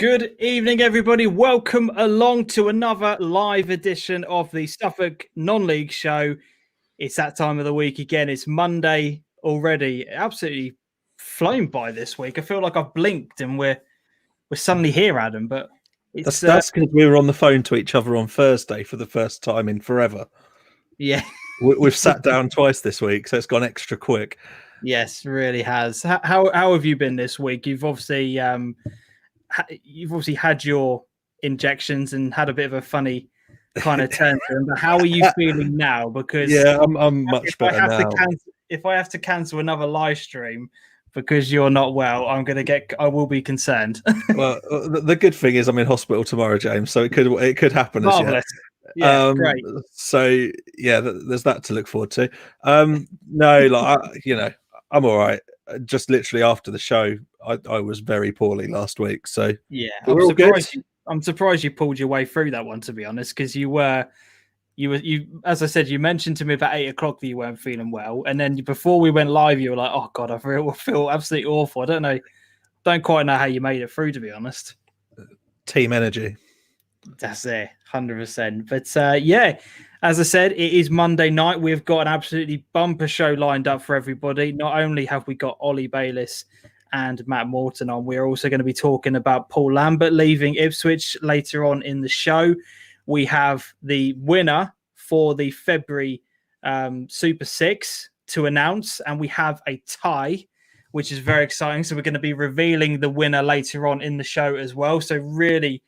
Good evening, everybody. Welcome along to another live edition of the Suffolk Non-League show. It's that time of the week again. It's Monday already. Absolutely flown by this week. I feel like I've blinked and we're suddenly here, Adam. But it's that's because we were on the phone to each other on Thursday for the first time in forever. Yeah, We've sat down twice this week, so it's gone extra quick. Yes, really has. How have you been this week? You've obviously had your injections and had a bit of a funny kind of turn to them. But how are you feeling now? Because I'm much better now. If I have to cancel another live stream because you're not well, I will be concerned. Well, the good thing is I'm in hospital tomorrow, James, so it could happen. Marvelous. Yeah, great. So yeah, there's that to look forward to. I'm all right. Just literally after the show, I was very poorly last week. So yeah, I'm surprised you pulled your way through that one, to be honest, because you as I said, you mentioned to me about 8 o'clock that you weren't feeling well, and then before we went live, you were like, "Oh God, I feel absolutely awful." Don't quite know how you made it through, to be honest. Team energy. That's it, 100%. But yeah, as I said, it is Monday night. We've got an absolutely bumper show lined up for everybody. Not only have we got Ollie Bayliss and Matt Morton on, we're also going to be talking about Paul Lambert leaving Ipswich later on in the show. We have the winner for the February Super 6 to announce, and we have a tie, which is very exciting. So we're going to be revealing the winner later on in the show as well. So really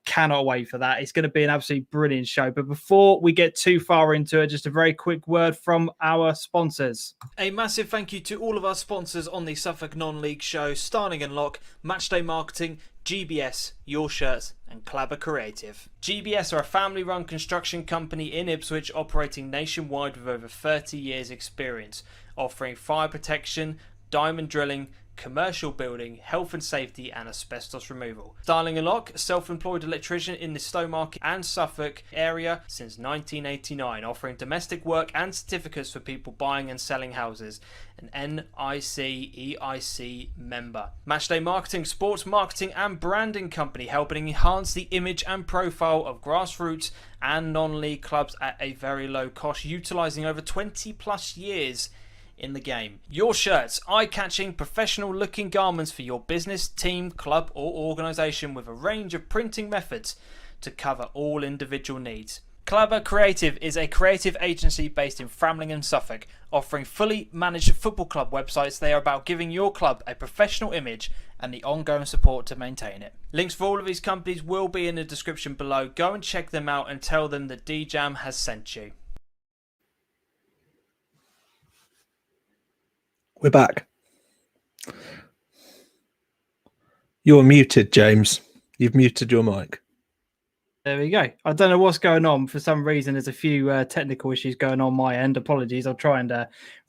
cannot wait for that. It's going to be an absolutely brilliant show. But before we get too far into it, just a very quick word from our sponsors. A massive thank you to all of our sponsors on the Suffolk Non-League show: Starling and Lock, Matchday Marketing, GBS, Your Shirts, and Clabber Creative. GBS are a family-run construction company in Ipswich operating nationwide with over 30 years experience, offering fire protection, diamond drilling, commercial building, health and safety, and asbestos removal. Starling and Lock, self-employed electrician in the Stowmarket and Suffolk area since 1989, offering domestic work and certificates for people buying and selling houses. An NIC/EIC member. Matchday Marketing, sports marketing and branding company, helping enhance the image and profile of grassroots and non-league clubs at a very low cost, utilising over 20 plus years in the game. Your Shirts, eye-catching, professional-looking garments for your business, team, club or organisation, with a range of printing methods to cover all individual needs. Clabber Creative is a creative agency based in Framlingham, Suffolk, offering fully managed football club websites. They are about giving your club a professional image and the ongoing support to maintain it. Links for all of these companies will be in the description below. Go and check them out and tell them that DeeJam has sent you. We're back. You're muted, James. You've muted your mic. There we go. I don't know what's going on. For some reason, there's a few technical issues going on my end. Apologies. I'll try and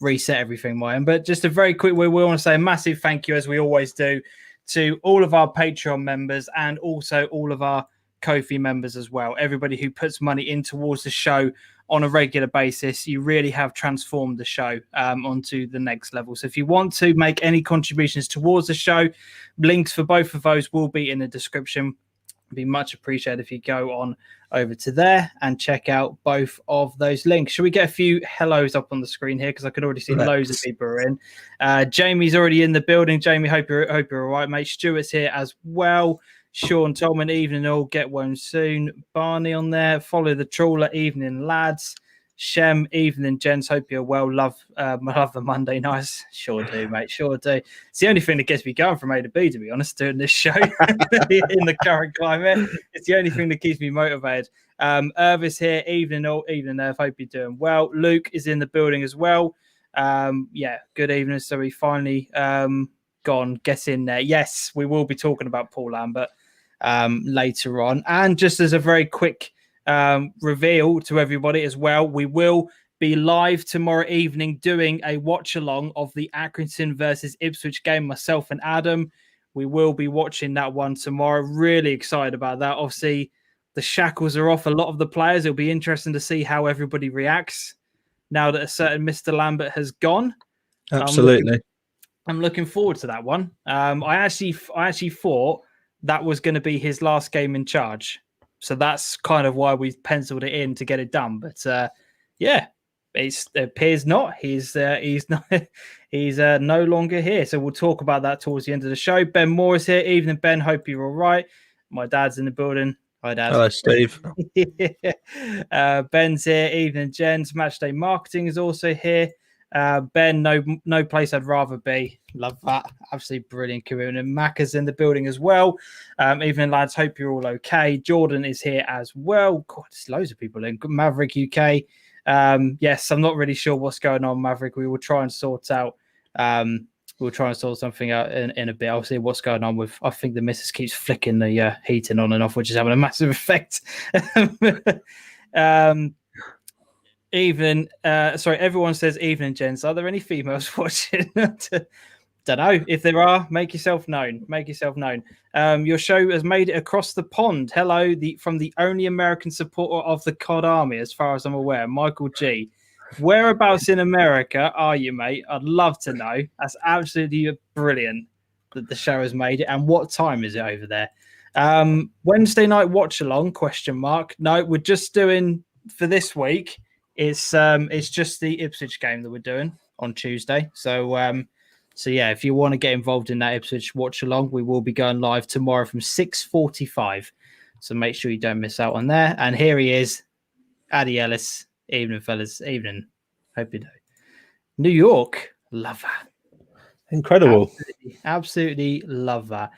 reset everything my end. But just a very quick, we want to say a massive thank you, as we always do, to all of our Patreon members and also all of our Ko-fi members as well. Everybody who puts money in towards the show on a regular basis. You really have transformed the show onto the next level. So if you want to make any contributions towards the show, links for both of those will be in the description. It'd be much appreciated if you go on over to there and check out both of those links. Should we get a few hellos up on the screen here? Because I could already see loads of people are in. Jamie's already in the building. Jamie, hope you're all right, mate. Stuart's here as well. Sean Tolman, evening all, get one soon. Barney on there, follow the trawler, evening lads. Shem, evening gents, hope you're well. Love the Monday nights. Sure do, mate, sure do. It's the only thing that gets me going from A to B, to be honest, doing this show in the current climate. It's the only thing that keeps me motivated. Irvis here, evening all, evening Irv, hope you're doing well. Luke is in the building as well. Yeah, good evening. So we finally gone, get in there. Yes, we will be talking about Paul Lambert later on. And just as a very quick reveal to everybody as well, we will be live tomorrow evening doing a watch along of the Accrington versus Ipswich game, myself and Adam. We will be watching that one tomorrow. Really excited about that. Obviously, the shackles are off a lot of the players. It'll be interesting to see how everybody reacts now that a certain Mr. Lambert has gone. Absolutely. I'm looking forward to that one. I actually thought that was going to be his last game in charge. So that's kind of why we've penciled it in to get it done. But yeah, it appears not. He's not. He's no longer here. So we'll talk about that towards the end of the show. Ben Moore is here. Evening, Ben. Hope you're all right. My dad's in the building. Hi, Dad. Hello, Steve. Ben's here. Evening, gents. Matchday Marketing is also here. Ben, no place I'd rather be. Love that. Absolutely brilliant community. And Macca's in the building as well. Evening, lads. Hope you're all okay. Jordan is here as well. God, there's loads of people in. Maverick UK. Yes, I'm not really sure what's going on, Maverick. We will try and sort out. We'll try and sort something out in a bit. I'll see what's going on with. I think the missus keeps flicking the heating on and off, which is having a massive effect. Evening. Sorry, everyone says evening, gents. Are there any females watching? Don't know. If there are, make yourself known. Make yourself known. Your show has made it across the pond. Hello, from the only American supporter of the COD Army, as far as I'm aware, Michael G. Whereabouts in America are you, mate? I'd love to know. That's absolutely brilliant that the show has made it. And what time is it over there? Wednesday night watch along? ? No, we're just doing for this week. It's just the Ipswich game that we're doing on Tuesday. So yeah, if you want to get involved in that Ipswich watch along, we will be going live tomorrow from 6:45. So make sure you don't miss out on there. And here he is, Addy Ellis. Evening, fellas. Evening. Hope you do. New York. Love that. Incredible. Absolutely love that.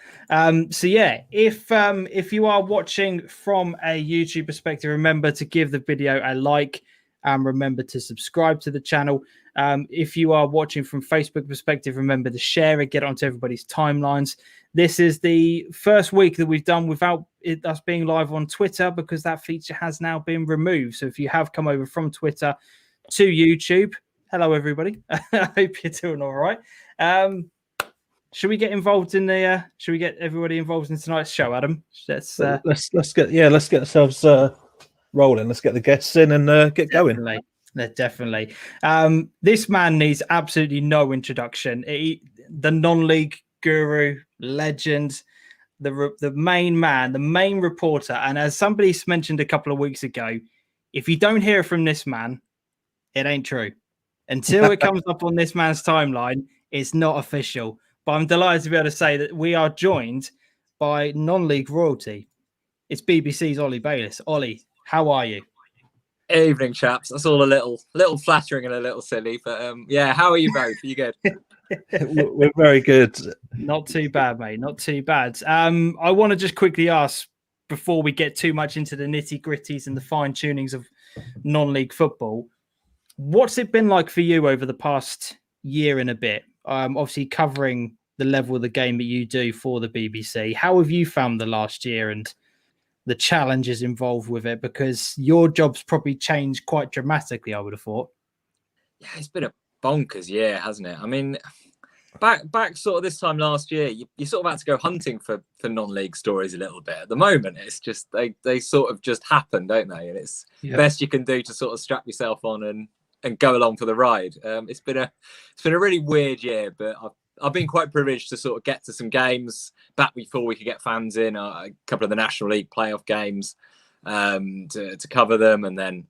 So yeah, if you are watching from a YouTube perspective, remember to give the video a like and remember to subscribe to the channel. If you are watching from Facebook perspective, remember to share it, get it onto everybody's timelines. This is the first week that we've done without us being live on Twitter because that feature has now been removed. So if you have come over from Twitter to YouTube, hello everybody. I hope you're doing all right. Should we get involved in the? Should we get everybody involved in tonight's show, Adam? Let's get ourselves rolling. Let's get the guests in and get going. Definitely. This man needs absolutely no introduction. The non-league guru, legend, the main man, the main reporter. And as somebody mentioned a couple of weeks ago, if you don't hear from this man, it ain't true. Until it comes up on this man's timeline, it's not official. But I'm delighted to be able to say that we are joined by non-league royalty. It's BBC's Ollie Bayliss. Ollie, how are you? Evening, chaps. That's all a little flattering and a little silly, but yeah. How are you both? Are you good? We're very good. Not too bad, mate. Not too bad. I want to just quickly ask before we get too much into the nitty gritties and the fine tunings of non-league football. What's it been like for you over the past year and a bit? Obviously covering the level of the game that you do for the BBC. How have you found the last year and the challenges involved with it? Because your job's probably changed quite dramatically, I would have thought. Yeah, it's been a bonkers year, hasn't it? I mean, back sort of this time last year, you sort of had to go hunting for non-league stories a little bit. At the moment, it's just they sort of just happen, don't they? And it's best you can do to sort of strap yourself on and go along for the ride. It's been a really weird year, but I've been quite privileged to sort of get to some games back before we could get fans in, a couple of the National League playoff games to cover them. And then,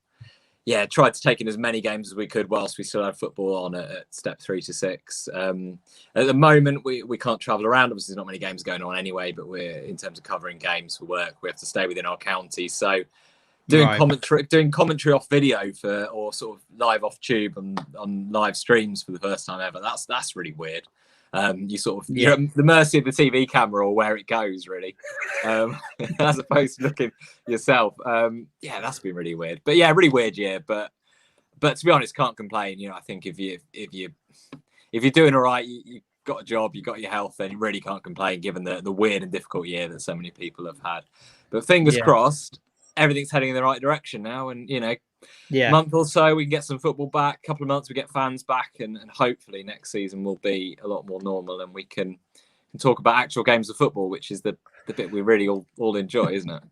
yeah, tried to take in as many games as we could whilst we still had football on at step 3 to 6. At the moment, we can't travel around. Obviously, there's not many games going on anyway, but we're in terms of covering games for work, we have to stay within our county. So doing commentary off video or sort of live off tube on live streams for the first time ever. That's really weird. You're at the mercy of the TV camera or where it goes, really, as opposed to looking yourself. Yeah, that's been really weird. But yeah, really weird year. But to be honest, can't complain. You know, I think if you're doing all right, you got a job, you got your health, then you really can't complain given the weird and difficult year that so many people have had. But fingers crossed, everything's heading in the right direction now, and month or so we can get some football back. Couple of months we get fans back, and hopefully next season will be a lot more normal, and we can talk about actual games of football, which is the bit we really all enjoy, isn't it?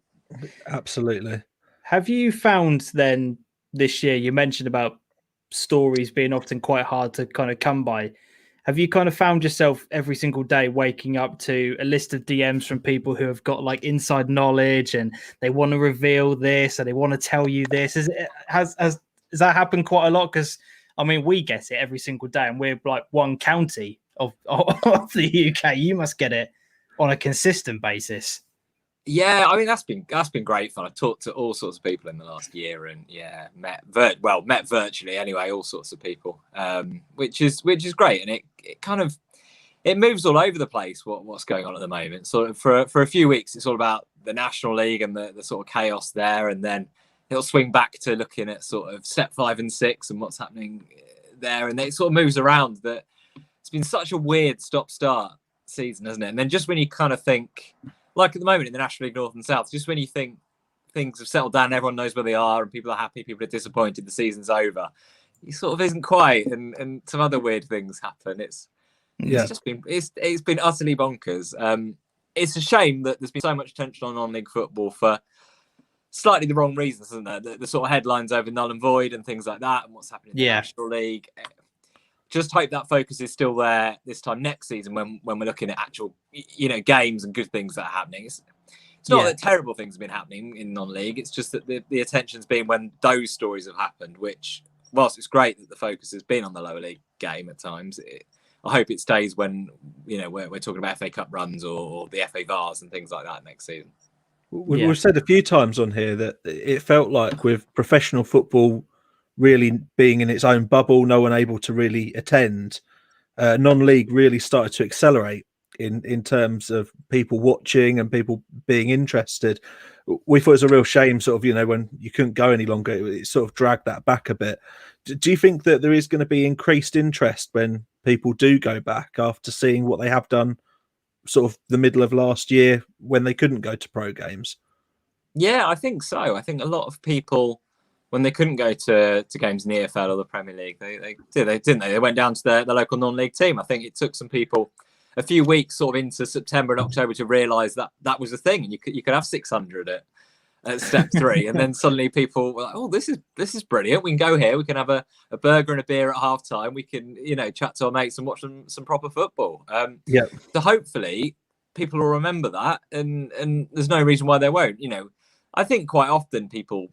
Absolutely. Have you found then this year, you mentioned about stories being often quite hard to kind of come by. have you kind of found yourself every single day waking up to a list of DMs from people who have got like inside knowledge and they want to reveal this and they want to tell you this? Has that happened quite a lot? Because I mean, we get it every single day, and we're like one county of the UK. You must get it on a consistent basis. Yeah, I mean that's been great fun. I've talked to all sorts of people in the last year, and yeah, met virtually anyway, all sorts of people, which is great, and it kind of it moves all over the place. What's going on at the moment? Sort of for a few weeks, it's all about the National League and the sort of chaos there, and then it'll swing back to looking at sort of step 5 and 6 and what's happening there, and it sort of moves around. That it's been such a weird stop-start season, hasn't it? And then just when you kind of think, like at the moment in the National League North and South, just when you think things have settled down, everyone knows where they are, and people are happy, people are disappointed, the season's over, it sort of isn't quite, and some other weird things happen. It's just been it's been utterly bonkers. It's a shame that there's been so much attention on non-league football for slightly the wrong reasons, isn't there? The sort of headlines over null and void and things like that, and what's happening in the National League. Just hope that focus is still there this time next season when we're looking at actual, games and good things that are happening. It's not that terrible things have been happening in non-league. It's just that the attention's been when those stories have happened, which, whilst it's great that the focus has been on the lower league game at times, I hope it stays when, we're talking about FA Cup runs or the FA Vars and things like that next season. We've said a few times on here that it felt like with professional football really being in its own bubble, no one able to really attend, non-league really started to accelerate in terms of people watching and people being interested. We thought it was a real shame, sort of, when you couldn't go any longer, it sort of dragged that back a bit. Do you think that there is going to be increased interest when people do go back after seeing what they have done sort of the middle of last year when they couldn't go to pro games? Yeah, I think so. I think a lot of people, when they couldn't go to games in the EFL or the Premier League, they didn't they? They went down to their local non-league team. I think it took some people a few weeks sort of into September and October to realise that was a thing, and you could have 600 at step 3, and then suddenly people were like, "Oh, this is brilliant. We can go here. We can have a burger and a beer at half time. We can chat to our mates and watch some proper football." So hopefully people will remember that, and there's no reason why they won't. I think quite often people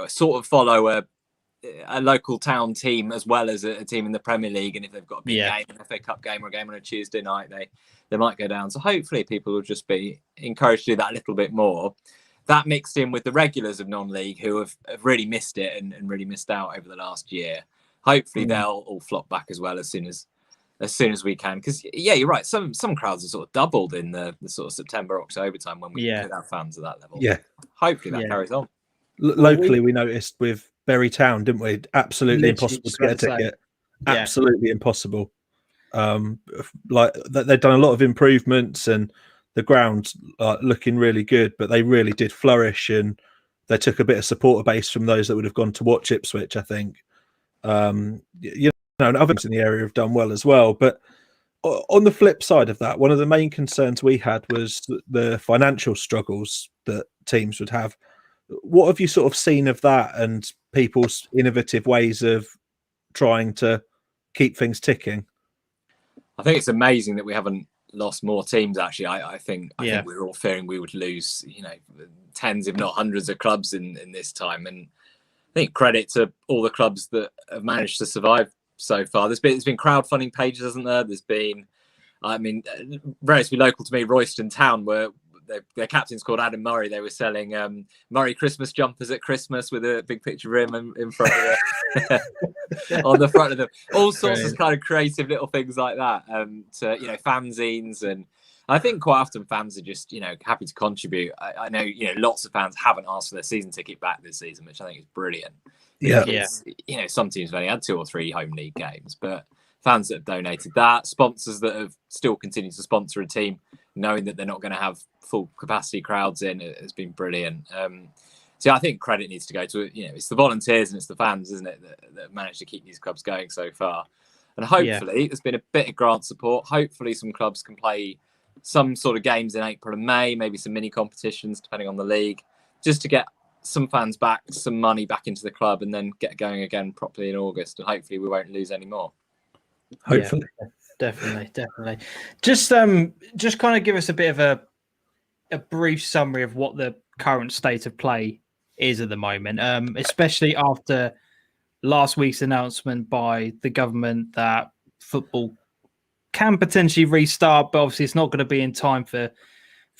sort of follow a local town team as well as a team in the Premier League, and if they've got a big game, an FA Cup game or a game on a Tuesday night, they might go down. So hopefully people will just be encouraged to do that a little bit more. That mixed in with the regulars of non-league who have really missed it and really missed out over the last year. Hopefully they'll all flock back as well as soon as we can. Because you're right. Some crowds are sort of doubled in the sort of September, October time when we could have fans at that level. Yeah, hopefully that carries on. Locally, we noticed with Bury Town, didn't we? Absolutely impossible to get a ticket. Absolutely impossible. Like they've done a lot of improvements and the ground's looking really good, but they really did flourish, and they took a bit of supporter base from those that would have gone to watch Ipswich, I think. And others in the area have done well as well. But on the flip side of that, one of the main concerns we had was the financial struggles that teams would have. What have you sort of seen of that and people's innovative ways of trying to keep things ticking? I think it's amazing that we haven't lost more teams. Actually, I think we were all fearing we would lose, tens, if not hundreds, of clubs in this time. And I think credit to all the clubs that have managed to survive so far. There's been crowdfunding pages, hasn't there? There's been, relatively local to me, Royston Town, where their captain's called Adam Murray. They were selling Murray Christmas jumpers at Christmas with a big picture of him in front of on the front of them. All sorts of kind of creative little things like that. To fanzines, and I think quite often fans are just happy to contribute. I know lots of fans haven't asked for their season ticket back this season, which I think is brilliant. Some teams have only had 2 or 3 home league games, but fans that have donated that, sponsors that have still continued to sponsor a team, knowing that they're not going to have full capacity crowds in, it has been brilliant. So I think credit needs to go to it's the volunteers and it's the fans, isn't it, that have managed to keep these clubs going so far. And hopefully there's been a bit of grant support. Hopefully some clubs can play some sort of games in April and May, maybe some mini competitions depending on the league, just to get some fans back, some money back into the club, and then get going again properly in August. And hopefully we won't lose any more. Hopefully. Definitely. Just kind of give us a bit of a brief summary of what the current state of play is at the moment, especially after last week's announcement by the government that football can potentially restart, but obviously it's not going to be in time for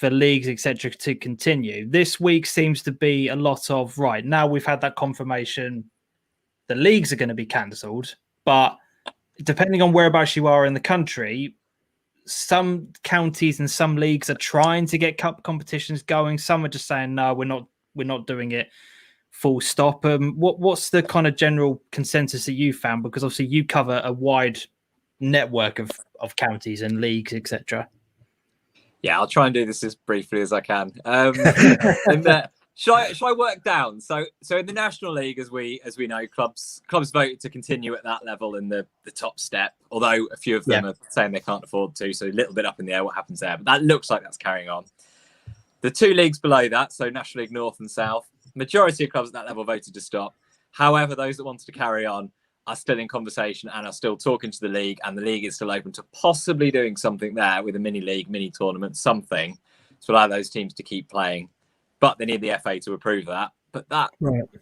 leagues, etc., to continue. This week seems to be a lot of, right, now we've had that confirmation, the leagues are going to be cancelled, but depending on whereabouts you are in the country, some counties and some leagues are trying to get cup competitions going. Some are just saying, no, we're not doing it, full stop. What's the kind of general consensus that you found? Because obviously you cover a wide network of counties and leagues, etc. Yeah, I'll try and do this as briefly as I can. Shall I work down? So in the National League, as we know, clubs voted to continue at that level in the top step, although a few of them are saying they can't afford to, so a little bit up in the air what happens there. But that looks like that's carrying on. The two leagues below that, so National League North and South, majority of clubs at that level voted to stop. However, those that wanted to carry on are still in conversation and are still talking to the league, and the league is still open to possibly doing something there with a mini league, mini tournament, something to allow those teams to keep playing. But they need the FA to approve that. But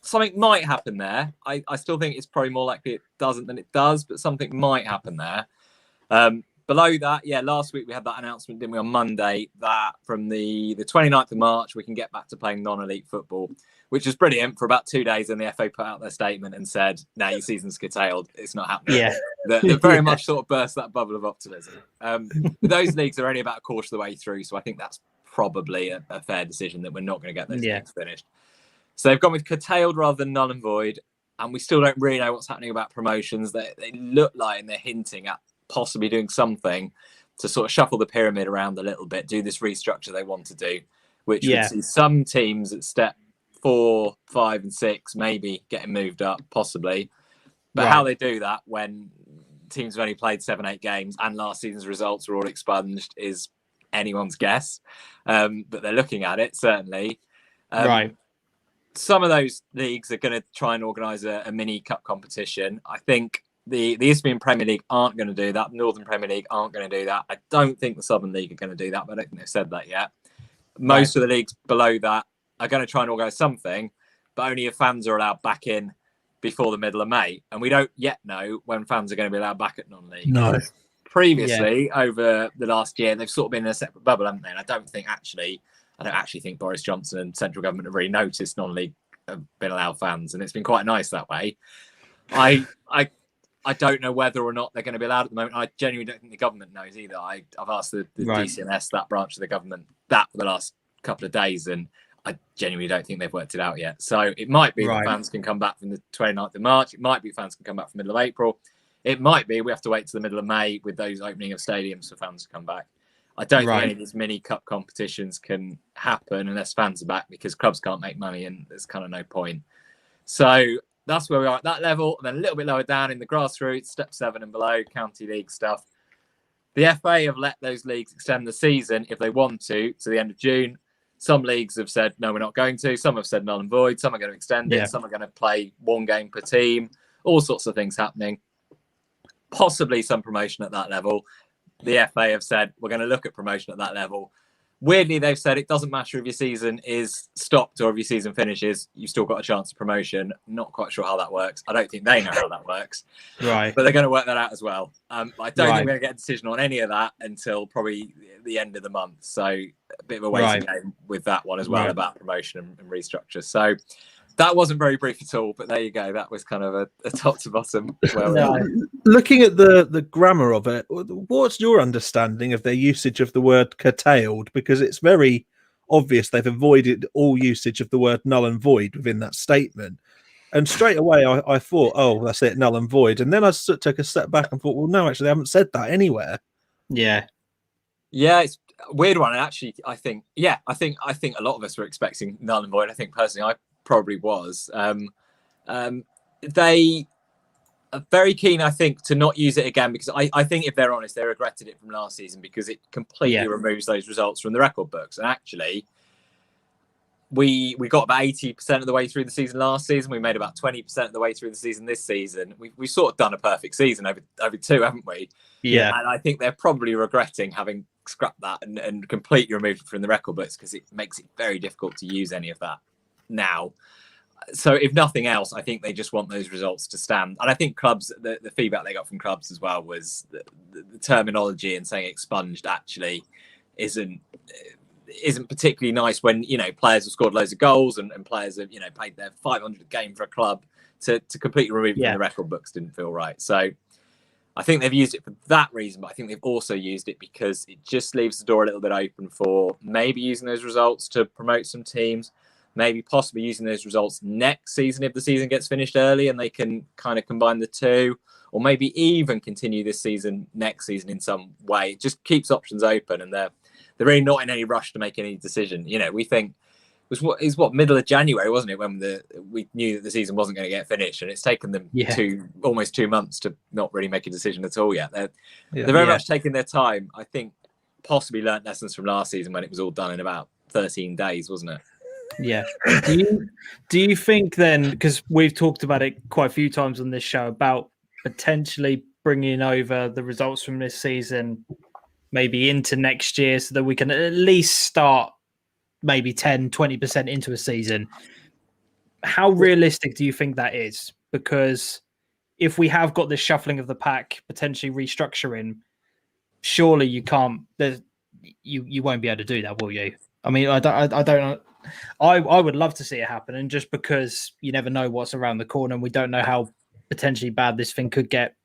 something might happen there. I still think it's probably more likely it doesn't than it does, but something might happen there. Below that, last week we had that announcement, didn't we, on Monday, that from the 29th of March, we can get back to playing non-elite football, which was brilliant for about 2 days. And the FA put out their statement and said, no, your season's curtailed. It's not happening. Yeah. They very much sort of burst that bubble of optimism. Those leagues are only about a quarter of the way through. So I think that's probably a fair decision that we're not going to get those leagues finished. So they've gone with curtailed rather than null and void. And we still don't really know what's happening about promotions. They look like, and they're hinting at possibly doing something to sort of shuffle the pyramid around a little bit, do this restructure they want to do, which would see some teams at step 4, 5, and 6 maybe getting moved up, possibly. But how they do that when teams have only played 7, 8 games and last season's results were all expunged is anyone's guess. But they're looking at it, certainly. Some of those leagues are going to try and organise a mini cup competition. I think the Eastern Premier League aren't going to do that. The Northern Premier League aren't going to do that. I don't think the Southern League are going to do that, but I don't think they've said that yet. Most of the leagues below that are going to try and organise something, but only if fans are allowed back in before the middle of May. And we don't yet know when fans are going to be allowed back at non-league. No. Previously, over the last year, they've sort of been in a separate bubble, haven't they? And I don't actually think Boris Johnson and central government have really noticed non-league have been allowed fans, and it's been quite nice that way. I don't know whether or not they're going to be allowed at the moment. I genuinely don't think the government knows either. I've asked the DCMS, that branch of the government, that for the last couple of days, and I genuinely don't think they've worked it out yet. So it might be that fans can come back from the 29th of March. It might be fans can come back from the middle of April. It might be we have to wait to the middle of May with those opening of stadiums for fans to come back. I don't think any of these mini cup competitions can happen unless fans are back, because clubs can't make money and there's kind of no point. So that's where we are at that level. And then a little bit lower down in the grassroots, step 7 and below, county league stuff. The FA have let those leagues extend the season if they want to the end of June. Some leagues have said, no, we're not going to. Some have said null and void. Some are going to extend it. Some are going to play 1 game per team. All sorts of things happening. Possibly some promotion at that level. The FA have said, we're going to look at promotion at that level. Weirdly, they've said it doesn't matter if your season is stopped or if your season finishes, you've still got a chance of promotion. Not quite sure how that works. I don't think they know how that works. But they're going to work that out as well. I don't think we're going to get a decision on any of that until probably the end of the month. So a bit of a waiting game with that one as well about promotion and restructure. So that wasn't very brief at all, but there you go. That was kind of a top to bottom. Looking at the grammar of it, what's your understanding of their usage of the word curtailed? Because it's very obvious they've avoided all usage of the word null and void within that statement. And straight away, I thought, oh, that's it, null and void. And then I took a step back and thought, well, no, actually, they haven't said that anywhere. Yeah, it's a weird one. And actually, I think a lot of us were expecting null and void. I think personally, I probably was. They are very keen, I think, to not use it again, because I think, if they're honest, they regretted it from last season because it completely removes those results from the record books. And actually, we got about 80% of the way through the season last season. We made about 20% of the way through the season this season. We've sort of done a perfect season over two, haven't we? Yeah. And I think they're probably regretting having scrapped that and completely removed it from the record books, because it makes it very difficult to use any of that now. So if nothing else, I think they just want those results to stand. And I think clubs, the feedback they got from clubs as well was the terminology and saying expunged actually isn't particularly nice when, you know, players have scored loads of goals and players have, you know, played their 500th game for a club. To completely remove it from the record books didn't feel right. So I think they've used it for that reason, but I think they've also used it because it just leaves the door a little bit open for maybe using those results to promote some teams, maybe possibly using those results next season if the season gets finished early and they can kind of combine the two, or maybe even continue this season next season in some way. It just keeps options open, and they're really not in any rush to make any decision. You know, we think it was middle of January, wasn't it, when we knew that the season wasn't going to get finished, and it's taken them almost 2 months to not really make a decision at all yet. They're very much taking their time. I think possibly learnt lessons from last season when it was all done in about 13 days, wasn't it? Yeah. Do you think then, because we've talked about it quite a few times on this show, about potentially bringing over the results from this season maybe into next year so that we can at least start maybe 10-20% into a season? How realistic do you think that is? Because if we have got this shuffling of the pack, potentially restructuring, surely you can't, you won't be able to do that, will you? I mean, I don't I would love to see it happen, and just because you never know what's around the corner, and we don't know how potentially bad this thing could get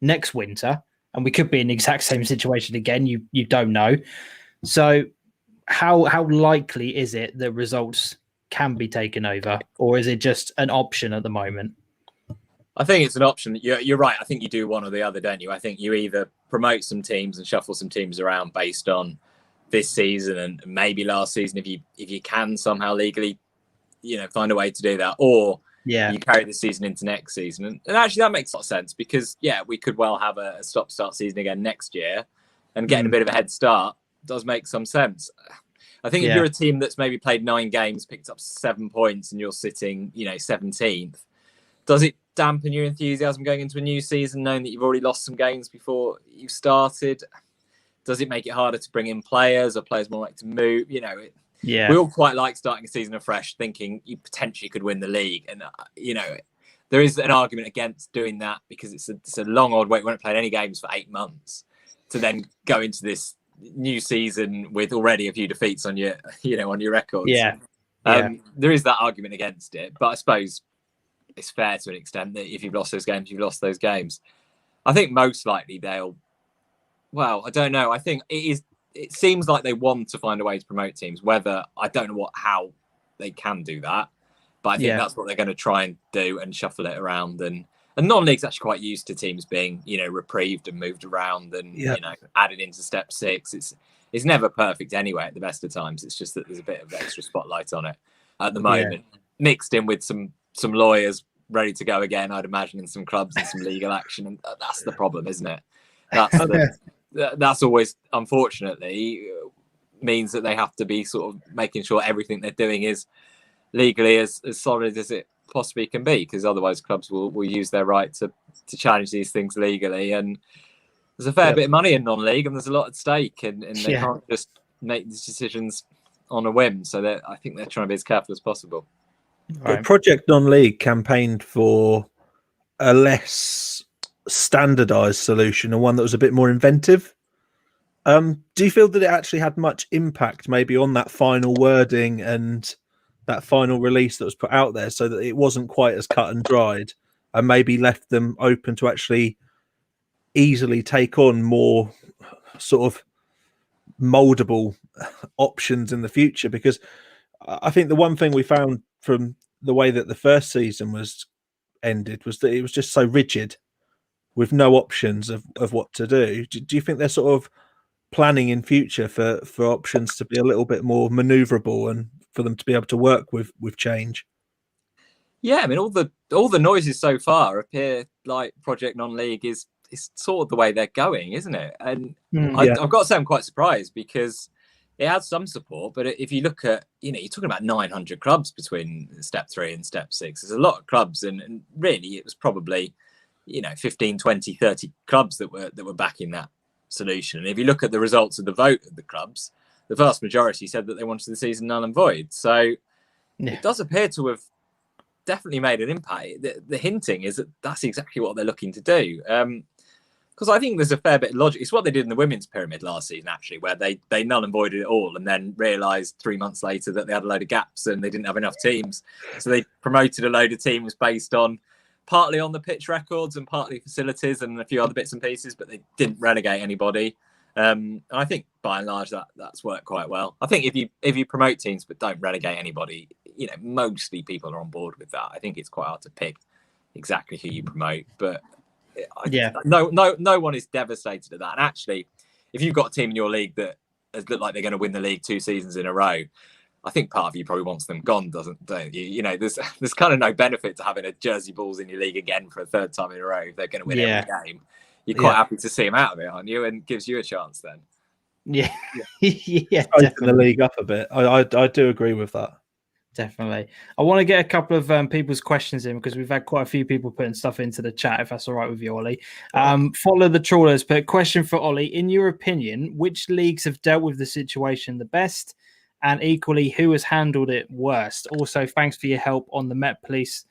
next winter, and we could be in the exact same situation again. You don't know. So how likely is it that results can be taken over, or is it just an option at the moment? I think it's an option. You're right. I think you do one or the other, don't you? I think you either promote some teams and shuffle some teams around based on this season and maybe last season, if you can somehow legally, you know, find a way to do that, or you carry the season into next season. And actually that makes a lot of sense, because we could well have a stop-start season again next year, and getting a bit of a head start does make some sense. I think if you're a team that's maybe played 9 games, picked up 7 points, and you're sitting, you know, 17th, does it dampen your enthusiasm going into a new season, knowing that you've already lost some games before you've started? Does it make it harder to bring in players, or players more like to move? You know, we all quite like starting a season afresh, thinking you potentially could win the league. And, you know, there is an argument against doing that, because it's a long old wait. We haven't played any games for 8 months to then go into this new season with already a few defeats on your, you know, on your records. There is that argument against it, but I suppose it's fair to an extent that if you've lost those games, you've lost those games. I think most likely well, I don't know. I think it seems like they want to find a way to promote teams. Whether, I don't know how they can do that, but I think that's what they're going to try and do, and shuffle it around. And non-league's actually quite used to teams being, you know, reprieved and moved around and you know, added into step 6. It's never perfect anyway at the best of times. It's just that there's a bit of extra spotlight on it at the moment, mixed in with some lawyers ready to go again, I'd imagine, in some clubs and some legal action. And that's the problem, isn't it? That's always, unfortunately, means that they have to be sort of making sure everything they're doing is legally as solid as it possibly can be, because otherwise clubs will use their right to challenge these things legally. And there's a fair bit of money in non-league, and there's a lot at stake, and they can't just make these decisions on a whim. So I think they're trying to be as careful as possible. Well, Project Non-League campaigned for a less standardized solution, and one that was a bit more inventive. Do you feel that it actually had much impact maybe on that final wording and that final release that was put out there, so that it wasn't quite as cut and dried, and maybe left them open to actually easily take on more sort of moldable options in the future? Because I think the one thing we found from the way that the first season was ended was that it was just so rigid, with no options of what to do. Do you think they're sort of planning in future for options to be a little bit more maneuverable, and for them to be able to work with change? Yeah, I mean, all the noises so far appear like Project Non-League is sort of the way they're going, isn't it? And I've got to say I'm quite surprised, because it has some support. But if you look at, you're talking about 900 clubs between step 3 and step 6. There's a lot of clubs, and really it was probably 15, 20, 30 clubs that were backing that solution. And if you look at the results of the vote of the clubs, the vast majority said that they wanted the season null and void. So it does appear to have definitely made an impact. The hinting is that that's exactly what they're looking to do. Because I think there's a fair bit of logic. It's what they did in the women's pyramid last season, actually, where they null and voided it all and then realised 3 months later that they had a load of gaps and they didn't have enough teams. So they promoted a load of teams based on partly on the pitch records and partly facilities and a few other bits and pieces, but they didn't relegate anybody. And I think by and large that's worked quite well. I think if you promote teams but don't relegate anybody, mostly people are on board with that. I think it's quite hard to pick exactly who you promote, but no one is devastated at that. And actually, if you've got a team in your league that has looked like they're going to win the league 2 seasons in a row, I think part of you probably wants them gone, don't you? There's kind of no benefit to having a Jersey Bulls in your league again for a 3rd time in a row if they're going to win every game. You're quite happy to see them out of it, aren't you? And gives you a chance then. Yeah, Open the league up a bit. I do agree with that. Definitely. I want to get a couple of people's questions in because we've had quite a few people putting stuff into the chat, if that's all right with you, Ollie. Follow the trawlers, but question for Ollie. In your opinion, which leagues have dealt with the situation the best? And equally, who has handled it worst? Also, thanks for your help on the Met Police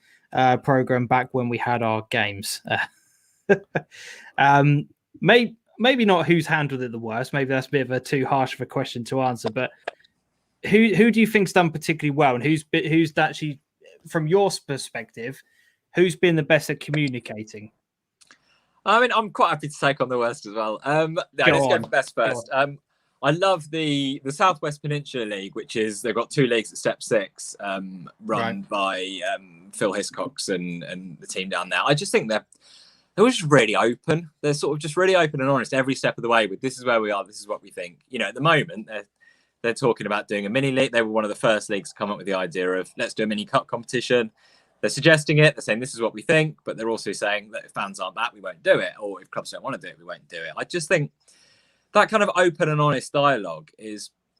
program back when we had our games. Maybe not who's handled it the worst. Maybe that's a bit of a too harsh of a question to answer, but who do you think's done particularly well, and who's actually, from your perspective, who's been the best at communicating? I mean, I'm quite happy to take on the worst as well. Let's go for best first. I love the Southwest Peninsula League, which is, they've got 2 leagues at step 6, run by Phil Hiscox and the team down there. I just think they're just really open. They're sort of just really open and honest every step of the way with, this is where we are, this is what we think. At the moment, they're talking about doing a mini league. They were one of the first leagues to come up with the idea of, let's do a mini cup competition. They're suggesting it. They're saying this is what we think, but they're also saying that if fans aren't back, we won't do it. Or if clubs don't want to do it, we won't do it. I just think that kind of open and honest dialogue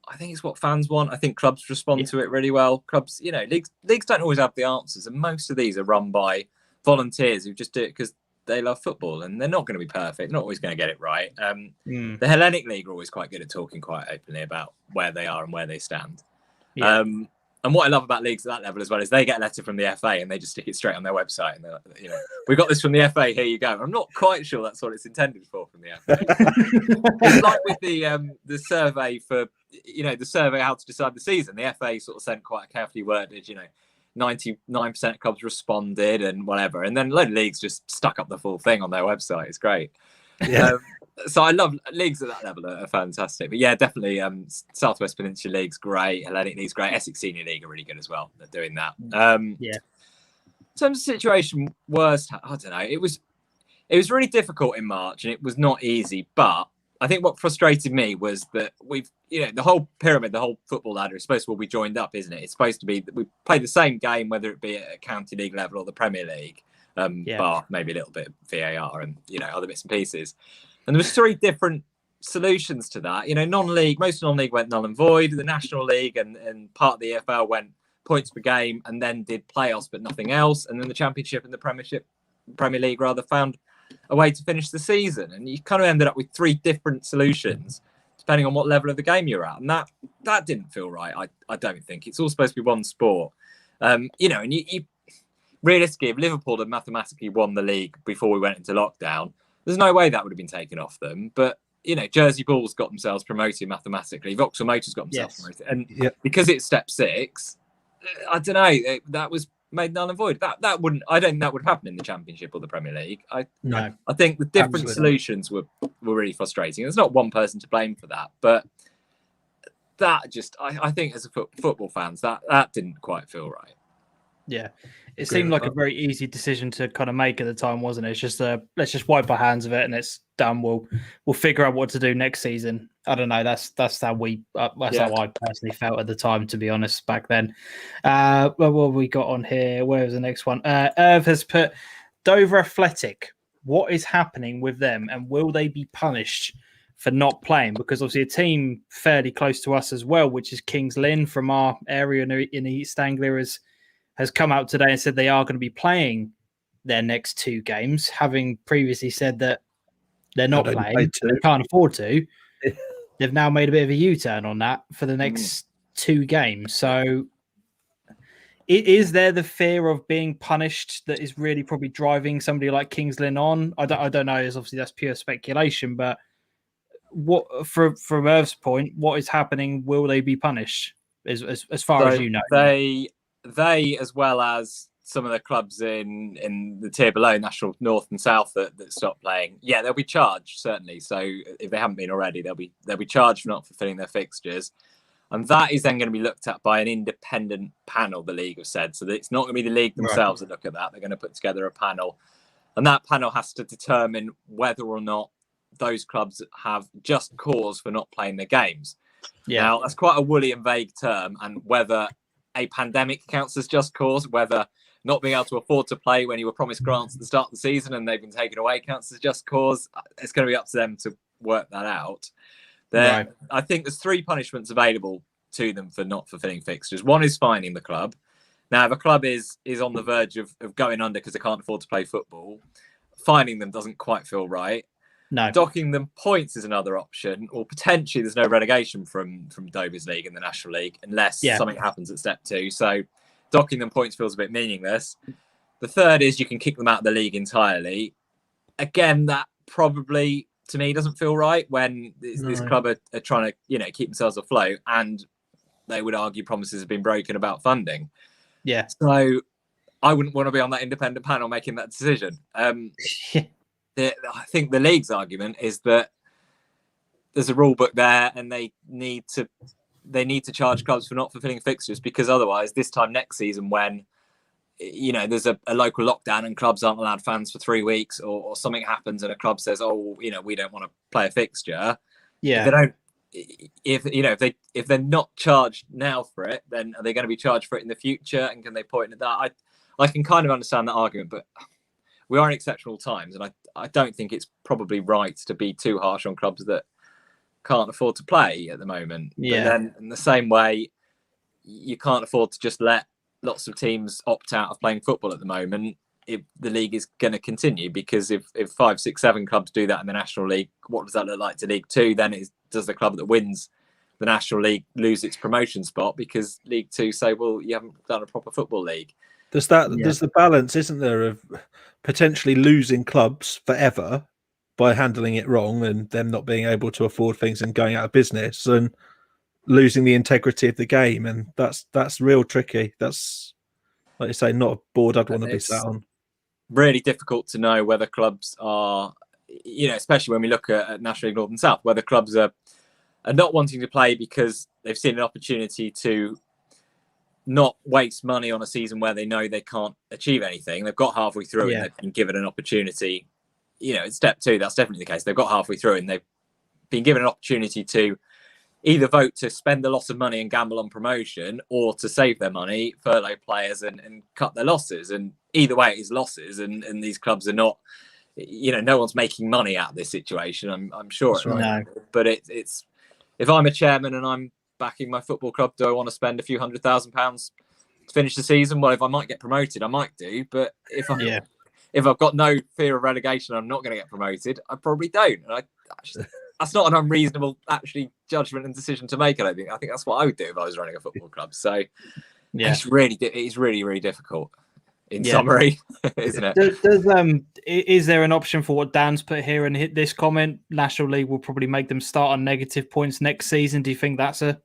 I think it's what fans want. I think clubs respond to it really well. Clubs, leagues don't always have the answers. And most of these are run by volunteers who just do it because they love football, and they're not going to be perfect. They're not always going to get it right. The Hellenic League are always quite good at talking quite openly about where they are and where they stand. And what I love about leagues at that level as well is they get a letter from the FA and they just stick it straight on their website. And they're like, we got this from the FA, here you go. I'm not quite sure that's what it's intended for from the FA. It's like with the survey for, the survey how to decide the season. The FA sort of sent quite a carefully worded, 99% of clubs responded and whatever. And then a load of leagues just stuck up the full thing on their website. It's great. So I love leagues at that level are fantastic. But yeah, definitely Southwest Peninsula League's great. Hellenic League's great. Essex Senior League are really good as well at doing that. In terms of situation worst, I don't know. It was really difficult in March and it was not easy. But I think what frustrated me was that the whole pyramid, the whole football ladder is supposed to all be joined up, isn't it? It's supposed to be that we play the same game, whether it be at a county league level or the Premier League, bar maybe a little bit of VAR and, other bits and pieces. And there was 3 different solutions to that. Non-league, most non-league went null and void. The National League and part of the EFL went points per game and then did playoffs, but nothing else. And then the Championship and the Premier League found a way to finish the season. And you kind of ended up with 3 different solutions, depending on what level of the game you're at. And that didn't feel right. I don't think. It's all supposed to be one sport. And you realistically, if Liverpool had mathematically won the league before we went into lockdown, there's no way that would have been taken off them. But, Jersey Bulls got themselves promoted mathematically. Vauxhall Motors got themselves promoted. And because it's step 6, I don't know, that was made null and void. I don't think that would happen in the Championship or the Premier League. I think the different solutions were really frustrating. There's not one person to blame for that. But that just, I think as a football fans, that didn't quite feel right. Yeah, it seemed like a very easy decision to kind of make at the time, wasn't it? It's just let's just wipe our hands of it and it's done. We'll figure out what to do next season. I don't know. That's how how I personally felt at the time, to be honest, back then. Well, what have we got on here? Where was the next one? Irv has put Dover Athletic. What is happening with them, and will they be punished for not playing, because obviously a team fairly close to us as well, which is Kings Lynn from our area in East Anglia, has come out today and said they are going to be playing their next 2 games, having previously said that they're not playing, they can't afford to. They've now made a bit of a U-turn on that for the next 2 games. So is there the fear of being punished that is really probably driving somebody like Kings Lynn on? I don't know. It's obviously that's pure speculation, but what from Irv's point, what is happening? Will they be punished? As far as you know, they as well as some of the clubs in the tier below, National North and South, that stop playing. Yeah, they'll be charged, certainly. So if they haven't been already, they'll be charged for not fulfilling their fixtures. And that is then going to be looked at by an independent panel, the league have said. So that it's not going to be the league themselves that look at that. They're going to put together a panel. And that panel has to determine whether or not those clubs have just cause for not playing their games. Yeah. Now, that's quite a woolly and vague term. And whether a pandemic counts as just cause, whether not being able to afford to play when you were promised grants at the start of the season and they've been taken away counts as just cause, it's going to be up to them to work that out. I think there's 3 punishments available to them for not fulfilling fixtures. One is fining the club. Now, if a club is on the verge of going under because they can't afford to play football, fining them doesn't quite feel right. No. Docking them points is another option, or potentially there's no relegation from Dover's League and the National League unless something happens at step 2. So docking them points feels a bit meaningless. The third is you can kick them out of the league entirely. Again, that probably, to me, doesn't feel right when this club are trying to, keep themselves afloat, and they would argue promises have been broken about funding. Yeah. So I wouldn't want to be on that independent panel making that decision. I think the league's argument is that there's a rule book there, and they need to charge clubs for not fulfilling fixtures, because otherwise, this time next season, when there's a local lockdown and clubs aren't allowed fans for 3 weeks, or something happens and a club says, we don't want to play a fixture. Yeah. If they don't, if they're not charged now for it, then are they going to be charged for it in the future? And can they point at that? I can kind of understand that argument, but we are in exceptional times, and I don't think it's probably right to be too harsh on clubs that can't afford to play at the moment. Yeah. But then in the same way, you can't afford to just let lots of teams opt out of playing football at the moment if the league is going to continue, because if 5, 6, 7 clubs do that in the National League, what does that look like to League 2? Then does the club that wins the National League lose its promotion spot because League 2 say, well, you haven't done a proper football league? There's the balance, isn't there, of potentially losing clubs forever by handling it wrong and them not being able to afford things and going out of business, and losing the integrity of the game. And that's real tricky. That's, like you say, not a board I'd want to be sat on. Really difficult to know whether clubs are, especially when we look at National League North and South, whether clubs are not wanting to play because they've seen an opportunity to not waste money on a season where they know they can't achieve anything. They've got halfway through and they've been given an opportunity. In step 2, that's definitely the case. They've got halfway through and they've been given an opportunity to either vote to spend a lot of money and gamble on promotion, or to save their money, furlough players and cut their losses. And either way, it is losses. And these clubs are not, no one's making money out of this situation. I'm sure. No. But it's if I'm a chairman and I'm backing my football club, do I want to spend a few £100,000 to finish the season? Well, if I might get promoted, I might do. But if I've got no fear of relegation, I'm not going to get promoted, I probably don't. And that's not an unreasonable judgment and decision to make. I think that's what I would do if I was running a football club. So it's really, really difficult. In summary, isn't it? Is there an option for what Dan's put here and hit this comment? National League will probably make them start on negative points next season. Do you think that's a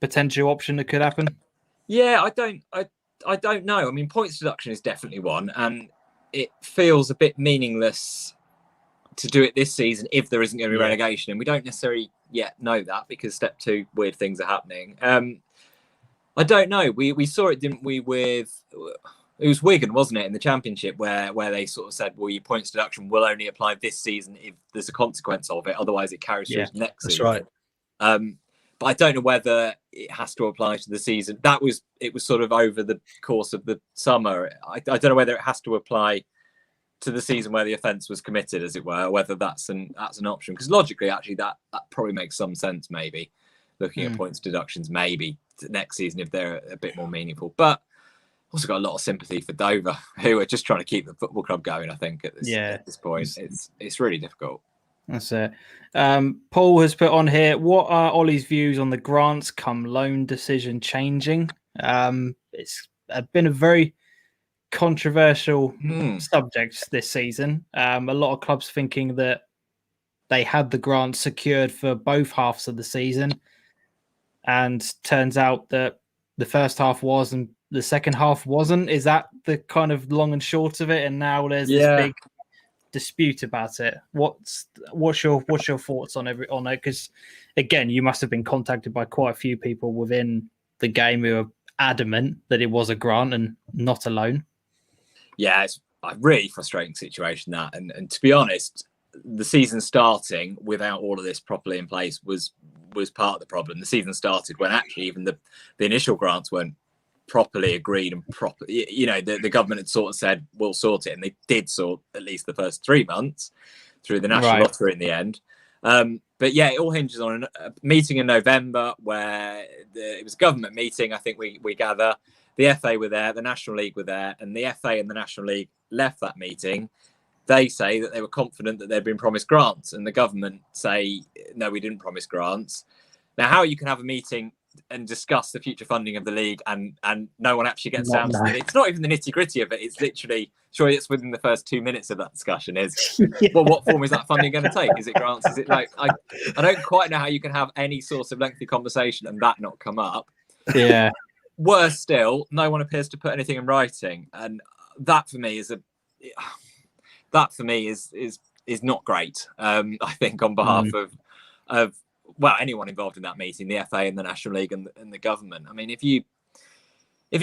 potential option that could happen? Yeah, I don't know. I mean, points deduction is definitely one, and it feels a bit meaningless to do it this season if there isn't going to be relegation, and we don't necessarily yet know that because step 2 weird things are happening. I don't know. We saw it, didn't we? It was Wigan, wasn't it, in the Championship, where they sort of said, well, your points deduction will only apply this season if there's a consequence of it. Otherwise, it carries through to next season. That's right. But I don't know whether it has to apply to the season. It was sort of over the course of the summer. I don't know whether it has to apply to the season where the offence was committed, as it were, whether that's an option. Because logically, actually, that probably makes some sense. Maybe looking at points deductions, maybe next season if they're a bit more meaningful. But also got a lot of sympathy for Dover, who are just trying to keep the football club going. I think at this point, it's really difficult. That's it. Paul has put on here, what are Ollie's views on the grants come loan decision changing? It's been a very controversial subject this season. A lot of clubs thinking that they had the grant secured for both halves of the season, and turns out that the first half was and the second half wasn't. Is that the kind of long and short of it? And now there's this big dispute about it. What's your thoughts on it? Because again, you must have been contacted by quite a few people within the game who are adamant that it was a grant and not a loan. Yeah, it's a really frustrating situation, that. And to be honest, the season starting without all of this properly in place was part of the problem. The season started when actually even the initial grants weren't properly agreed and proper. You know, the government had sort of said, we'll sort it. And they did sort at least the first 3 months through the National Lottery in the end. But yeah, it all hinges on a meeting in November where it was a government meeting. I think we gather the FA were there, the National League were there, and the FA and the National League left that meeting. They say that they were confident that they'd been promised grants, and the government say, no, we didn't promise grants. Now, how you can have a meeting and discuss the future funding of the league and no one actually gets down to it. It's not even the nitty gritty of it. It's literally, surely it's within the first 2 minutes of that discussion is, well, what form is that funding going to take? Is it grants? Is it like, I don't quite know how you can have any sort of lengthy conversation and that not come up. Yeah. Worse still, no one appears to put anything in writing. And that for me is not great. I think on behalf of well, anyone involved in that meeting, the FA and the National League and the government. I mean, if you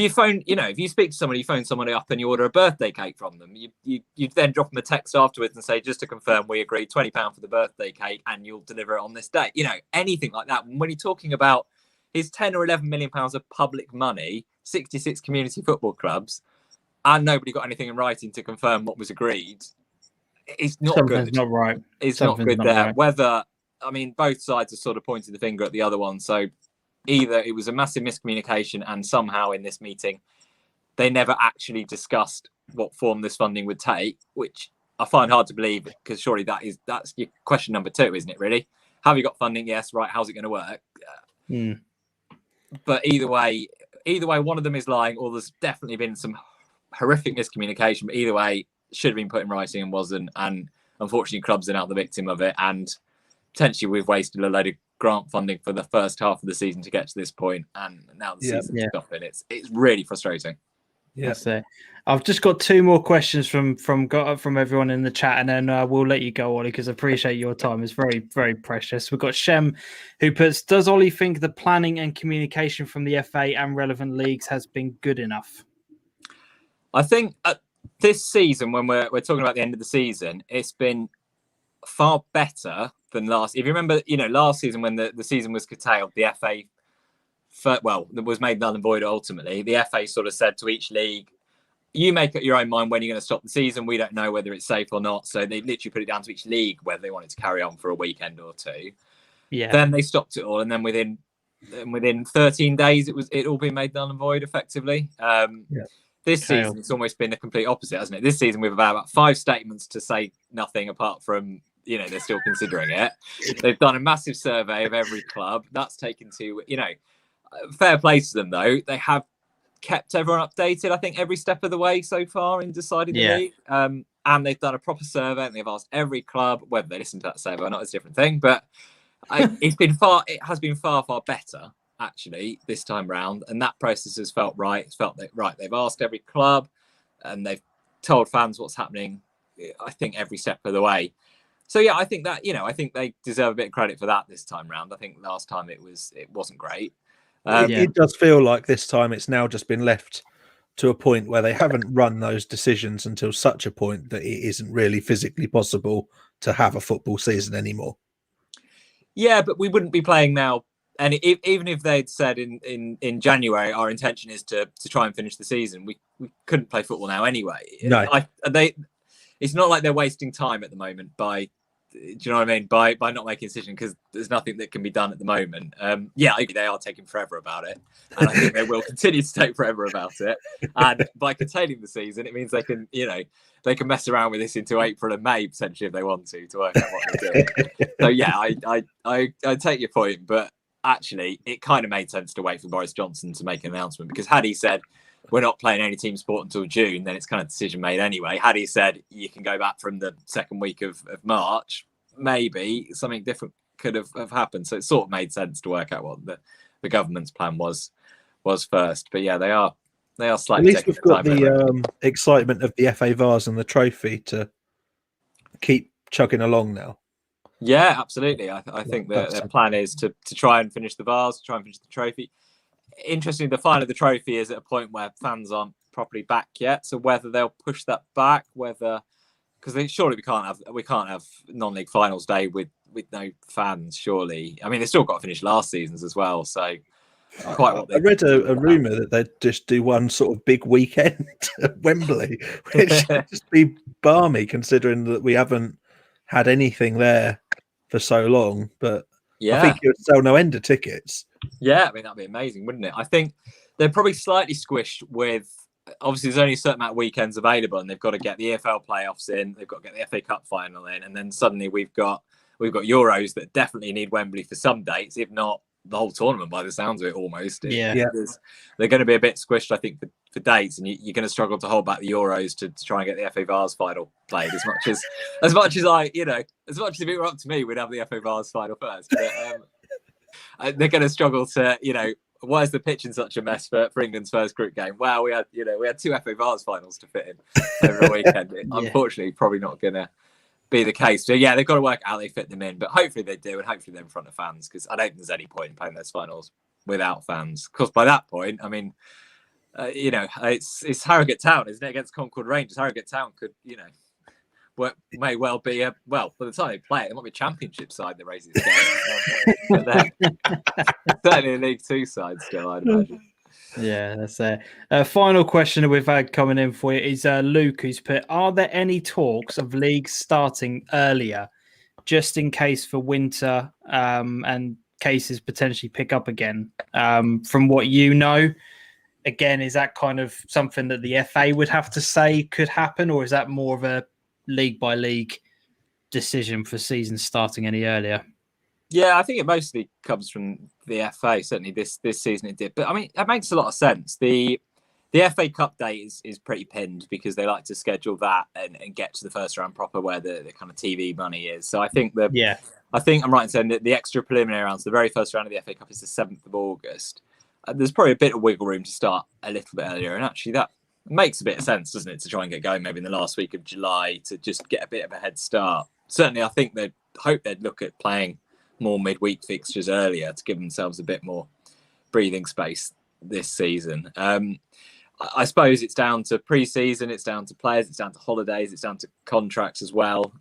phone, if you speak to somebody, you phone somebody up and you order a birthday cake from them, you then drop them a text afterwards and say, just to confirm, we agreed £20 for the birthday cake and you'll deliver it on this date. Anything like that. When you're talking about his 10 or 11 million pounds of public money, 66 community football clubs, and nobody got anything in writing to confirm what was agreed, it's not Something's good. Not right. It's Something's not good there. Right. Whether, I mean, both sides are sort of pointing the finger at the other one. So either it was a massive miscommunication and somehow in this meeting, they never actually discussed what form this funding would take, which I find hard to believe, because surely that's your question number 2, isn't it, really? Have you got funding? Yes. Right. How's it going to work? But either way, one of them is lying, or there's definitely been some horrific miscommunication. But either way, should have been put in writing and wasn't. And unfortunately, clubs are now the victim of it. And potentially, we've wasted a load of grant funding for the first half of the season to get to this point, and now the season's stopping. It's really frustrating. Yes, I've just got 2 more questions from everyone in the chat, and then we'll let you go, Ollie, because I appreciate your time. It's very, very precious. We've got Shem, who puts, does Ollie think the planning and communication from the FA and relevant leagues has been good enough? I think this season, when we're talking about the end of the season, it's been far better than last. If you remember, last season when the season was curtailed, the FA, that was made null and void ultimately. The FA sort of said to each league, you make up your own mind when you're going to stop the season. We don't know whether it's safe or not. So they literally put it down to each league whether they wanted to carry on for a weekend or 2. Yeah. Then they stopped it all, and then within 13 days, it all been made null and void effectively. This season, it's almost been the complete opposite, hasn't it? This season, we've about 5 statements to say nothing apart from, they're still considering it. They've done a massive survey of every club. That's taken to, fair play to them, though. They have kept everyone updated, I think, every step of the way so far in deciding the league. And they've done a proper survey, and they've asked every club whether they listen to that survey or not. It's a different thing. But it has been far, far better, actually, this time round. And that process has felt right. It's felt that, right, they've asked every club and they've told fans what's happening, I think, every step of the way. So, yeah, I think that, I think they deserve a bit of credit for that this time round. I think last time it wasn't great. It does feel like this time it's now just been left to a point where they haven't run those decisions until such a point that it isn't really physically possible to have a football season anymore. Yeah, but we wouldn't be playing now. And even if they'd said in January, our intention is to try and finish the season, we couldn't play football now anyway. No. it's not like they're wasting time at the moment by, do you know what I mean? By not making a decision, because there's nothing that can be done at the moment. Yeah, they are taking forever about it, and I think they will continue to take forever about it. And by curtailing the season, it means they can, they can mess around with this into April and May potentially if they want to work out what they're doing. So yeah, I take your point, but actually, it kind of made sense to wait for Boris Johnson to make an announcement, because had he said we're not playing any team sport until June, then it's kind of decision made anyway. Had he said you can go back from the second week of March, maybe something different could have happened. So it sort of made sense to work out what the government's plan was first. But yeah, they are slightly. At least we've got the excitement of the FA Vase and the trophy to keep chugging along now. Yeah, absolutely. I think their plan is to try and finish the Vase, try and finish the trophy. Interestingly, the final of the trophy is at a point where fans aren't properly back yet. So whether they'll push that back, because surely we can't have non-league finals day with no fans. Surely, I mean, they still got to finish last season's as well. So quite what I read a rumor that they'd just do one sort of big weekend at Wembley, which would just be balmy considering that we haven't had anything there for so long. But yeah, I think it would sell no end of tickets. Yeah, I mean, that'd be amazing, wouldn't it? I think they're probably slightly squished with, obviously there's only a certain amount of weekends available, and they've got to get the EFL playoffs in, they've got to get the FA Cup final in, and then suddenly we've got Euros that definitely need Wembley for some dates, if not the whole tournament by the sounds of it almost. Yeah. They're going to be a bit squished, I think, for dates, and you're going to struggle to hold back the Euros to try and get the FA Vase final played as much as as much as if it were up to me, we'd have the FA Vase final first. But, they're going to struggle to, why is the pitch in such a mess for England's first group game? Well, we had 2 FA Vase finals to fit in over a weekend. Unfortunately, probably not going to be the case. So yeah, they've got to work out how they fit them in, but hopefully they do, and hopefully they're in front of fans, because I don't think there's any point in playing those finals without fans. Because by that point, I mean, it's Harrogate Town, isn't it, against Concord Rangers? Harrogate Town could, may well be by the time they play it, it might be a championship side that raises game. Certainly a League Two side still, I'd imagine. Yeah, that's it. Final question that we've had coming in for you is Luke, who's put, are there any talks of leagues starting earlier, just in case for winter, and cases potentially pick up again? From what you know, again, is that kind of something that the FA would have to say could happen, or is that more of a league by league decision for seasons starting any earlier? Yeah, I think it mostly comes from the FA. Certainly this season it did, but I mean, it makes a lot of sense. The FA Cup date is pretty pinned, because they like to schedule that and get to the first round proper, where the kind of TV money is. So I think I think I'm right in saying that the extra preliminary rounds, the very first round of the FA Cup, is the 7th of August. There's probably a bit of wiggle room to start a little bit earlier, and actually that makes a bit of sense, doesn't it, to try and get going maybe in the last week of July to just get a bit of a head start. Certainly, I think they'd look at playing more midweek fixtures earlier to give themselves a bit more breathing space this season. I suppose it's down to pre-season, it's down to players, it's down to holidays, it's down to contracts as well.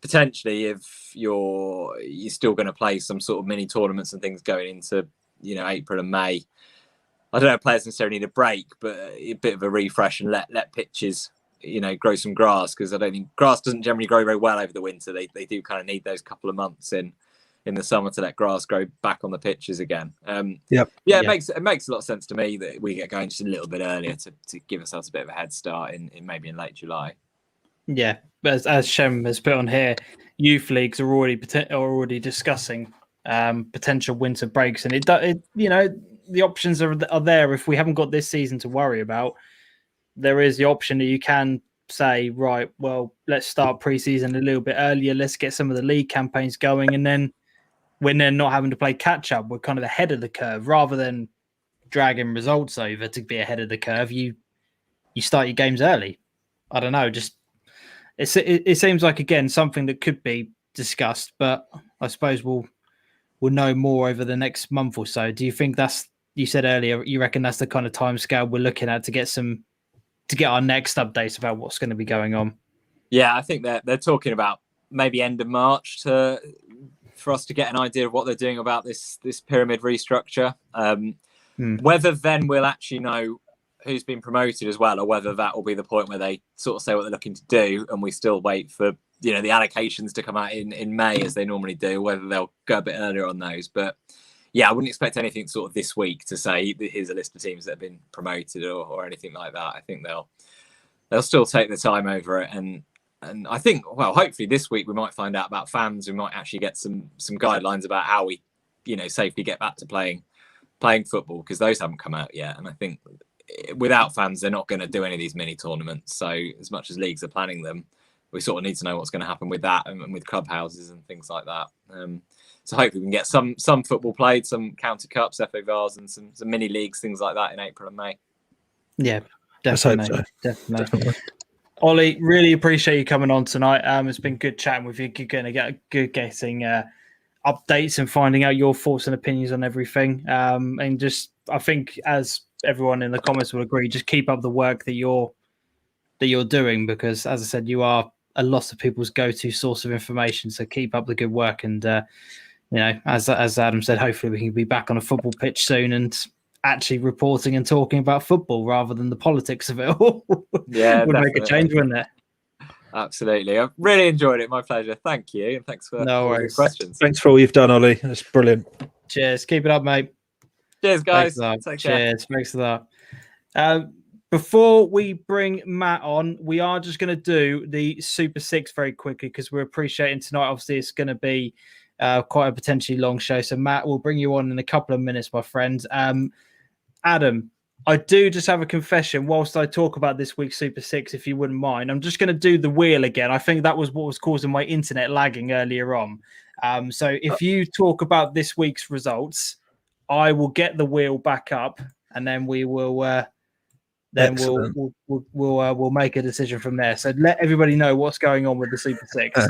Potentially, if you're still going to play some sort of mini tournaments and things going into April and May, I don't know if players necessarily need a break, but a bit of a refresh and let pitches grow some grass, because I don't think grass doesn't generally grow very well over the winter. They do kind of need those couple of months in the summer to let grass grow back on the pitches again. It makes a lot of sense to me that we get going just a little bit earlier to give ourselves a bit of a head start in maybe in late July. Yeah, but as Shem has put on here, youth leagues are already discussing potential winter breaks, and the options are there. If we haven't got this season to worry about, there is the option that you can say, right, well, let's start pre-season a little bit earlier, let's get some of the league campaigns going, and then when they're not having to play catch up, we're kind of ahead of the curve, rather than dragging results over to be ahead of the curve. You start your games early. I don't know, just it seems like, again, something that could be discussed, but I suppose we'll know more over the next month or so. Do you think you said earlier, you reckon that's the kind of timescale we're looking at to get our next updates about what's going to be going on? Yeah, I think they're talking about maybe end of March for us to get an idea of what they're doing about this pyramid restructure. Whether then we'll actually know who's been promoted as well, or whether that will be the point where they sort of say what they're looking to do, and we still wait for the allocations to come out in May as they normally do, whether they'll go a bit earlier on those. But yeah, I wouldn't expect anything sort of this week to say here's a list of teams that have been promoted or anything like that. I think they'll still take the time over it, and I think, well, hopefully this week we might find out about fans. We might actually get some guidelines about how we safely get back to playing football, because those haven't come out yet. And I think without fans, they're not going to do any of these mini tournaments. So as much as leagues are planning them, we sort of need to know what's going to happen with that and with clubhouses and things like that. So hopefully we can get some football played, some county cups, FA Vars, and some mini leagues, things like that in April and May. Yeah, definitely. Ollie, really appreciate you coming on tonight. It's been good chatting with you. You're going to get getting updates and finding out your thoughts and opinions on everything. And just, I think, as everyone in the comments will agree, just keep up the work that you're doing, because, as I said, you are a lot of people's go-to source of information. So keep up the good work, and as Adam said, hopefully we can be back on a football pitch soon and actually reporting and talking about football rather than the politics of it all. Yeah, would make a change, wouldn't it? Absolutely. I've really enjoyed it. My pleasure. Thank you. And thanks for all your questions. Thanks for all you've done, Ollie. That's brilliant. Cheers. Keep it up, mate. Cheers, guys. Cheers. Thanks for that. Before we bring Matt on, we are just going to do the Super Six very quickly, because we're appreciating tonight. Obviously, it's going to be quite a potentially long show. So, Matt, we'll bring you on in a couple of minutes, my friend. Adam, I do just have a confession whilst I talk about this week's Super Six, if you wouldn't mind. I'm just going to do the wheel again. I think that was what was causing my internet lagging earlier on. So if you talk about this week's results, I will get the wheel back up, and then we will we'll make a decision from there. So let everybody know what's going on with the Super Six.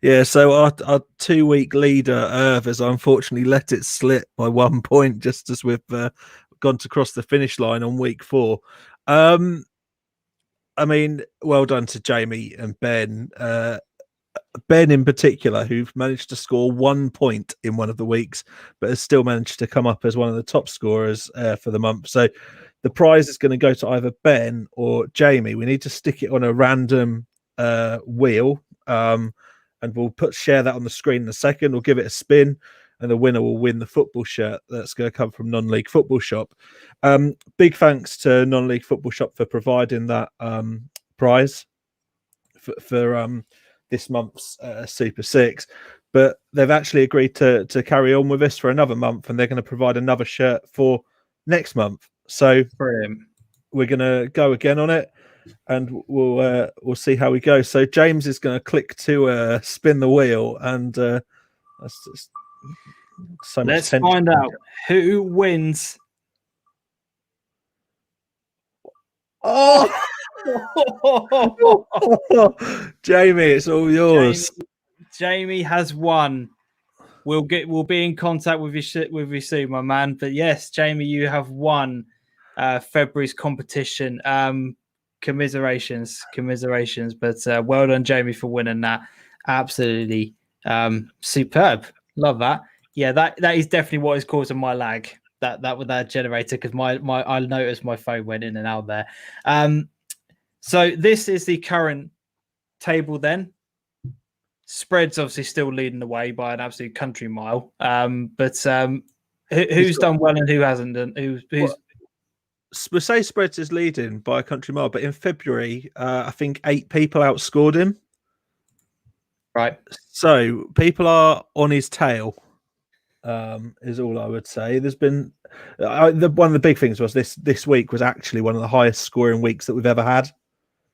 Yeah, so our 2-week leader, Irv, has unfortunately let it slip by 1 point, just as we've gone to cross the finish line on week 4. I mean, well done to Jamie and Ben. Ben in particular, who've managed to score 1 point in one of the weeks, but has still managed to come up as one of the top scorers for the month. So the prize is going to go to either Ben or Jamie. We need to stick it on a random wheel, and we'll share that on the screen in a second. We'll give it a spin, and the winner will win the football shirt that's going to come from Non-League Football Shop. Big thanks to Non-League Football Shop for providing that prize for this month's Super Six. But they've actually agreed to carry on with us for another month, and they're going to provide another shirt for next month. So brilliant. We're going to go again on it, and we'll see how we go. So James is going to click to spin the wheel, and that's just so much Let's tension. find out who wins. Oh, Jamie, it's all yours. Jamie has won. We'll be in contact with you soon, my man. But yes, Jamie, you have won February's competition. Commiserations. But well done, Jamie, for winning that. Absolutely superb. Love that. Yeah, that is definitely what is causing my lag. That with that generator, because I noticed my phone went in and out there. So this is the current table then. Spread's obviously still leading the way by an absolute country mile. But who's done well and who hasn't done? Who's we'll say Spreads is leading by a country mile, but in February, I think 8 people outscored him. Right. So people are on his tail. Is all I would say. There's been one of the big things was this week was actually one of the highest scoring weeks that we've ever had.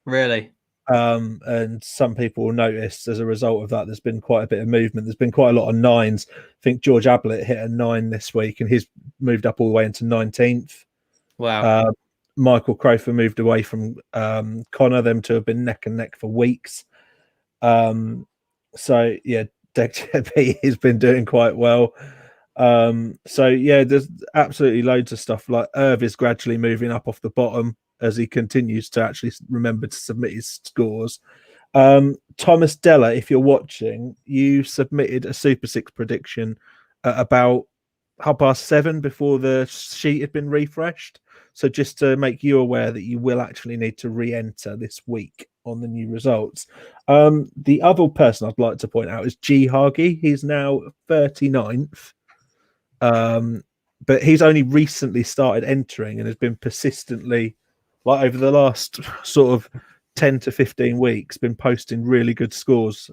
Really? And some people will notice as a result of that, there's been quite a bit of movement. There's been quite a lot of 9s. I think George Ablett hit a 9 this week, and he's moved up all the way into 19th. Wow. Michael Crofer moved away from Connor. Them two have been neck and neck for weeks. So yeah, Deck has been doing quite well. So yeah, there's absolutely loads of stuff. Like Irv is gradually moving up off the bottom as he continues to actually remember to submit his scores. Thomas Della, if you're watching, you submitted a Super Six prediction at about 7:30 before the sheet had been refreshed. So just to make you aware that you will actually need to re-enter this week on the new results. The other person I'd like to point out is G Hargy. He's now 39th. But he's only recently started entering and has been persistently, like over the last sort of 10 to 15 weeks, been posting really good scores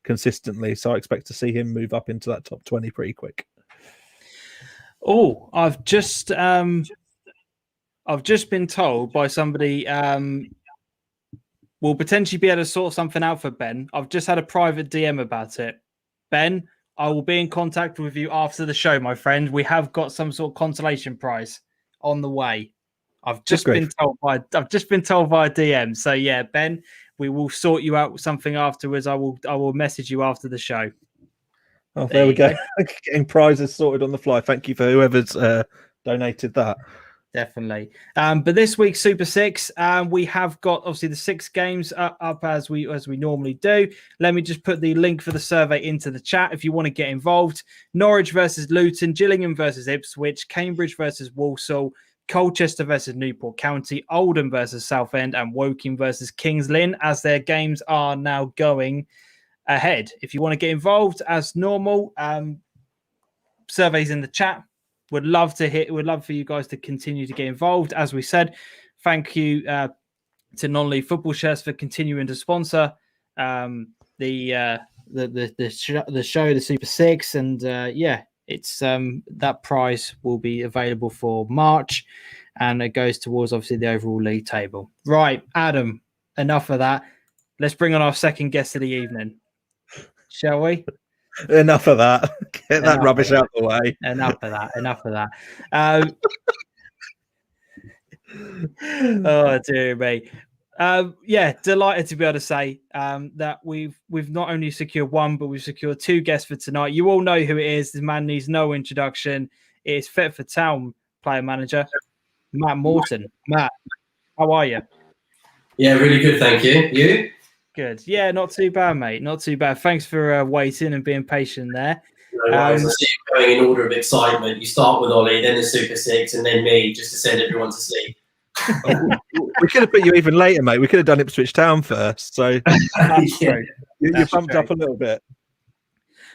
consistently. So I expect to see him move up into that top 20 pretty quick. Oh, I've just been told by somebody we'll potentially be able to sort something out for Ben. I've just had a private DM about it. Ben, I will be in contact with you after the show, my friend. We have got some sort of consolation prize on the way. I've just been told via DM. So yeah, Ben, we will sort you out with something afterwards. I will message you after the show. Oh, there we go. Getting prizes sorted on the fly. Thank you for whoever's donated that. Definitely. But this week's Super Six, we have got obviously the 6 games up as we normally do. Let me just put the link for the survey into the chat if you want to get involved. Norwich versus Luton, Gillingham versus Ipswich, Cambridge versus Walsall, Colchester versus Newport County, Oldham versus Southend, and Woking versus Kings Lynn, as their games are now going ahead. If you want to get involved as normal, surveys in the chat. Would love for you guys to continue to get involved. As we said, thank you to NonLeague Football Shirts for continuing to sponsor the show, the Super Six, and it's that prize will be available for March, and it goes towards obviously the overall league table. Right, Adam, enough of that. Let's bring on our second guest of the evening, shall we? Enough of that. Get that rubbish out of the way. Enough of that. Oh dear me. Delighted to be able to say that we've not only secured one, but we've secured 2 guests for tonight. You all know who it is. This man needs no introduction. It is Fit for Town player manager Matt Morton. Matt, how are you? Yeah, really good, thank you. You? Good. Yeah, not too bad, mate. Not too bad. Thanks for waiting and being patient there. No worries. I see you going in order of excitement. You start with Ollie, then the Super Six, and then me, just to send everyone to sleep. We could have put you even later, mate. We could have done Ipswich Town first. So yeah. you bumped up a little bit.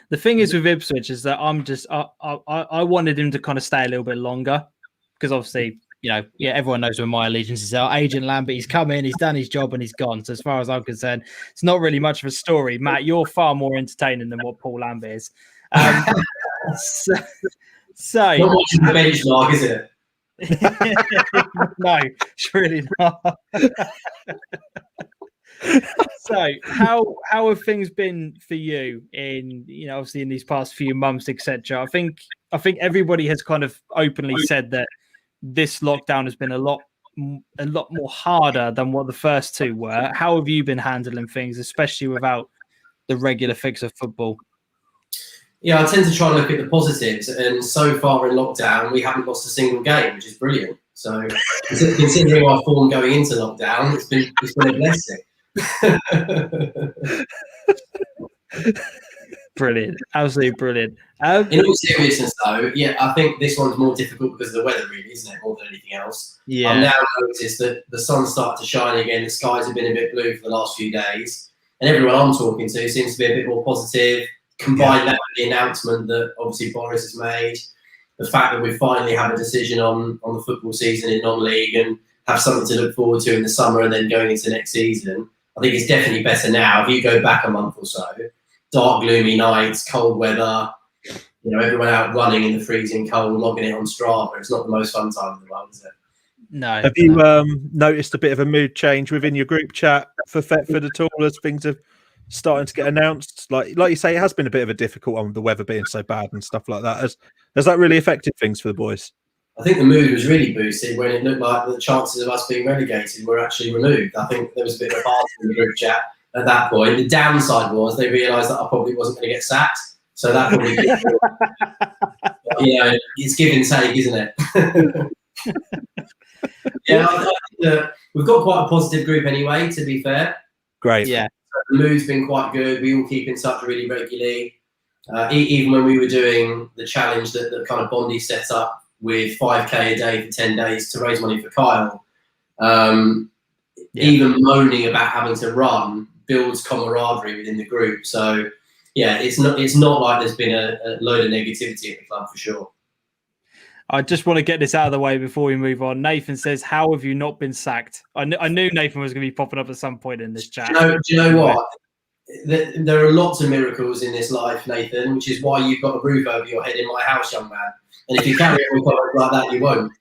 The thing is with Ipswich is that I wanted him to kind of stay a little bit longer because obviously, everyone knows where my allegiances are. Agent Lambert, he's come in, he's done his job, and he's gone. So as far as I'm concerned, it's not really much of a story. Matt, you're far more entertaining than what Paul Lambert is. So not watching the benchmark, is it? No, it's really not. So how have things been for you in obviously in these past few months, etc.? I think everybody has kind of openly said that this lockdown has been a lot more harder than what the first 2 were. How have you been handling things, especially without the regular fix of football? Yeah, I tend to try and look at the positives, and so far in lockdown, we haven't lost a single game, which is brilliant. So, considering our form going into lockdown, it's been a blessing. Brilliant, absolutely brilliant. In all seriousness, though, I think this one's more difficult because of the weather, really, isn't it, more than anything else? Yeah. I've now noticed that the sun's started to shine again. The skies have been a bit blue for the last few days, and everyone I'm talking to seems to be a bit more positive. Combine that with the announcement that obviously Boris has made, the fact that we finally have a decision on the football season in non-league and have something to look forward to in the summer and then going into next season. I think it's definitely better now. If you go back a month or so, dark, gloomy nights, cold weather, everyone out running in the freezing cold, logging it on Strava. It's not the most fun time in the world, is it? No. Have you noticed a bit of a mood change within your group chat for Thetford at all as things have starting to get announced? Like you say, it has been a bit of a difficult one with the weather being so bad and stuff like that. Has that really affected things for the boys? I think the mood was really boosted when it looked like the chances of us being relegated were actually removed. I think there was a bit of a party in the group chat at that point. The downside was they realised that I probably wasn't going to get sacked. So that probably it's give and take, isn't it? I think we've got quite a positive group anyway, to be fair. Great. Yeah. The mood's been quite good. We all keep in touch really regularly. Even when we were doing the challenge that kind of Bondi set up with 5k a day for 10 days to raise money for Kyle. Even moaning about having to run builds camaraderie within the group. So yeah, it's not like there's been a load of negativity at the club for sure. I just want to get this out of the way before we move on. Nathan says, "How have you not been sacked?" I knew Nathan was going to be popping up at some point in this chat. Do you know what? There are lots of miracles in this life, Nathan, which is why you've got a roof over your head in my house, young man. And if you carry on comments like that, you won't.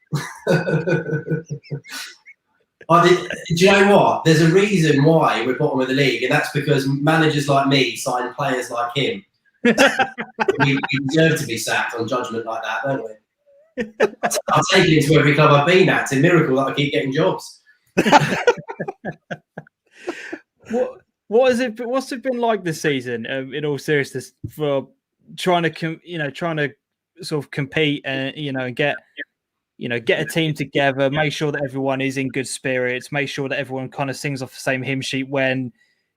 Do you know what? There's a reason why we're bottom of the league, and that's because managers like me sign players like him. we deserve to be sacked on judgment like that, don't we? I'll take it into every club I've been at. It's a miracle that I keep getting jobs. What's it been like this season? In all seriousness, for trying to sort of compete and and get a team together, make sure that everyone is in good spirits, make sure that everyone kind of sings off the same hymn sheet when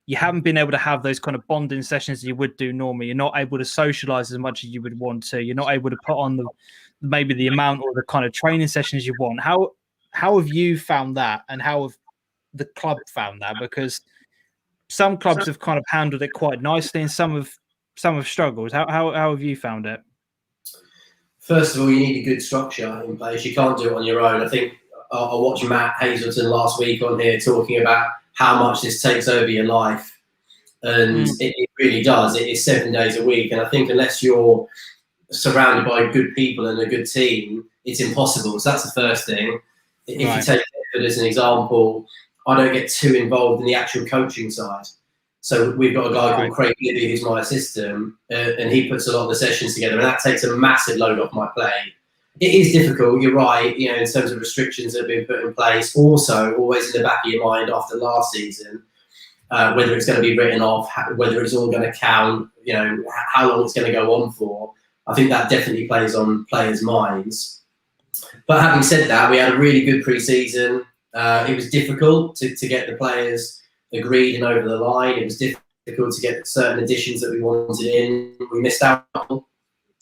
you haven't been able to have those kind of bonding sessions you would do normally. You're not able to socialize as much as you would want to. You're not able to put on maybe the amount or the kind of training sessions you want. How have you found that, and how have the club found that? Because some clubs have kind of handled it quite nicely, and some have struggled. How have you found it? First of all, you need a good structure in place. You can't do it on your own. I think I watched Matt Hazelton last week on here talking about how much this takes over your life. And it really does. It is 7 days a week. And I think unless you're surrounded by good people and a good team, it's impossible. So that's the first thing. If you take it as an example, I don't get too involved in the actual coaching side. So we've got a guy called Craig Libby, who's my assistant, and he puts a lot of the sessions together, and that takes a massive load off my plate. It is difficult, you're right, in terms of restrictions that have been put in place. Also, always in the back of your mind after last season, whether it's going to be written off, whether it's all going to count, how long it's going to go on for. I think that definitely plays on players' minds. But having said that, we had a really good pre-season. It was difficult to get the players agreed and over the line. It was difficult to get certain additions that we wanted in. We missed out,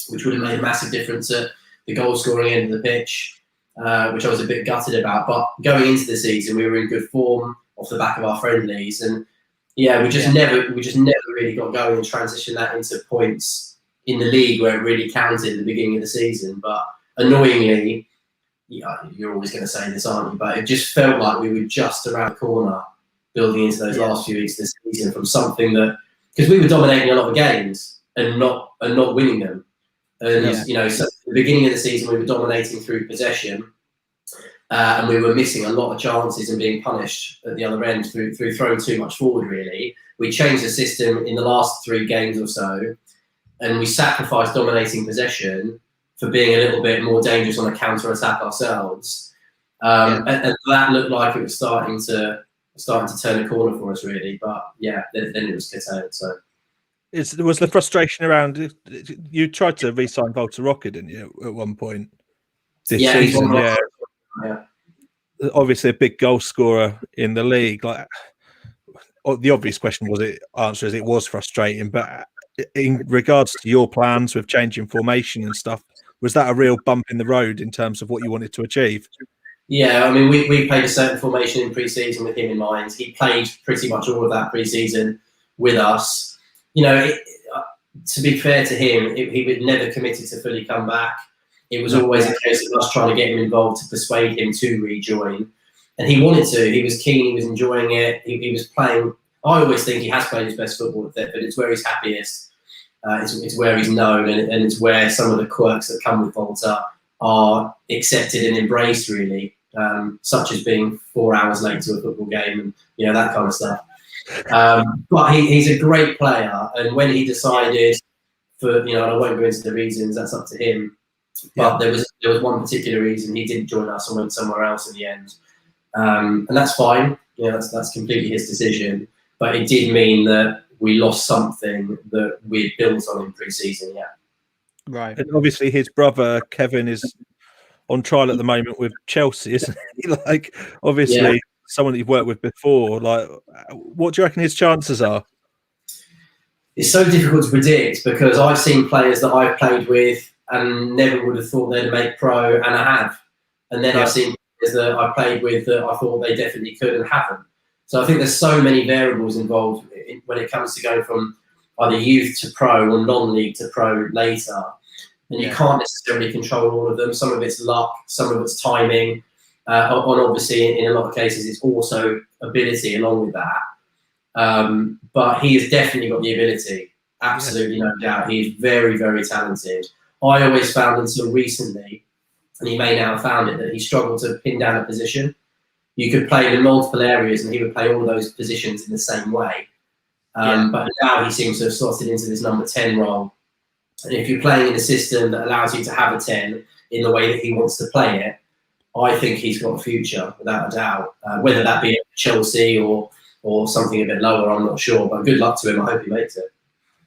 which would have made a massive difference at the goal scoring end of the pitch, which I was a bit gutted about. But going into the season, we were in good form off the back of our friendlies, and we just never really got going and transitioned that into points in the league where it really counted at the beginning of the season. But annoyingly, you're always going to say this, aren't you? But it just felt like we were just around the corner, building into those last few weeks of the season from something that, because we were dominating a lot of games and not winning them. And so at the beginning of the season we were dominating through possession, and we were missing a lot of chances and being punished at the other end through throwing too much forward. Really, we changed the system in the last 3 games or so, and we sacrificed dominating possession for being a little bit more dangerous on a counter attack ourselves, and that looked like it was starting to turn a corner for us, really. But then it was curtailed. So there was the frustration around. You tried to re-sign Walter Rocker, didn't you, at one point this season? Yeah, obviously a big goal scorer in the league. Like, the obvious question answer is it was frustrating. But in regards to your plans with changing formation and stuff, was that a real bump in the road in terms of what you wanted to achieve? Yeah, I mean, we played a certain formation in pre-season with him in mind. He played pretty much all of that pre-season with us. To be fair to him, he was never committed to fully come back. It was always a case of us trying to get him involved to persuade him to rejoin. And he wanted to. He was keen. He was enjoying it. He was playing. I always think he has played his best football with it, but it's where he's happiest. It's where he's known, and it's where some of the quirks that come with Volta are accepted and embraced, really, such as being 4 hours late to a football game and that kind of stuff. But he's a great player, and when he decided, and I won't go into the reasons, that's up to him. But there was one particular reason he didn't join us and went somewhere else in the end, and that's fine. That's completely his decision. But it did mean that we lost something that we'd built on in pre-season. Yeah. Right. And obviously his brother Kevin is on trial at the moment with Chelsea, isn't he? Like, obviously someone that you've worked with before. Like, what do you reckon his chances are? It's so difficult to predict because I've seen players that I've played with and never would have thought they'd make pro, and I have. And then I've seen players that I played with that I thought they definitely could and haven't. So I think there's so many variables involved when it comes to going from either youth to pro or non-league to pro later. And you can't necessarily control all of them. Some of it's luck, some of it's timing. And obviously, in a lot of cases, it's also ability along with that. But he has definitely got the ability. Absolutely, no doubt. He is very, very talented. I always found until recently, and he may now have found it, that he struggled to pin down a position. You could play him in multiple areas and he would play all of those positions in the same way. But now he seems to have slotted into this number 10 role. And if you're playing in a system that allows you to have a 10 in the way that he wants to play it, I think he's got a future, without a doubt. Whether that be at Chelsea or something a bit lower, I'm not sure. But good luck to him. I hope he makes it.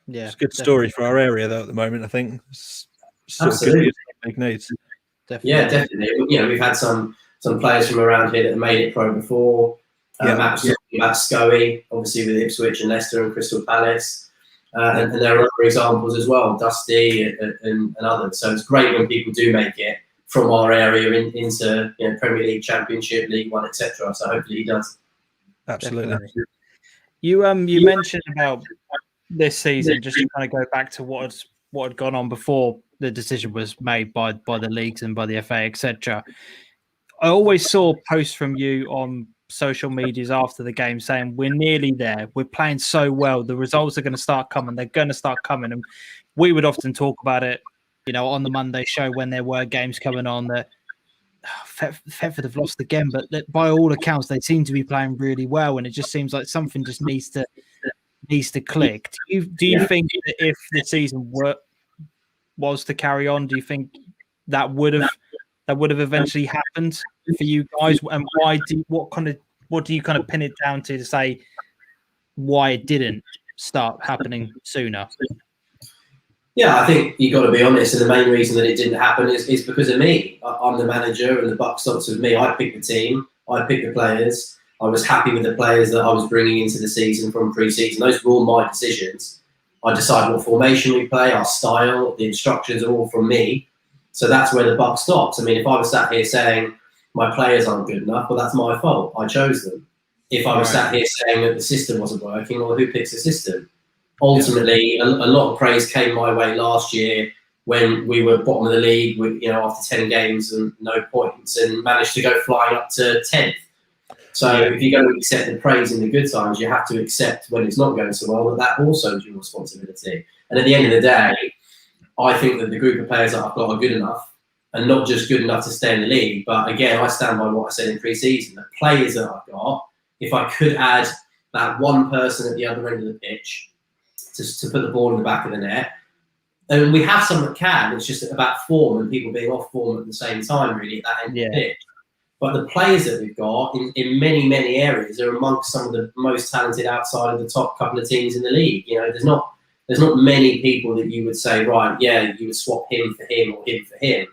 Yeah, it's a good story for our area, though, at the moment, I think. Absolutely. Big needs. Definitely. Yeah, definitely. You know, we've had some players from around here that have made it pro before. Matt was talking about Scoey, obviously with Ipswich and Leicester and Crystal Palace. And there are other examples as well, Dusty and others. So it's great when people do make it from our area into Premier League, Championship, League One, etc. So hopefully he does. Absolutely. Definitely. You mentioned about this season, just to kind of go back to what had gone on before the decision was made by the leagues and by the FA, etc. I always saw posts from you on social medias after the game saying we're nearly there, we're playing so well, the results are going to start coming, they're going to start coming. And we would often talk about it, on the Monday show when there were games coming on, that Thetford have lost again, but that by all accounts they seem to be playing really well, and it just seems like something just needs to click. Do you think that if the season was to carry on, do you think that would have eventually happened for you guys? And why? What do you kind of pin it down to say why it didn't start happening sooner? Yeah, I think you've got to be honest, and the main reason that it didn't happen is because of me. I'm the manager, and the buck stops with me. I picked the team, I picked the players. I was happy with the players that I was bringing into the season from pre-season. Those were all my decisions. I decide what formation we play, our style, the instructions are all from me. So that's where the buck stops. I mean, if I was sat here saying my players aren't good enough, well, that's my fault. I chose them. If I was sat here saying that the system wasn't working, well, who picks the system? Ultimately, a lot of praise came my way last year when we were bottom of the league with, after 10 games and no points, and managed to go flying up to 10th. So if you're going to accept the praise in the good times, you have to accept when it's not going so well that also is your responsibility. And at the end of the day, I think that the group of players that I've got are good enough, and not just good enough to stay in the league. But again, I stand by what I said in pre-season. The players that I've got, if I could add that one person at the other end of the pitch to put the ball in the back of the net, and we have some that can. It's just about form and people being off form at the same time, really, at that end of the pitch. But the players that we've got in many, many areas are amongst some of the most talented outside of the top couple of teams in the league. There's not many people that you would say, right, yeah, you would swap him for him or him for him.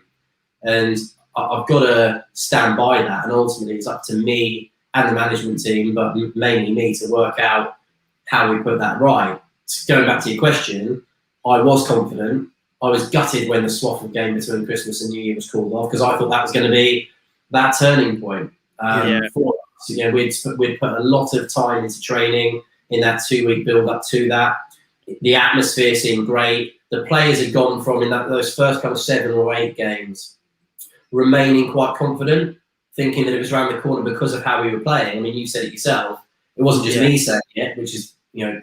And I've got to stand by that. And ultimately, it's up to me and the management team, but mainly me, to work out how we put that right. Going back to your question, I was confident. I was gutted when the Suffolk game between Christmas and New Year was called off, because I thought that was going to be that turning point for us. We'd put a lot of time into training in that 2-week build up to that. The atmosphere seemed great. The players had gone from those first kind of 7 or 8 games remaining quite confident, thinking that it was around the corner because of how we were playing. I mean, you said it yourself. It wasn't just me saying it, which is,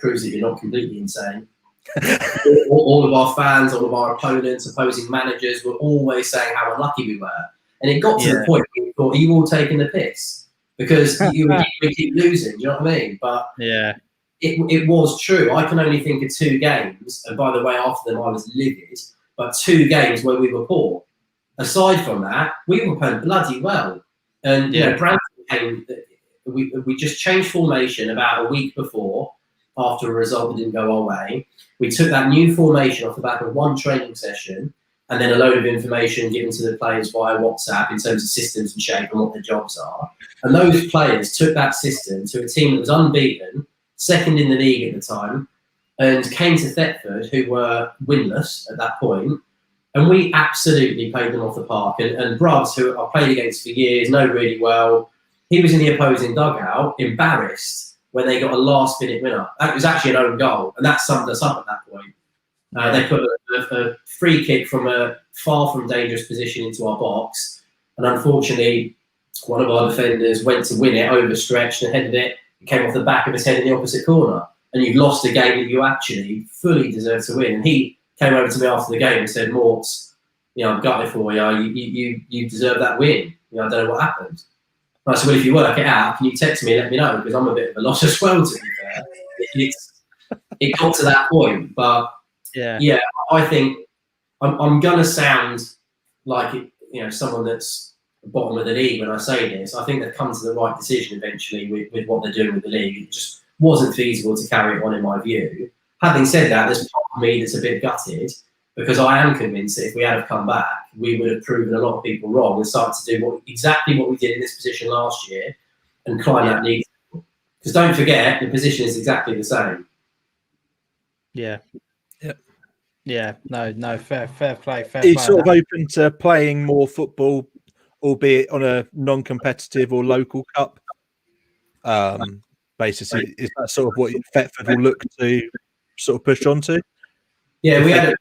proves that you're not completely insane. all of our fans, all of our opponents, opposing managers were always saying how unlucky we were. And it got to the point where we thought, are you all taking the piss? Because we keep losing, do you know what I mean? But it was true. I can only think of 2 games, and by the way, after them I was livid, but 2 games where we were poor. Aside from that, we were playing bloody well. And Brandon came, we just changed formation about a week before, after a result that didn't go our way. We took that new formation off the back of 1 training session, and then a load of information given to the players via WhatsApp in terms of systems and shape and what their jobs are. And those players took that system to a team that was unbeaten, 2nd in the league at the time, and came to Thetford, who were winless at that point, And we absolutely played them off the park. And Brubs, who I've played against for years, know really well, he was in the opposing dugout, embarrassed when they got a last-minute winner. That was actually an own goal, and that summed us up at that point. They put a free kick from a far from dangerous position into our box, and unfortunately, one of our defenders went to win it, overstretched and headed it. It came off the back of his head in the opposite corner, and you've lost a game that you actually fully deserve to win. And he came over to me after the game and said, "Morts, I'm gutted for you. You deserve that win. I don't know what happened." And I said, "Well, if you work it out, can you text me and let me know? Because I'm a bit of a loss as well, to be fair." It got to that point, but yeah, I think I'm gonna sound like someone that's bottom of the league when I say this. I think they've come to the right decision eventually with what they're doing with the league. It just wasn't feasible to carry it on, in my view. Having said that, there's part of me that's a bit gutted, because I am convinced that if we had come back, we would have proven a lot of people wrong and started to do exactly what we did in this position last year and climb that league. Because don't forget, the position is exactly the same. Yeah. No. Fair play. He's sort of open to playing more football, albeit on a non-competitive or local cup basis. Is that sort of what Thetford will look to sort of push on to? Yeah, we had a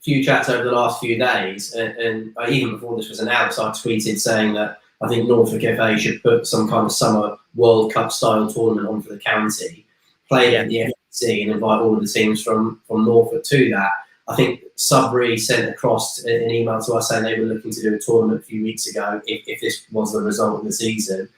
few chats over the last few days, and even before this was announced, I tweeted saying that I think Norfolk FA should put some kind of summer World Cup style tournament on for the county, play at the FTC, and invite all of the teams from Norfolk to that. I think Sudbury sent across an email to us saying they were looking to do a tournament a few weeks ago if this was the result of the season.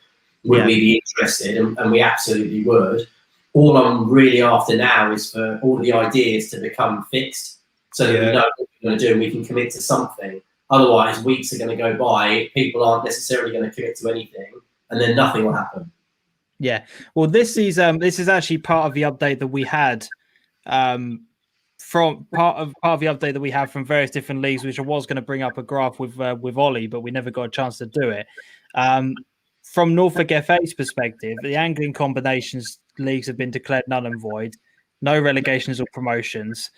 Would we be interested? And we absolutely would. All I'm really after now is for all the ideas to become fixed so that we know what we're going to do and we can commit to something. Otherwise, weeks are going to go by, people aren't necessarily going to commit to anything, and then nothing will happen. Yeah. Well, this is actually part of the update that we had from part of the update that we have from various different leagues, which I was going to bring up a graph with Ollie, but we never got a chance to do it. From Norfolk FA's perspective, the angling combinations leagues have been declared null and void, no relegations or promotions.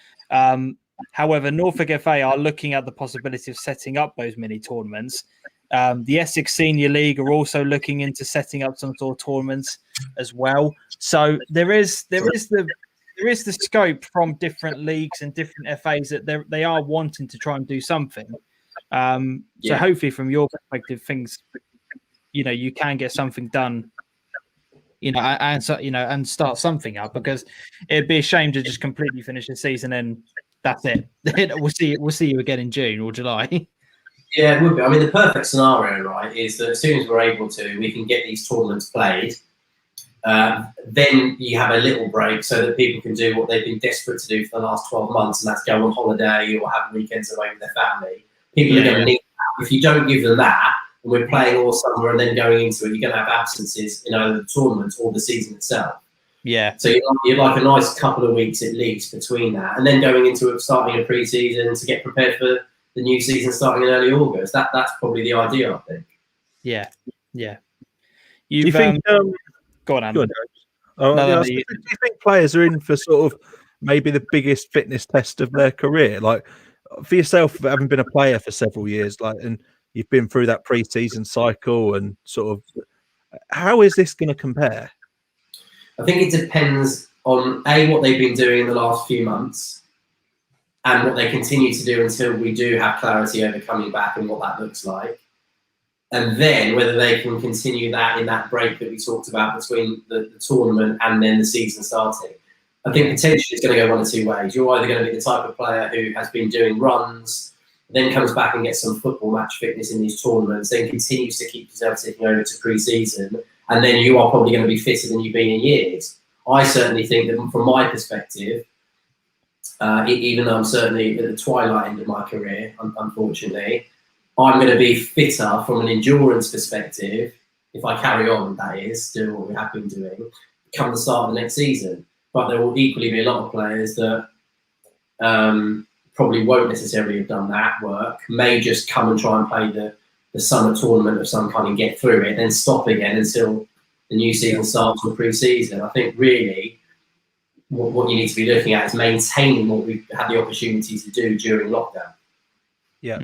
However, Norfolk FA are looking at the possibility of setting up those mini tournaments. The Essex Senior League are also looking into setting up some sort of tournaments as well. So there is the scope from different leagues and different FAs that they are wanting to try and do something. So hopefully, from your perspective, things you can get something done. And start something up, because it'd be a shame to just completely finish the season and that's it. We'll see you again in June or July. Yeah, it would be. I mean, the perfect scenario, right, is that as soon as we're able to, we can get these tournaments played. Then you have a little break so that people can do what they've been desperate to do for the last 12 months, and that's go on holiday or have weekends away with their family. People are going to need that. If you don't give them that, and we're playing all summer and then going into it, you're going to have absences in either the tournament or the season itself. Yeah. So you're like a nice couple of weeks at least between that, and then going into it, starting a pre-season to get prepared for the new season starting in early August. That's probably the idea, I think. Yeah. Do you think? Go on, Andy. Do you think players are in for sort of maybe the biggest fitness test of their career? Like for yourself, having been a player for several years, and you've been through that pre-season cycle, and sort of, how is this going to compare? I think it depends on what they've been doing in the last few months and what they continue to do until we do have clarity over coming back and what that looks like. And then whether they can continue that in that break that we talked about between the tournament and then the season starting. I think potentially it's going to go one of two ways. You're either going to be the type of player who has been doing runs, then comes back and gets some football match fitness in these tournaments, then continues to keep yourself taking over to pre-season, and then you are probably going to be fitter than you've been in years. I certainly think that from my perspective, even though I'm certainly at the twilight end of my career, unfortunately, I'm going to be fitter from an endurance perspective, if I carry on, that is, doing what we have been doing, come the start of the next season. But there will equally be a lot of players that probably won't necessarily have done that work, may just come and try and play the summer tournament of some kind and get through it, then stop again until the new season starts with pre-season. I think really what you need to be looking at is maintaining what we've had the opportunity to do during lockdown. Yeah.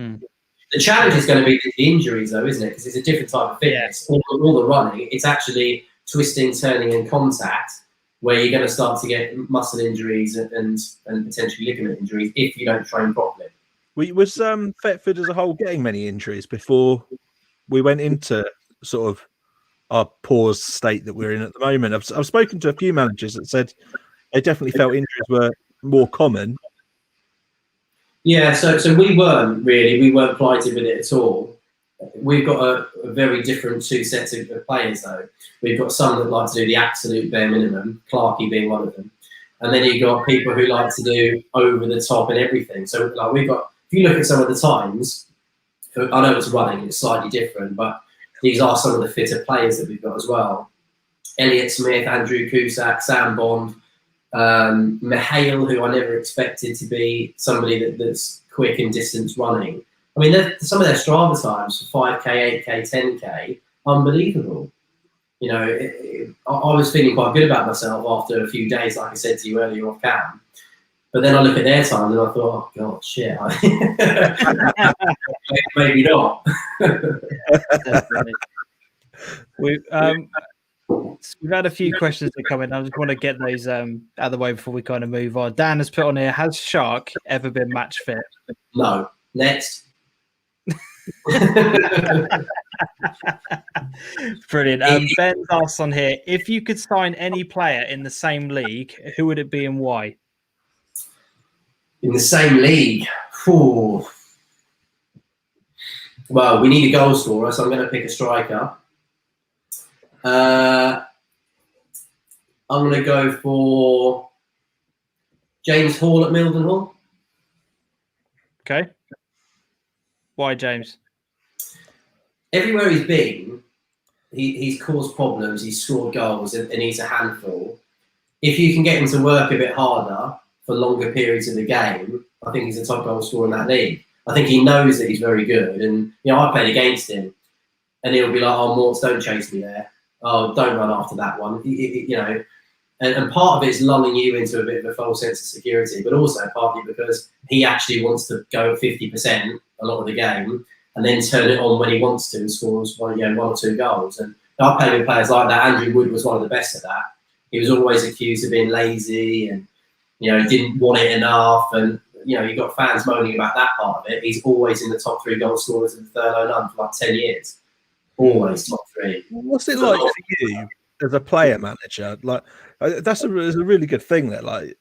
The challenge is going to be the injuries, though, isn't it? Because it's a different type of fitness. All the running, it's actually twisting, turning, and contact, where you're going to start to get muscle injuries and potentially ligament injuries if you don't train properly. Was Thetford as a whole getting many injuries before we went into sort of our paused state that we're in at the moment? I've spoken to a few managers that said they definitely felt injuries were more common. Yeah, so we weren't plighted with it at all. We've got a very different two sets of players, though. We've got some that like to do the absolute bare minimum, Clarkey being one of them. And then you've got people who like to do over the top and everything. So like we've got, if you look at some of the times, I know it's running, it's slightly different, but these are some of the fitter players that we've got as well. Elliot Smith, Andrew Cusack, Sam Bond, Mihail, who I never expected to be somebody that's quick in distance running. I mean, some of their Strava times for 5K, 8K, 10K, unbelievable. You know, I was feeling quite good about myself after a few days, like I said to you earlier off cam. But then I look at their time and I thought, oh, God, shit. Maybe not. We've had a few questions that come in. I just want to get those out of the way before we kind of move on. Dan has put on here, has Shark ever been match fit? No. Next. Brilliant. Ben's asked on here, if you could sign any player in the same league, who would it be and why? In the same league? Ooh. Well, we need a goal scorer, so I'm going to pick a striker. I'm going to go for James Hall at Mildenhall. Okay. Why, James? Everywhere he's been, he's caused problems, he's scored goals, and he's a handful. If you can get him to work a bit harder for longer periods of the game, I think he's a top goal scorer in that league. I think he knows that he's very good. And, you know, I played against him, and he'll be like, oh, Morts, don't chase me there. Oh, don't run after that one. You know, and part of it is lulling you into a bit of a false sense of security, but also partly because he actually wants to go 50% a lot of the game and then turn it on when he wants to and scores one or two goals. And I played with players like that. Andrew Wood was one of the best at that. He was always accused of being lazy and, you know, didn't want it enough. And, you know, you've got fans moaning about that part of it. He's always in the top 3 goal scorers in the Thurlow None for like 10 years. Always top 3. What's it like for you as a player manager? Like, that's a really good thing that, like,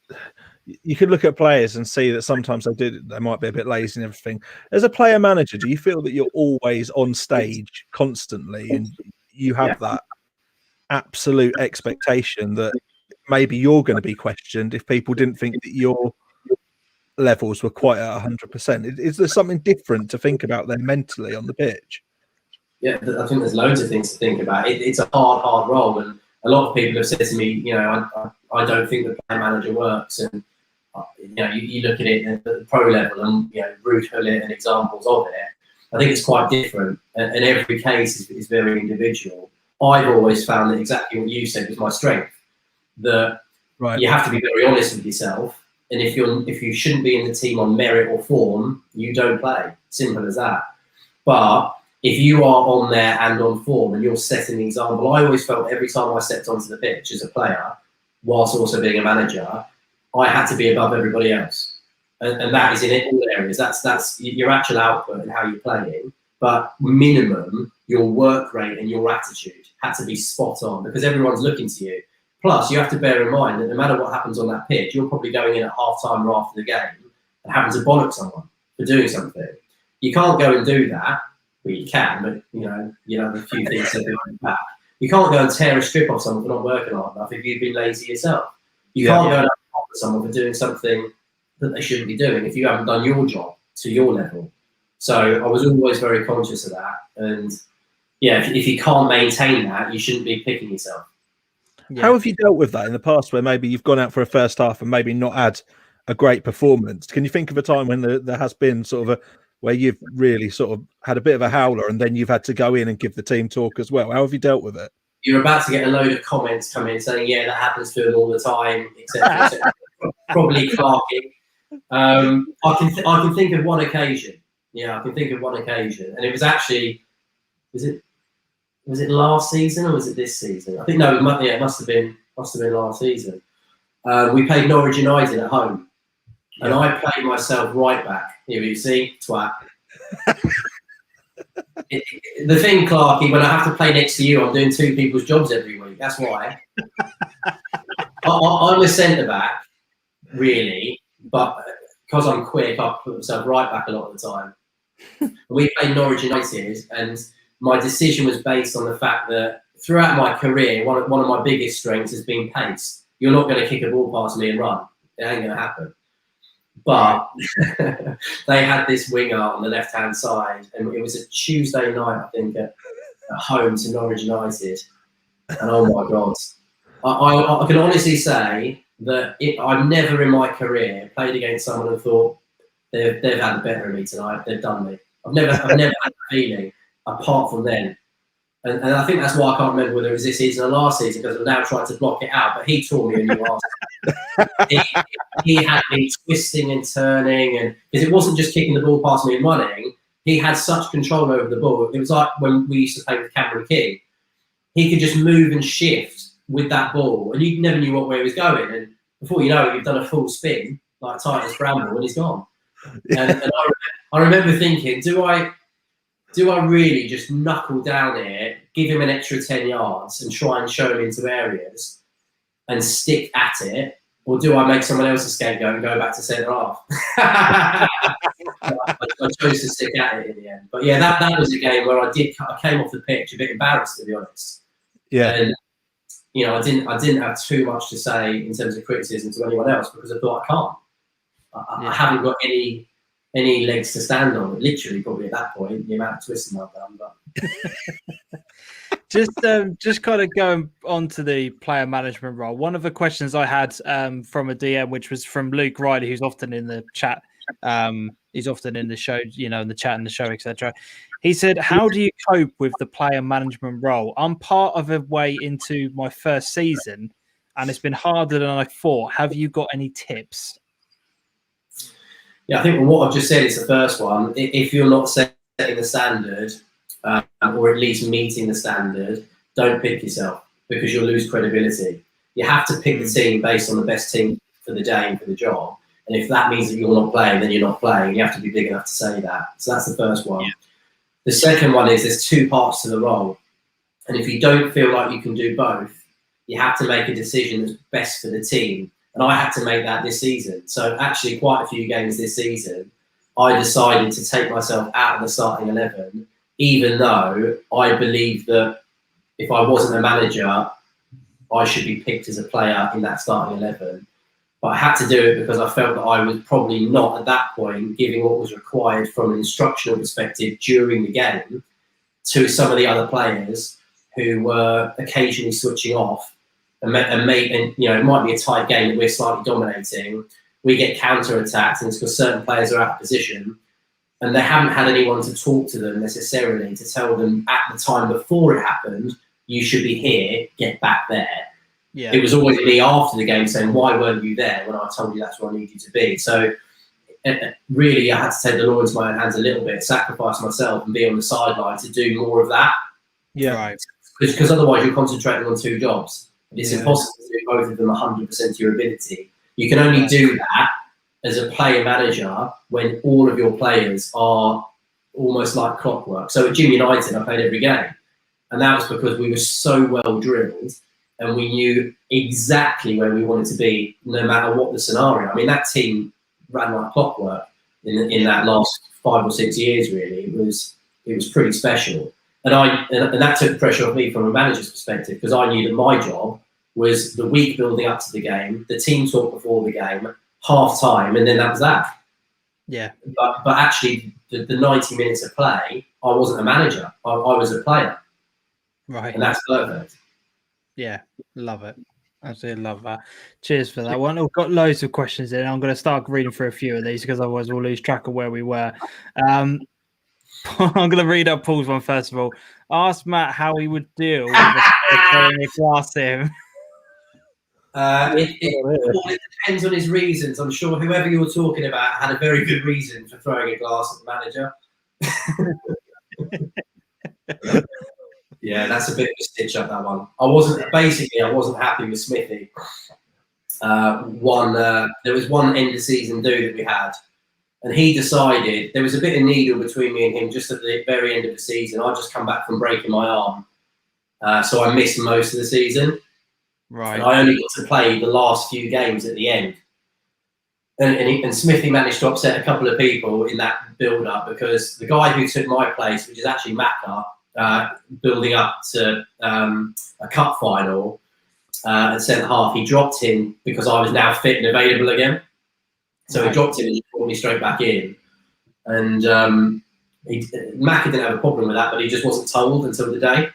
you can look at players and see that sometimes they might be a bit lazy and everything. As a player manager, do you feel that you're always on stage constantly and you have that absolute expectation that maybe you're going to be questioned if people didn't think that your levels were quite at 100%? Is there something different to think about then mentally on the pitch? Yeah, I think there's loads of things to think about. It's a hard role, and a lot of people have said to me, you know, I don't think the player manager works. And you know, you look at it at the pro level, and you know, Ruud Gullit and examples of it. I think it's quite different, and every case is very individual. I've always found that exactly what you said was my strength. That you have to be very honest with yourself, and if you shouldn't be in the team on merit or form, you don't play. Simple as that. But if you are on there and on form and you're setting the example, I always felt every time I stepped onto the pitch as a player, whilst also being a manager, I had to be above everybody else. And that is in all areas. That's your actual output and how you're playing. But minimum, your work rate and your attitude had to be spot on because everyone's looking to you. Plus, you have to bear in mind that no matter what happens on that pitch, you're probably going in at half-time or after the game and having to bollock someone for doing something. You can't go and do that. Well, you can, but you know, a few things to do back. You can't go and tear a strip off someone for not working hard enough if you've been lazy yourself. You can't go and offer someone for doing something that they shouldn't be doing if you haven't done your job to your level. So I was always very conscious of that. And yeah, if you can't maintain that, you shouldn't be picking yourself. Yeah. How have you dealt with that in the past where maybe you've gone out for a first half and maybe not had a great performance? Can you think of a time when there has been sort of where you've really sort of had a bit of a howler and then you've had to go in and give the team talk as well? How have you dealt with it? You're about to get a load of comments come in saying, yeah, that happens to him all the time, etc. Probably Clarkey. I can think of one occasion Yeah, I can think of one occasion, and it was actually, was it last season or was it this season? I think no, it must have been last season. We played Norwich United at home, and I played myself right back. Here you see, twat. The thing, Clarky, when I have to play next to you, I'm doing two people's jobs every week. That's why. I'm a centre back, really, but because I'm quick, I put myself right back a lot of the time. We played Norwich United, and my decision was based on the fact that throughout my career, one of my biggest strengths has been pace. You're not going to kick a ball past me and run. It ain't going to happen. But they had this winger on the left-hand side, and it was a Tuesday night, I think, at home to Norwich United. And oh my God, I can honestly say that I've never in my career played against someone and thought they've had the better of me tonight. They've done me. I've never had that feeling apart from then. And I think that's why I can't remember whether it was this season or last season, because I'm now trying to block it out. But he taught me a new art. he had me twisting and turning, and because it wasn't just kicking the ball past me and running, he had such control over the ball. It was like when we used to play with Cameron King. He could just move and shift with that ball, and you never knew what way he was going. And before you know it, you've done a full spin like Titus Bramble, and he's gone. And I remember thinking, do I really just knuckle down here, give him an extra 10 yards and try and show him into areas and stick at it? Or do I make someone else a scapegoat and go back to centre half? I chose to stick at it in the end. But yeah, that was a game where I came off the pitch a bit embarrassed, to be honest. Yeah. And, you know, I didn't have too much to say in terms of criticism to anyone else because I thought I can't. I haven't got any legs to stand on. Literally, probably at that point, the amount of twisting I've done. But just kind of going on to the player management role. One of the questions I had from a DM, which was from Luke Riley, who's often in the chat. He's often in the show, you know, in the chat and the show, etc. He said, "How do you cope with the player management role? I'm part of a way into my first season, and it's been harder than I thought. Have you got any tips?" Yeah, I think what I've just said is the first one. If you're not setting the standard, or at least meeting the standard, don't pick yourself because you'll lose credibility. You have to pick the team based on the best team for the day and for the job. And if that means that you're not playing, then you're not playing. You have to be big enough to say that. So that's the first one. Yeah. The second one is there's two parts to the role. And if you don't feel like you can do both, you have to make a decision that's best for the team. And I had to make that this season. So actually quite a few games this season, I decided to take myself out of the starting 11, even though I believe that if I wasn't a manager, I should be picked as a player in that starting 11. But I had to do it because I felt that I was probably not at that point giving what was required from an instructional perspective during the game to some of the other players who were occasionally switching off. And you know, it might be a tight game that we're slightly dominating. We get counter-attacked, and it's because certain players are out of position, and they haven't had anyone to talk to them necessarily to tell them at the time before it happened, you should be here, get back there. Yeah. It was always me after the game saying, why weren't you there when I told you that's where I need you to be? So really, I had to take the law into my own hands a little bit, sacrifice myself and be on the sideline to do more of that. Yeah, right. Because otherwise you're concentrating on two jobs. It's impossible to do both of them 100% of your ability. You can only do that as a player manager when all of your players are almost like clockwork. So at Gym United, I played every game. And that was because we were so well drilled and we knew exactly where we wanted to be no matter what the scenario. I mean, that team ran like clockwork in that last 5 or 6 years, really. It was pretty special. And that took the pressure off me from a manager's perspective because I knew that my job was the week building up to the game, the team talk before the game, half time, and then that was that. Yeah. But actually, the 90 minutes of play, I wasn't a manager. I was a player. Right. And that's perfect. Yeah, love it. Absolutely love that. Cheers for that one. We've got loads of questions in. I'm going to start reading through a few of these because otherwise we'll lose track of where we were. I'm going to read up Paul's one first of all. Ask Matt how he would deal with throwing a glass at him. It depends on his reasons. I'm sure whoever you're talking about had a very good reason for throwing a glass at the manager. Yeah, that's a bit of a stitch up, that one. I wasn't happy with Smithy. There was one end of season do that we had, and he decided there was a bit of needle between me and him just at the very end of the season. I just come back from breaking my arm, so I missed most of the season. Right. And I only got to play the last few games at the end. And Smithy managed to upset a couple of people in that build-up, because the guy who took my place, which is actually Macca, building up to a cup final at centre half, he dropped him because I was now fit and available again. So he dropped him and brought me straight back in. And Macca didn't have a problem with that, but he just wasn't told until the day.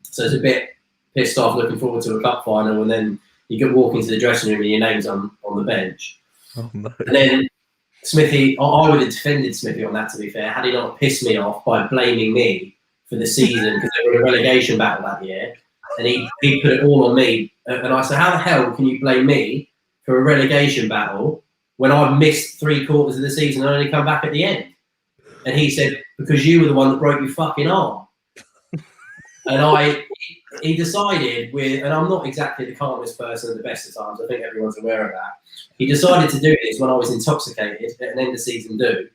So it's a bit pissed off, looking forward to a cup final, and then you could walk into the dressing room and your name's on the bench. Oh, no. And then Smithy, I would have defended Smithy on that, to be fair, had he not pissed me off by blaming me for the season, because they were in a relegation battle that year. And he put it all on me. And I said, how the hell can you blame me for a relegation battle when I've missed 3/4 of the season and only come back at the end? And he said, because you were the one that broke your fucking arm. And he decided and I'm not exactly the calmest person at the best of times, I think everyone's aware of that. He decided to do this when I was intoxicated at an end of season do.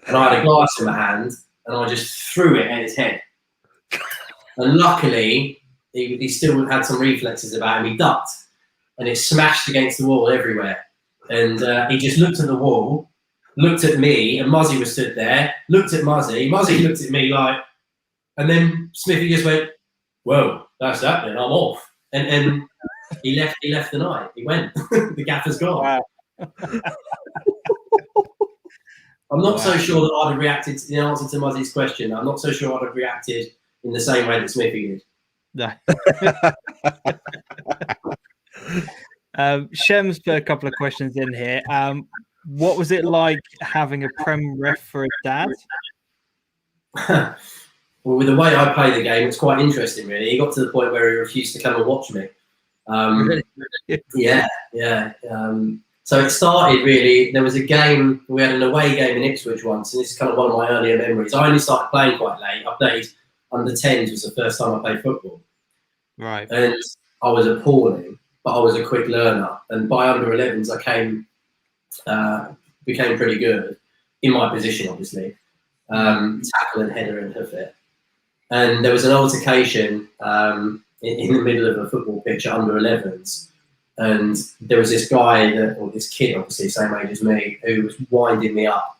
And I had a glass in my hand and I just threw it at his head. And luckily, he still had some reflexes about him. He ducked and it smashed against the wall everywhere. And he just looked at the wall, looked at me, and Muzzy was stood there, looked at Muzzy. Muzzy looked at me like, and then Smithy just went, whoa, that's that then, I'm off. And he left the night. He went. The gaffer's gone. Wow. I'm not so sure that I'd have reacted to the answer to Muzzy's question. I'm not so sure I'd have reacted in the same way that Smithy did. No. Shem's put a couple of questions in here. What was it like having a Prem ref for a dad? Well, with the way I play the game, it's quite interesting, really. He got to the point where he refused to come and watch me. Yeah. So it started, really, there was a game, we had an away game in Ipswich once, and this is kind of one of my earlier memories. I only started playing quite late. I played under 10s, was the first time I played football. Right. And I was appalling, but I was a quick learner. And by under 11s, I became pretty good in my position, obviously. Tackle and header and hoof it. And there was an altercation in the middle of a football pitch at under 11s. And there was this guy, or this kid, obviously, same age as me, who was winding me up.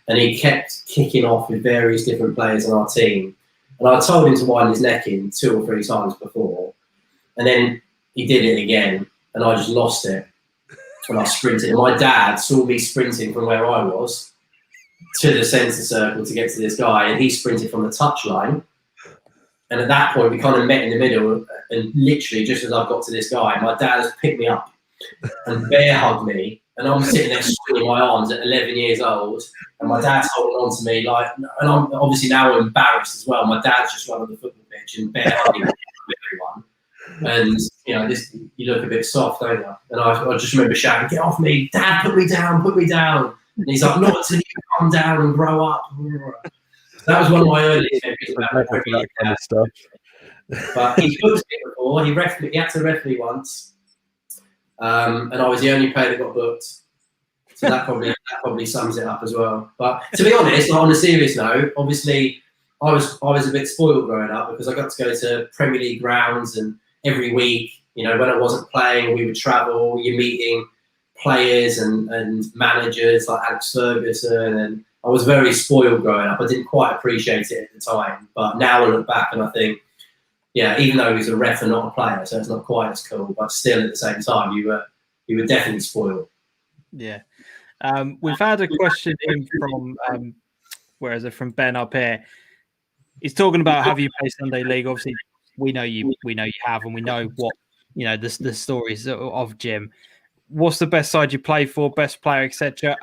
And he kept kicking off with various different players on our team. And I told him to wind his neck in 2 or 3 times before. And then he did it again. And I just lost it. And I sprinted. And my dad saw me sprinting from where I was to the centre circle to get to this guy. And he sprinted from the touchline. And at that point, we kind of met in the middle, and literally just as I've got to this guy, my dad has picked me up and bear hugged me, and I'm sitting there swinging my arms at 11 years old, and my dad's holding on to me like, and I'm obviously now embarrassed as well. My dad's just running the football pitch and bear hugging everyone, and you know, you look a bit soft, don't you? And I just remember shouting, "Get off me, Dad! Put me down! Put me down!" And he's like, "Not until you calm down and grow up." That was one of my earliest memories. But he's booked me before. He had to ref me once, and I was the only player that got booked. So that probably sums it up as well. But to be honest, on a serious note, obviously I was a bit spoiled growing up because I got to go to Premier League grounds, and every week, you know, when I wasn't playing, we would travel. You're meeting players and managers like Alex Ferguson, and I was very spoiled growing up. I didn't quite appreciate it at the time, but now I look back and I think, yeah, even though he's a ref and not a player, so it's not quite as cool, but still at the same time, you were definitely spoiled. Yeah. We've had a question in from, where is it, from Ben up here. He's talking about, have you played Sunday League? Obviously, we know you have, and we know what, you know, the stories of Jim. What's the best side you play for, best player, etc.?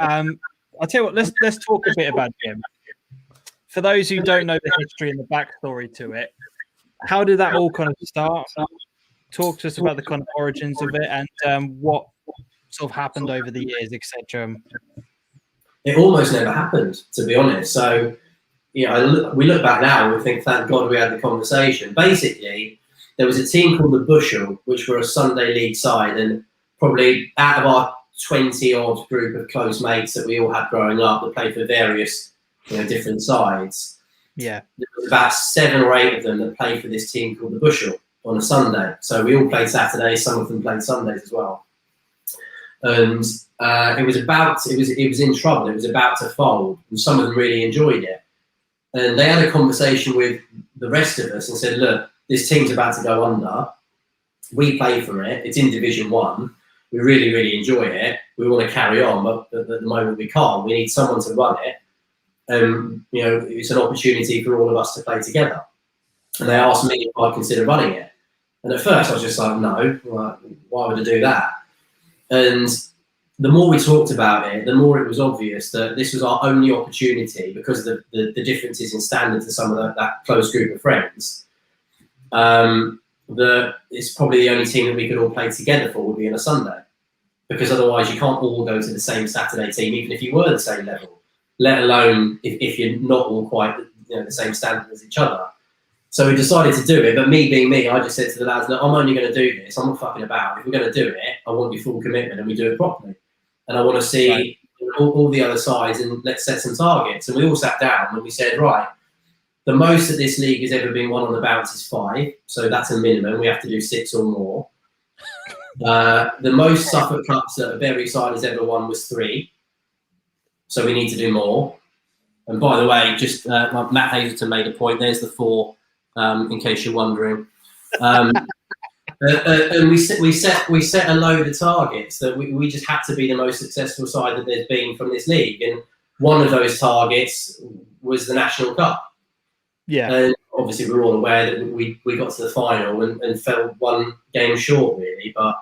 I'll tell you what, let's talk a bit about Jim. For those who don't know the history and the backstory to it, how did that all kind of start? Talk to us about the kind of origins of it and what sort of happened over the years, etc. It almost never happened, to be honest. So we look back now and we think, thank God we had the conversation. Basically, there was a team called the Bushel, which were a Sunday league side, and probably out of our 20-odd group of close mates that we all had growing up that played for various different sides. Yeah. There was about 7 or 8 of them that played for this team called the Bushel on a Sunday. So we all played Saturdays, some of them played Sundays as well. And it was in trouble. It was about to fold, and some of them really enjoyed it. And they had a conversation with the rest of us and said, look, this team's about to go under. We play for it. It's in Division 1. We really, really enjoy it. We want to carry on, but at the moment we can't. We need someone to run it. It's an opportunity for all of us to play together. And they asked me if I'd consider running it. And at first I was just like, no, why would I do that? And the more we talked about it, the more it was obvious that this was our only opportunity, because of the differences in standards to some of that close group of friends. That it's probably the only team that we could all play together for would be on a Sunday, because otherwise you can't all go to the same Saturday team, even if you were the same level, let alone if you're not all quite the same standard as each other. So we decided to do it, but me being me, I just said to the lads, look, I'm only going to do this. I'm not fucking about. If we're going to do it, I want your full commitment and we do it properly. And I want to see all the other sides, and let's set some targets. And we all sat down and we said, right, the most that this league has ever been won on the bounce is 5. So that's a minimum. We have to do 6 or more. The most Suffolk Cups that a Bury side has ever won was 3. So we need to do more. And by the way, just Matt Hazelton made a point. There's the 4. In case you're wondering, and we set a load of targets that we just had to be the most successful side that there's been from this league, and one of those targets was the National Cup. Yeah, and obviously we're all aware that we got to the final and fell 1 game short, really, but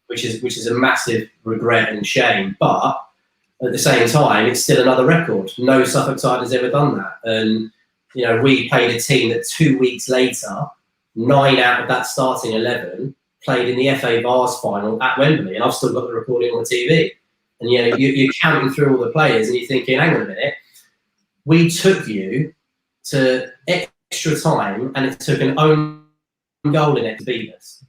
which is a massive regret and shame. But at the same time, it's still another record. No Suffolk side has ever done that, and we played a team that 2 weeks later, 9 out of that starting 11 played in the FA Vars final at Wembley, and I've still got the recording on the TV. And you're counting through all the players, and you're thinking, hang on a minute, we took you to extra time, and it took an own goal in it to beat us.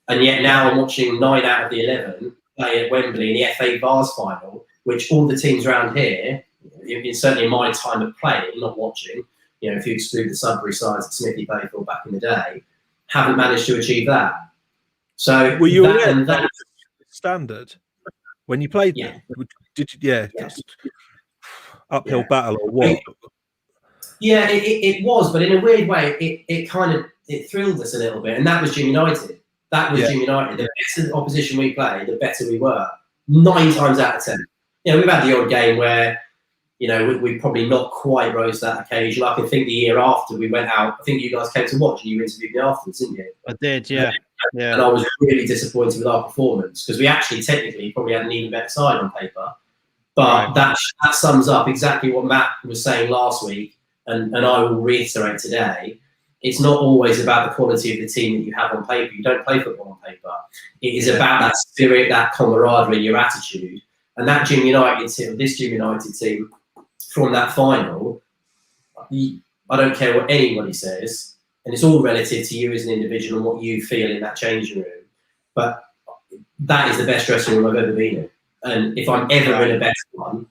And yet now I'm watching 9 out of the 11 play at Wembley in the FA Vars final, which all the teams around here, certainly in my time of playing, not watching, if you exclude the Sudbury sides that Smithy played for back in the day, haven't managed to achieve that. So were you aware that standard when you played them? Did you? Yeah. Uphill battle or what? Yeah, it was, but in a weird way, it thrilled us a little bit, and that was Gym United. Gym United. The better opposition we played, the better we were. 9 times out of 10. We've had the odd game where we probably not quite rose to that occasion. I can think the year after we went out, I think you guys came to watch and you interviewed me afterwards, didn't you? I did, yeah. And I was really disappointed with our performance, because we actually technically probably had an even better side on paper. But that sums up exactly what Matt was saying last week, and I will reiterate today. It's not always about the quality of the team that you have on paper. You don't play football on paper. It is about that spirit, that camaraderie, your attitude. And that Gym United team, this Gym United team, from that final, I don't care what anybody says, and it's all relative to you as an individual and what you feel in that changing room. But that is the best dressing room I've ever been in. And if I'm ever in a better one,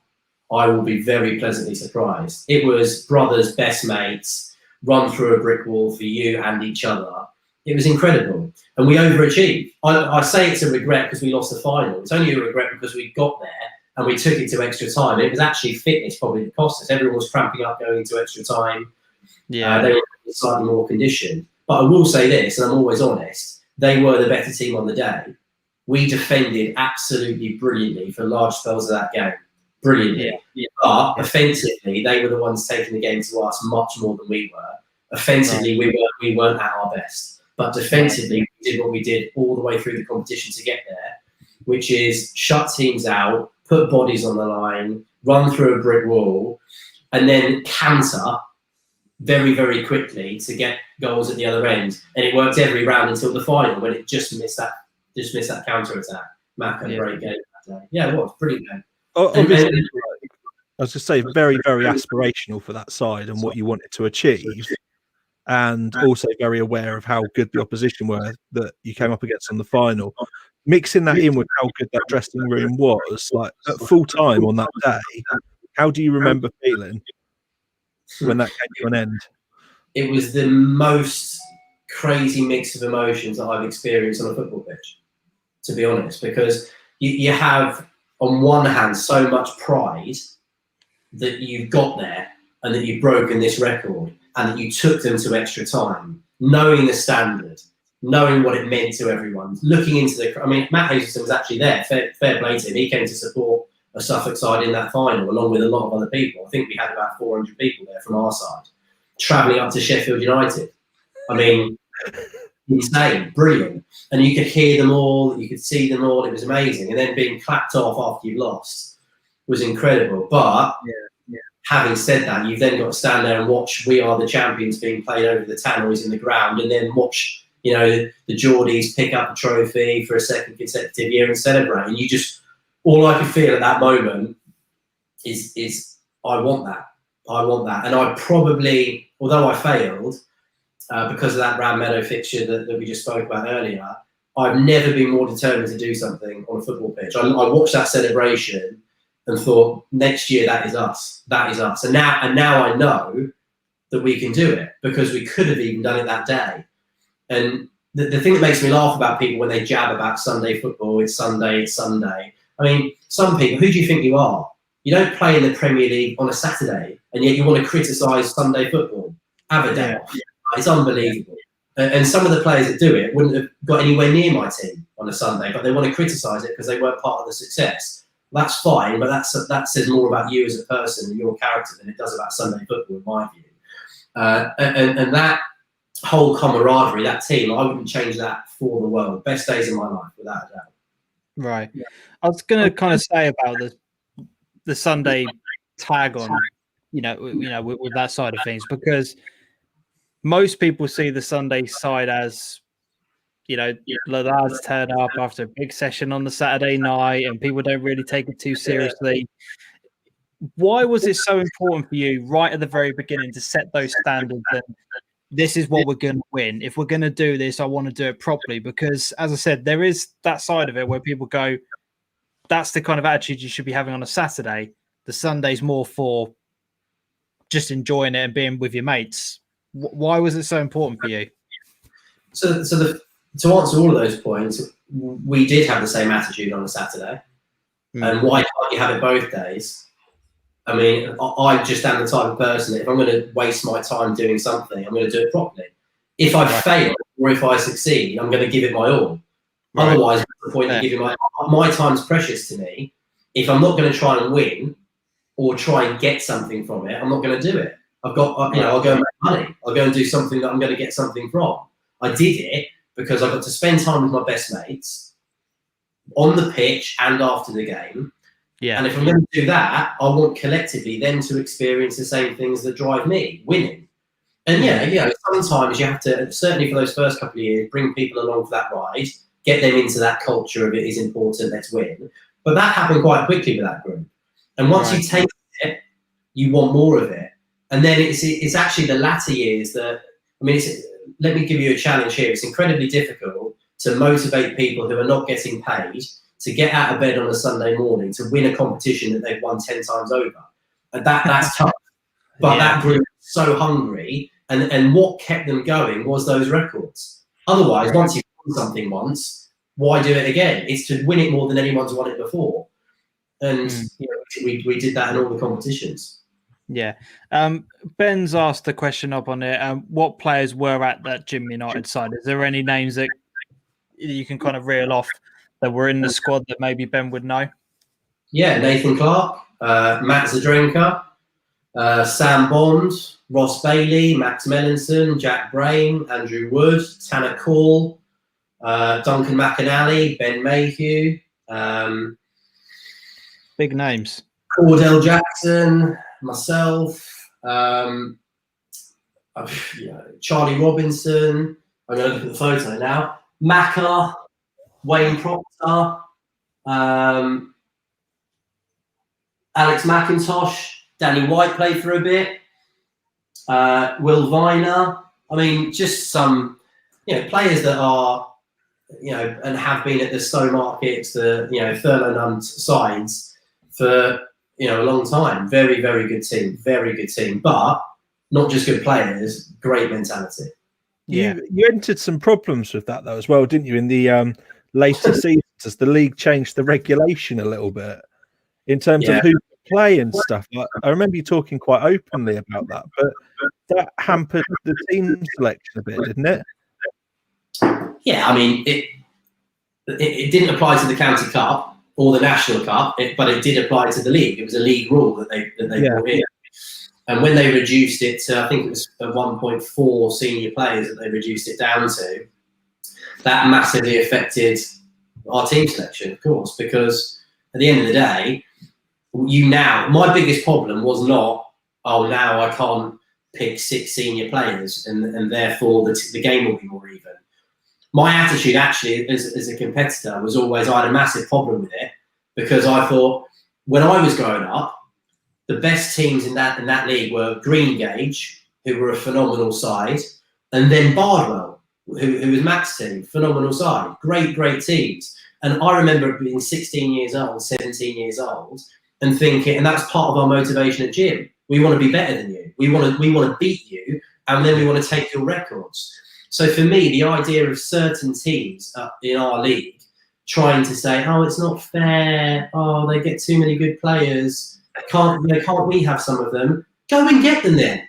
I will be very pleasantly surprised. It was brothers, best mates, run through a brick wall for you and each other. It was incredible. And we overachieved. I say it's a regret because we lost the final. It's only a regret because we got there and we took it to extra time. It was actually fitness probably that cost us. Everyone was cramping up going into extra time. Yeah, they were slightly more conditioned. But I will say this, and I'm always honest, they were the better team on the day. We defended absolutely brilliantly for large spells of that game. Brilliantly. Yeah. But offensively, they were the ones taking the game to us much more than we were. Offensively, we weren't at our best. But defensively, we did what we did all the way through the competition to get there, which is shut teams out, put bodies on the line, run through a brick wall, and then canter very, very quickly to get goals at the other end. And it worked every round until the final, when it just missed that counter attack. Mac had a great game that day. Yeah, it was brilliant game. I was just say very, very aspirational for that side and what you wanted to achieve, and also very aware of how good the opposition were that you came up against in the final. Mixing that in with how good that dressing room was, like at full time on that day, how do you remember feeling when that came to an end? It was the most crazy mix of emotions that I've experienced on a football pitch, to be honest, because you have, on one hand, so much pride that you've got there and that you've broken this record and that you took them to extra time, knowing the standard, knowing what it meant to everyone, looking into the... I mean, Matt Hazleton was actually there, fair play to him. He came to support a Suffolk side in that final, along with a lot of other people. I think we had about 400 people there from our side, travelling up to Sheffield United. I mean, insane, brilliant. And you could hear them all, you could see them all, it was amazing. And then being clapped off after you've lost was incredible. But having said that, you've then got to stand there and watch We Are the Champions being played over the tannoys in the ground, and then watch, you know, the Geordies pick up the trophy for a second consecutive year and celebrate. And you just, all I could feel at that moment is I want that. I want that. And I probably, although I failed, because of that Round Meadow fixture that we just spoke about earlier, I've never been more determined to do something on a football pitch. I watched that celebration and thought, next year, that is us. That is us. And now I know that we can do it, because we could have even done it that day. And the thing that makes me laugh about people when they jab about Sunday football, it's Sunday, it's Sunday. I mean, some people, who do you think you are? You don't play in the Premier League on a Saturday, and yet you want to criticise Sunday football. Have a day off. It's unbelievable. And some of the players that do it wouldn't have got anywhere near my team on a Sunday, but they want to criticise it because they weren't part of the success. That's fine, but that says more about you as a person and your character than it does about Sunday football, in my view. And that whole camaraderie, that team, I wouldn't change that for the world. Best days of my life, without a doubt. Right. I was going to kind of say about the Sunday tag on, with that side of things, because most people see the Sunday side as, the lads turn up after a big session on the Saturday night and people don't really take it too seriously. Why was it so important for you right at the very beginning to set those standards and this is what we're going to win? If we're going to do this, I want to do it properly, because, as I said, there is that side of it where people go, that's the kind of attitude you should be having on a Saturday. The Sunday's more for just enjoying it and being with your mates. Why was it so important for you? To answer all of those points, we did have the same attitude on a Saturday. And why can't you have it both days? I mean, I just am the type of person that if I'm going to waste my time doing something, I'm going to do it properly. If I fail or if I succeed, I'm going to give it my all. Right. Otherwise, what's the point of giving my time's precious to me? If I'm not going to try and win or try and get something from it, I'm not going to do it. I'll go and make money. I'll go and do something that I'm going to get something from. I did it because I got to spend time with my best mates on the pitch and after the game. Yeah. And if I'm going to do that, I want collectively them to experience the same things that drive me, winning. And sometimes you have to, certainly for those first couple of years, bring people along for that ride, get them into that culture of it is important, let's win. But that happened quite quickly with that group. And once you take it, you want more of it. And then it's actually the latter years that, let me give you a challenge here. It's incredibly difficult to motivate people who are not getting paid to get out of bed on a Sunday morning to win a competition that they've won 10 times over. And that's tough. But that group was so hungry, and what kept them going was those records. Otherwise, once you've won something once, why do it again? It's to win it more than anyone's won it before. And we did that in all the competitions. Yeah. Ben's asked the question up on it. What players were at that Gym United side? Is there any names that you can kind of reel off that were in the squad that maybe Ben would know? Yeah, Nathan Clark, Matt Zadrenka, Sam Bond, Ross Bailey, Max Mellinson, Jack Brain, Andrew Wood, Tanner Call, Duncan McAnally, Ben Mayhew. Big names. Cordell Jackson, myself, Charlie Robinson. I'm going to look at the photo now. Macca, Wayne Proctor, Alex McIntosh, Danny White played for a bit, Will Viner. I mean, just some, players that are, and have been at the Stowmarkets, the Thurlow Nunn sides for, a long time. Very, very good team, but not just good players, great mentality. You entered some problems with that though as well, didn't you? In the later seasons, as the league changed the regulation a little bit in terms of who could play and stuff. I remember you talking quite openly about that, but that hampered the team selection a bit, didn't it? Yeah, I mean, it didn't apply to the County Cup or the National Cup, but it did apply to the league. It was a league rule that they brought in. And when they reduced it to, I think it was 1.4 senior players that they reduced it down to, that massively affected our team selection, of course, because at the end of the day, my biggest problem was not, now I can't pick 6 senior players and therefore the game will be more even. My attitude actually as a competitor was always, I had a massive problem with it because I thought when I was growing up, the best teams in that league were Greengage, who were a phenomenal side, and then Bardwell, who was Matt's team, phenomenal side, great teams. And I remember being 16 years old, 17 years old, and thinking, and that's part of our motivation at gym. We want to be better than you. We want to beat you, and then we want to take your records. So for me, the idea of certain teams in our league trying to say, it's not fair. They get too many good players. Can't we have some of them? Go and get them then.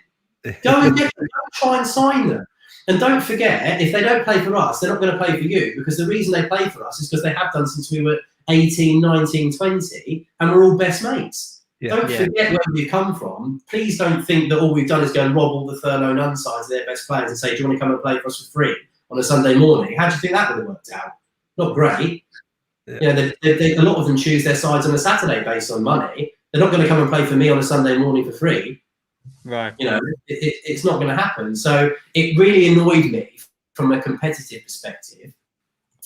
Go and get them. Try and sign them. And don't forget, if they don't play for us, they're not going to play for you, because the reason they play for us is because they have done since we were 18, 19, 20, and we're all best mates. Don't forget where we've come from. Please don't think that all we've done is go and rob all the Thurlow Nunn sides of their best players and say, do you want to come and play for us for free on a Sunday morning? How do you think that would have worked out? Not great. A lot of them choose their sides on a Saturday based on money. They're not going to come and play for me on a Sunday morning for free. Right. It's not going to happen. So it really annoyed me from a competitive perspective.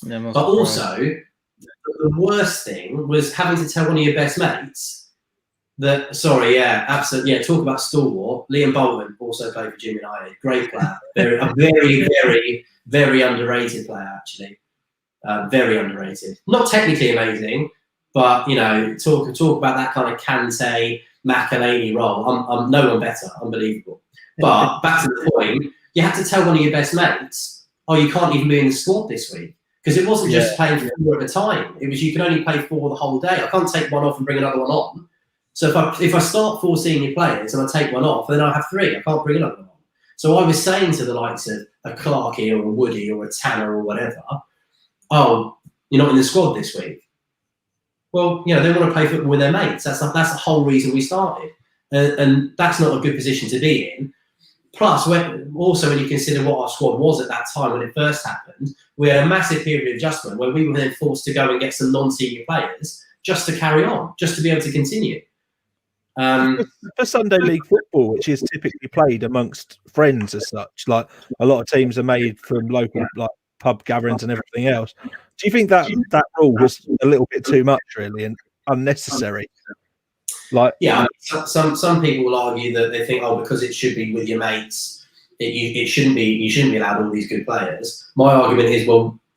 But also, the worst thing was having to tell one of your best mates that, absolutely, talk about stalwart. Liam Bolton also played for Jim United. Great player. A very, very, very underrated player, actually. Very underrated. Not technically amazing, but, talk about that kind of Kante, McElhaney role. I'm no one better. Unbelievable. But back to the point, you had to tell one of your best mates, you can't even be in the squad this week. Because it wasn't just playing 4 at a time. It was, you can only play 4 the whole day. I can't take one off and bring another one on. So if I start 4 senior players and I take one off, then I have 3. I can't bring another one on. So I was saying to the likes of a Clarkey or a Woody or a Tanner or whatever, you're not in the squad this week. Well, they want to play football with their mates. That's the whole reason we started. And that's not a good position to be in. Plus, when you consider what our squad was at that time when it first happened, we had a massive period of adjustment where we were then forced to go and get some non-senior players just to carry on, just to be able to continue. For Sunday League football, which is typically played amongst friends as such, like a lot of teams are made from local pub gatherings and everything else. Do you think that rule was a little bit too much, really, and unnecessary? Some people will argue that they think, because it should be with your mates, you shouldn't be allowed all these good players. My argument is,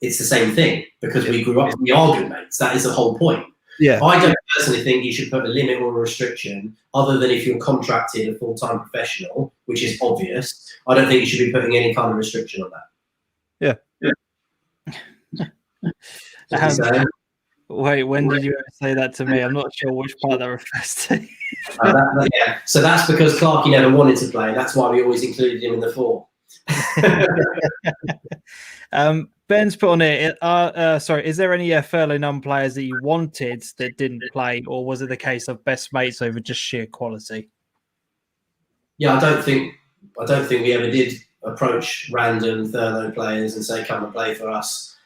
it's the same thing, because we grew up, we are good mates. That is the whole point. Yeah. I don't personally think you should put a limit or a restriction, other than if you're contracted a full-time professional, which is obvious. I don't think you should be putting any kind of restriction on that. Wait, when did you ever say that to me? I'm not sure which part that refers to. So that's because Clarkey never wanted to play. That's why we always included him in the 4. Ben's put on it. Is there any Thurlow Nunn players that you wanted that didn't play, or was it the case of best mates over just sheer quality? Yeah, I don't think we ever did approach random Thurlow players and say, come and play for us.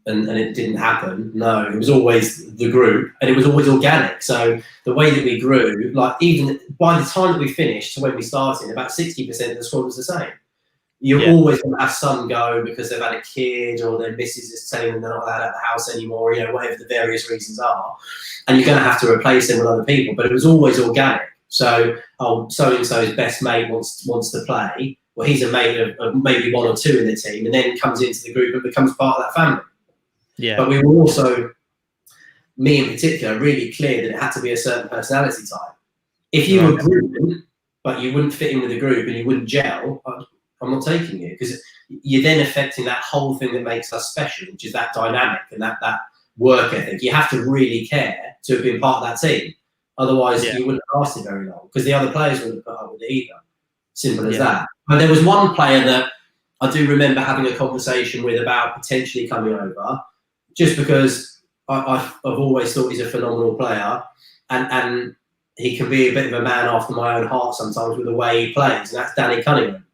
And it didn't happen. No, it was always the group, and it was always organic. So the way that we grew, even by the time that we finished to when we started, about 60% of the squad was the same. You're always going to have some go because they've had a kid or their missus is telling them they're not allowed out of the house anymore, whatever the various reasons are. And you're going to have to replace them with other people. But it was always organic. So, so-and-so's best mate wants to play. Well, he's a mate of maybe one or two in the team and then comes into the group and becomes part of that family. Yeah. But we were also, me in particular, really clear that it had to be a certain personality type. If you were brilliant, but you wouldn't fit in with the group and you wouldn't gel, I'm not taking you, because you're then affecting that whole thing that makes us special, which is that dynamic and that work ethic. You have to really care to have been part of that team. Otherwise, you wouldn't have lasted very long because the other players wouldn't have put up with it either. Simple as that. But there was one player that I do remember having a conversation with about potentially coming over, just because I've always thought he's a phenomenal player, and he can be a bit of a man after my own heart sometimes with the way he plays, and that's Danny Cunningham.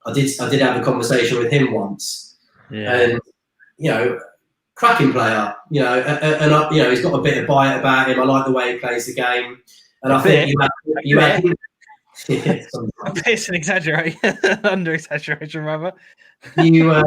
I did have a conversation with him once, and cracking player, and he's got a bit of bite about him. I like the way he plays the game, and I think you had it's an exaggeration, under exaggeration, rather. Well,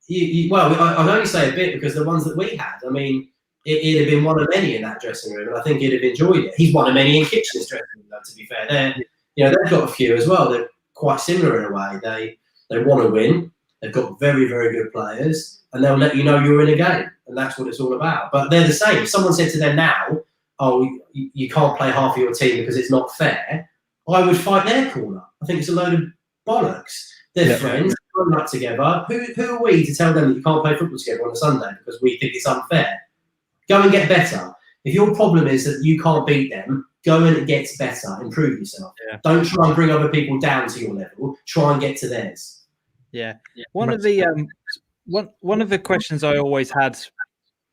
I'll only say a bit because the ones that we had, I mean, he'd have been one of many in that dressing room, and I think he'd have enjoyed it. He's one of many in Kitchener's dressing room, though, to be fair. They've got a few as well. They're quite similar in a way. They want to win. They've got very, very good players, and they'll let you know you're in a game, and that's what it's all about. But they're the same. If someone said to them now, "Oh, you can't play half of your team because it's not fair," I would fight their corner. I think it's a load of bollocks. They're friends, grown up together. Who are we to tell them that you can't play football together on a Sunday because we think it's unfair? Go and get better. If your problem is that you can't beat them, go and get better. Improve yourself. Yeah. Don't try and bring other people down to your level. Try and get to theirs. Yeah. One of the questions I always had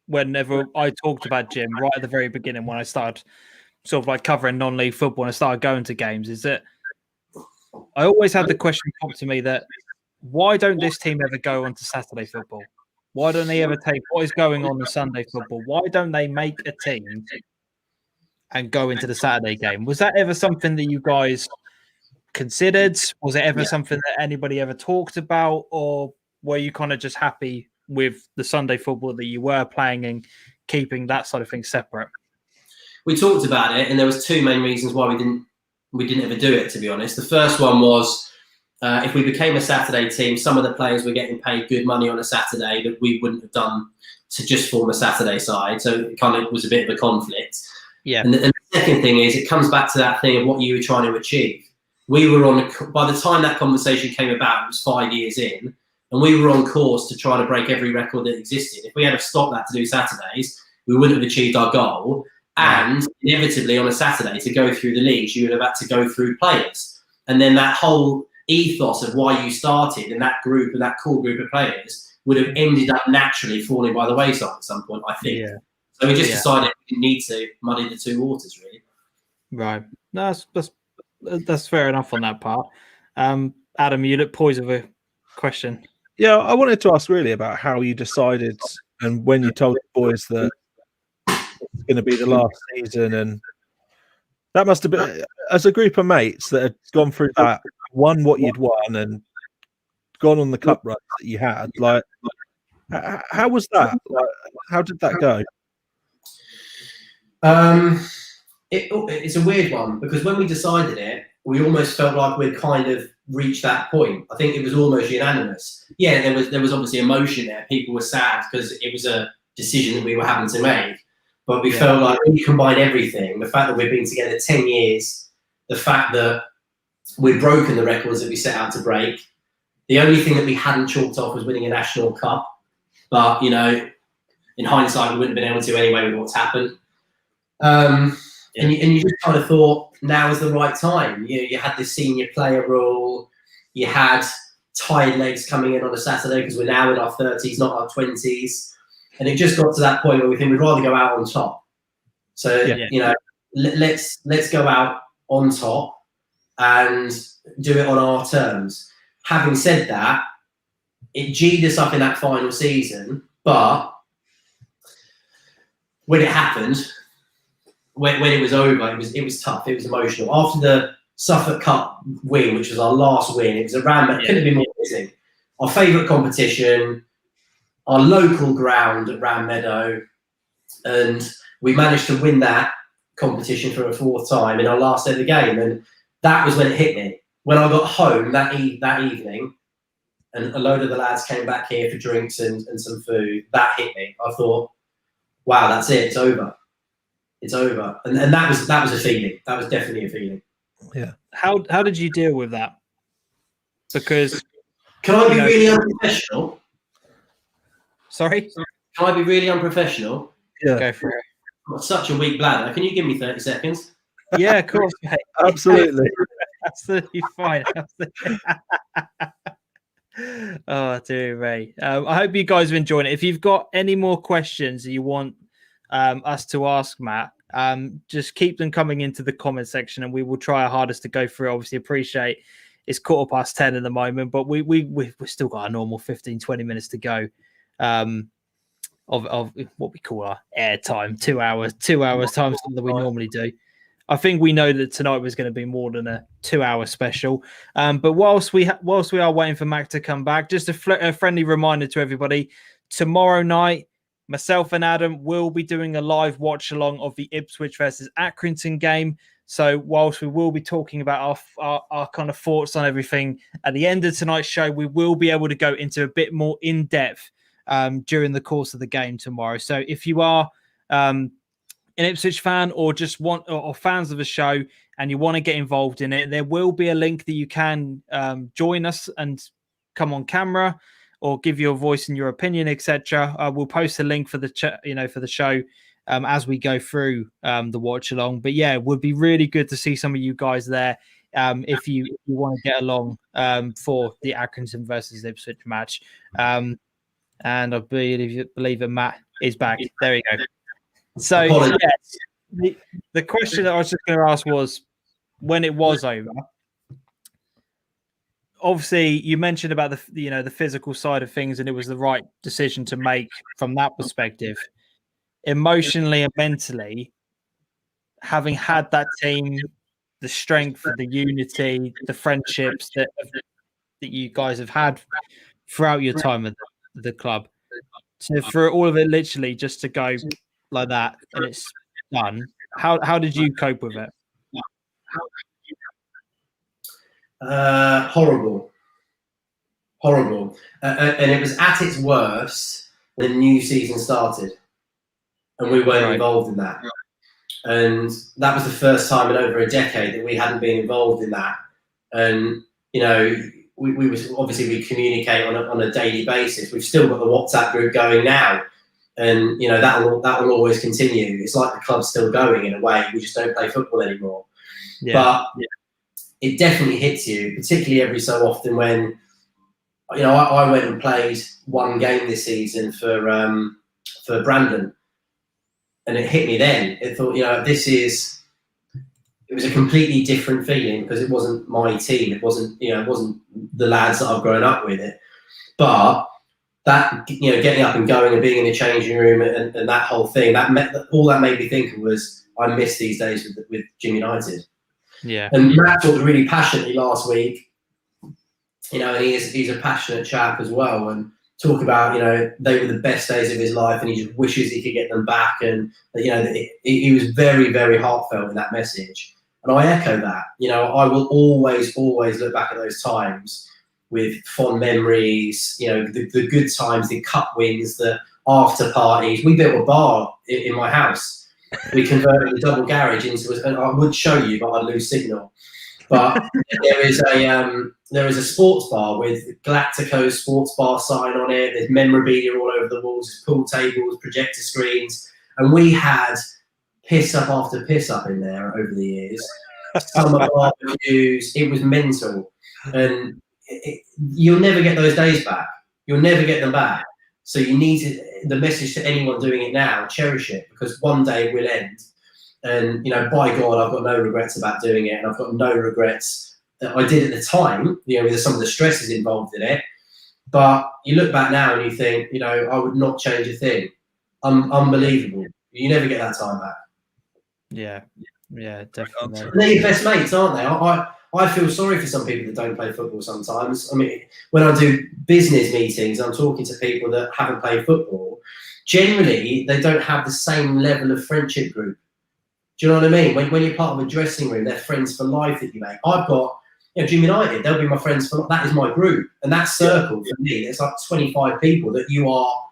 whenever I talked about Jim right at the very beginning when I started sort of like covering non-league football and I started going to games is that I always had the question pop to me that why don't this team ever go on to Saturday football? Why don't they ever take what is going on in Sunday football? Why don't they make a team and go into the Saturday game? Was that ever something that you guys considered? Was it ever something that anybody ever talked about? Or were you kind of just happy with the Sunday football that you were playing and keeping that sort of thing separate? We talked about it, and there was two main reasons why we didn't ever do it, to be honest. The first one was if we became a Saturday team, some of the players were getting paid good money on a Saturday that we wouldn't have done to just form a Saturday side. So it kind of was a bit of a conflict. Yeah. And the second thing is it comes back to that thing of what you were trying to achieve. We were by the time that conversation came about, it was 5 years in, and we were on course to try to break every record that existed. If we had stopped that to do Saturdays, we wouldn't have achieved our goal. And inevitably on a Saturday to go through the leagues, you would have had to go through players. And then that whole ethos of why you started and that group and that core group of players would have ended up naturally falling by the wayside at some point, I think. Yeah. So we just decided we didn't need to muddy the two waters, really. Right. No, that's fair enough on that part. Adam, you look poised with a question. Yeah, I wanted to ask really about how you decided and when you told the boys that it's going to be the last season, and that must have been as a group of mates that had gone through that, won what you'd won, and gone on the cup runs that you had. Like, how was that? Like, how did that go? It's a weird one because when we decided it, we almost felt like we'd kind of reached that point. I think it was almost unanimous. Yeah, there was obviously emotion there. People were sad because it was a decision that we were having to make. But we felt like when you combine everything, the fact that we've been together 10 years, the fact that we've broken the records that we set out to break, the only thing that we hadn't chalked off was winning a national cup. But, in hindsight, we wouldn't have been able to anyway with what's happened. And you just kind of thought, now is the right time. You had the senior player rule. You had tired legs coming in on a Saturday because we're now in our 30s, not our 20s. And it just got to that point where we think we'd rather go out on top. So, let's go out on top and do it on our terms. Having said that, it G'd us up in that final season, but when it happened, when it was over, it was tough. It was emotional. After the Suffolk Cup win, which was our last win, it was around, but it couldn't have been more amazing. Our favourite competition, our local ground at Ram Meadow, and we managed to win that competition for a 4th time in our last ever game. And that was when it hit me. When I got home that evening, and a load of the lads came back here for drinks and some food, that hit me. I thought, wow, that's it. It's over. It's over. And that was a feeling. That was definitely a feeling. Yeah. How did you deal with that? Because can I be really unprofessional? Sorry? Can I be really unprofessional? Yeah. Go for it. I've got such a weak bladder. Can you give me 30 seconds? Yeah, of course, mate. Absolutely. Absolutely fine. Oh, dear me. I hope you guys are enjoying it. If you've got any more questions that you want us to ask Matt, just keep them coming into the comment section, and we will try our hardest to go through. Obviously, appreciate it's 10:15 at the moment, but we've still got a normal 15-20 minutes to go of what we call our air time, 2 hours time, something that we normally do. I think we know that tonight was going to be more than a 2-hour special. But whilst we are waiting for Mac to come back, just a friendly reminder to everybody: tomorrow night, myself and Adam will be doing a live watch along of the Ipswich versus Accrington game. So whilst we will be talking about our kind of thoughts on everything at the end of tonight's show, we will be able to go into a bit more in depth during the course of the game tomorrow. So if you are an Ipswich fan or just or fans of the show and you want to get involved in it, there will be a link that you can join us and come on camera or give your voice and your opinion, etc. We'll post a link for the for the show as we go through the watch along. But yeah, it would be really good to see some of you guys there if you want to get along for the Accrington versus Ipswich match. And I believe that Matt is back. There we go. So yes, the question that I was just going to ask was, when it was over, obviously you mentioned about the physical side of things, and it was the right decision to make from that perspective. Emotionally and mentally, having had that team, the strength, the unity, the friendships that you guys have had throughout your time at the club, so for all of it literally just to go like that and it's done, how did you cope with it? Horrible, and it was at its worst when the new season started and we weren't involved in that. And that was the first time in over a decade that we hadn't been involved in that. And we communicate on a daily basis. We've still got the WhatsApp group going now, and that will always continue. It's like the club's still going in a way. We just don't play football anymore. But it definitely hits you, particularly every so often when I went and played one game this season for Brandon, and it hit me then. It thought, it was a completely different feeling because it wasn't my team. It wasn't the lads that I've grown up with it. But that, getting up and going and being in the changing room and that whole thing, all that made me think was, I miss these days with Jim United. Yeah. And Matt talked really passionately last week, and he's a passionate chap as well. And talk about, they were the best days of his life and he just wishes he could get them back. And, he was very, very heartfelt in that message. And I echo that. I will always look back at those times with fond memories, the good times, the cup wins, the after parties. We built a bar in my house. We converted the double garage into and I would show you, but I'd lose signal. But there is a sports bar with Galactico's sports bar sign on it. There's memorabilia all over the walls. There's pool tables, projector screens, and we had piss up after piss up in there over the years. Summer barbecues. It was mental, and you'll never get those days back. You'll never get them back. So you need the message to anyone doing it now: cherish it, because one day it will end. And by God, I've got no regrets about doing it, and I've got no regrets that I did at the time. With some of the stresses involved in it. But you look back now and you think, I would not change a thing. Unbelievable. You never get that time back. Yeah, Yeah, definitely. They're your best mates, aren't they? I feel sorry for some people that don't play football sometimes. I mean, when I do business meetings, I'm talking to people that haven't played football. Generally, they don't have the same level of friendship group. Do you know what I mean? When you're part of a dressing room, they're friends for life that you make. I've got, Gym United, they'll be my friends for life. That is my group. And that circle for me, it's like 25 people that you are,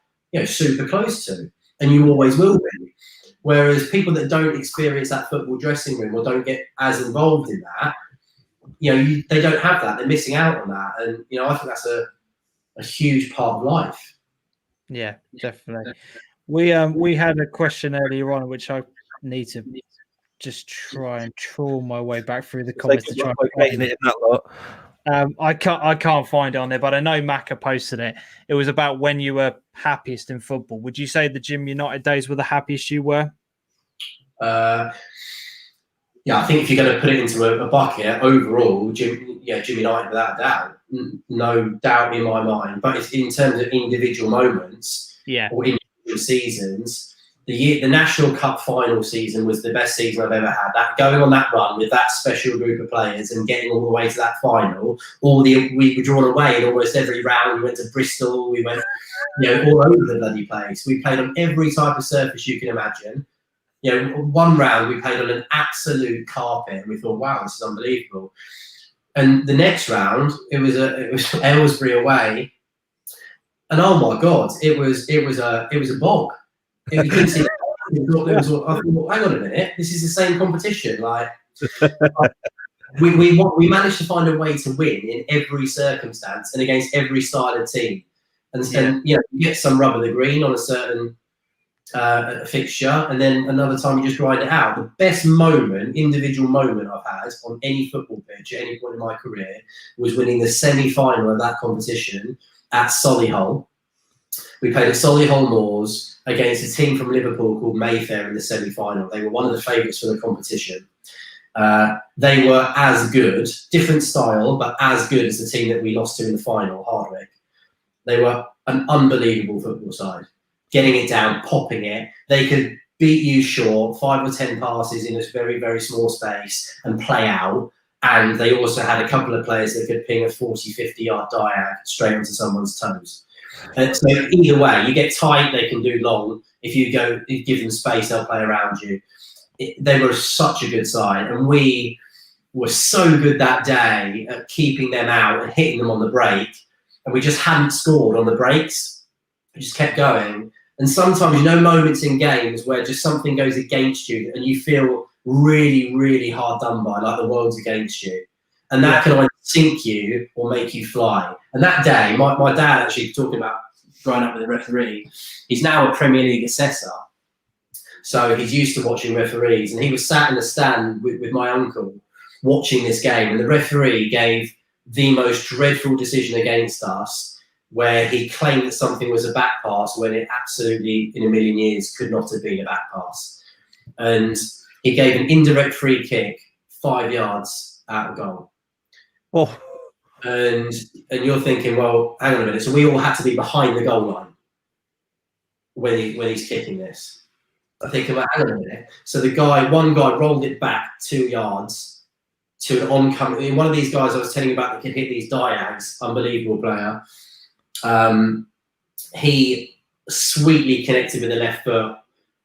super close to, and you always will be. Whereas people that don't experience that football dressing room or don't get as involved in that, they don't have that. They're missing out on that. And, I think that's a huge part of life. Yeah, definitely. We had a question earlier on, which I need to just try and trawl my way back through the comments to try and find it in that lot. I can't find it on there, but I know Macca posted it. It was about when you were happiest in football. Would you say the Gym United days were the happiest you were? Yeah, I think if you're going to put it into a bucket, overall, Gym United without a doubt, no doubt in my mind. But it's in terms of individual moments, or individual seasons. The National Cup final season was the best season I've ever had. That going on that run with that special group of players and getting all the way to that final. We were drawn away in almost every round. We went to Bristol. We went, all over the bloody place. We played on every type of surface you can imagine. One round we played on an absolute carpet, and we thought, wow, this is unbelievable. And the next round, it was Aylesbury away, and oh my god, it was a bog. You couldn't see. I thought, hang on a minute, this is the same competition. Like we managed to find a way to win in every circumstance and against every style of team. And you get some rub of the green on a certain fixture, and then another time you just grind it out. The best individual moment I've had on any football pitch at any point in my career was winning the semi-final of that competition at Solihull. We played at Solihull Moors against a team from Liverpool called Mayfair in the semi-final. They were one of the favourites for the competition. They were as good, different style, but as good as the team that we lost to in the final, Hardwick. They were an unbelievable football side. Getting it down, popping it. They could beat you short, 5 or 10 passes in a very, very small space and play out. And they also had a couple of players that could ping a 40, 50-yard diag straight onto someone's toes. And so either way, you get tight, they can do long. If you give them space, they'll play around you. They were such a good side. And we were so good that day at keeping them out and hitting them on the break. And we just hadn't scored on the breaks. We just kept going. And sometimes, moments in games where just something goes against you and you feel really, really hard done by, like the world's against you. And that can either sink you or make you fly. And that day, my dad actually talking about growing up with a referee, he's now a Premier League assessor. So he's used to watching referees. And he was sat in the stand with my uncle watching this game. And the referee gave the most dreadful decision against us, where he claimed that something was a back pass when it absolutely, in a million years, could not have been a back pass. And he gave an indirect free kick 5 yards out of goal. Oh. And you're thinking, well, hang on a minute. So we all had to be behind the goal line when he's kicking this. I think about, hang on a minute. So one guy rolled it back 2 yards to an oncoming. One of these guys I was telling you about that could hit these diags, unbelievable player. He sweetly connected with the left foot,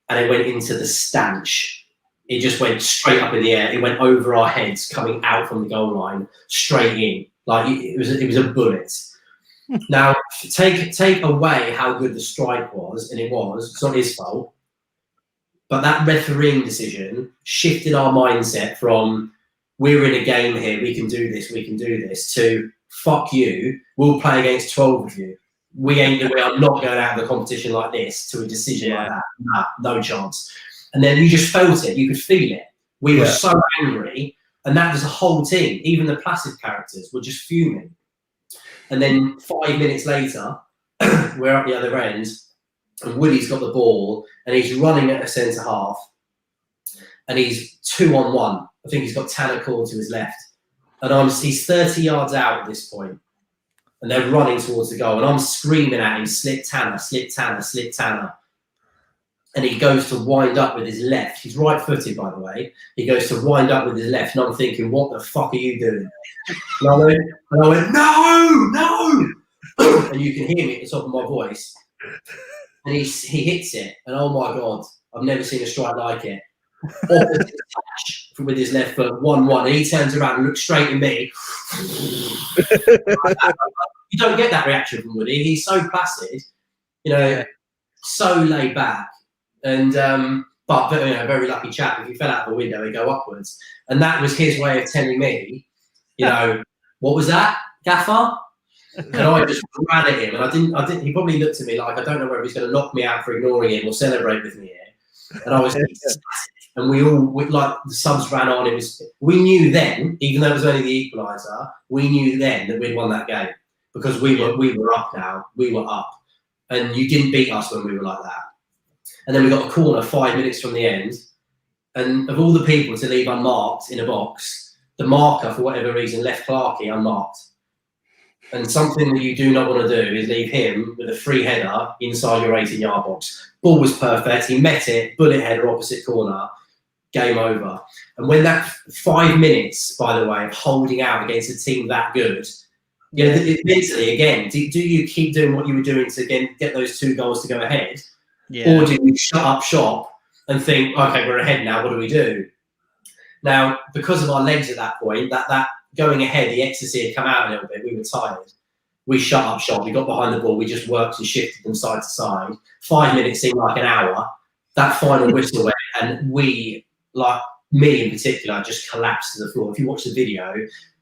and it went into the stanch. It just went straight up in the air. It went over our heads, coming out from the goal line, straight in. Like it was a bullet. Now, take away how good the strike was, and it's not his fault. But that refereeing decision shifted our mindset from we're in a game here, we can do this, to fuck you, we'll play against 12 of you. We are not going out of the competition like this to a decision like that. Nah, no chance. And then you just felt it. You could feel it. We were so angry. And that was a whole team. Even the passive characters were just fuming. And then 5 minutes later, we're at the other end, and Woody's got the ball, and he's running at a centre half, and he's 2-on-1. I think he's got Tanner Core to his left. And he's 30 yards out at this point. And they're running towards the goal. And I'm screaming at him, slip Tanner, slip Tanner, slip Tanner. and he goes to wind up with his left. He's right-footed, by the way. He goes to wind up with his left, and I'm thinking, what the fuck are you doing? And I went, no! And you can hear me at the top of my voice. And he hits it, and oh my God, I've never seen a strike like it. Touch with his left foot, 1-1, and he turns around and looks straight at me. You don't get that reaction from Woody. He's so placid, you know, so laid back, and but you know, very lucky chap. If he fell out of the window, he'd go upwards, and that was his way of telling me, you know, what was that, Gaffer? And I just ran at him, and I didn't. He probably looked at me like, I don't know whether he's going to knock me out for ignoring him or celebrate with me here. And I was, and we like the subs ran on. We knew then, even though it was only the equaliser, we knew then that we'd won that game because we were up now. We were up, and you didn't beat us when we were like that. And then we got a corner 5 minutes from the end, and of all the people to leave unmarked in a box, the marker for whatever reason left Clarkey unmarked. And something that you do not want to do is leave him with a free header inside your 18-yard box. Ball was perfect. He met it, bullet header, opposite corner, game over. And when that 5 minutes, by the way, of holding out against a team that good, you know, mentally, again, do you keep doing what you were doing to get those 2 goals to go ahead? Yeah. Or do you shut up shop and think, okay, we're ahead now, what do we do? Now, because of our legs at that point, that going ahead, the ecstasy had come out a little bit. We were tired. We shut up shop. We got behind the ball. We just worked and shifted them side to side. 5 minutes seemed like an hour. That final whistle went, and we, like me in particular, just collapsed to the floor. If you watch the video,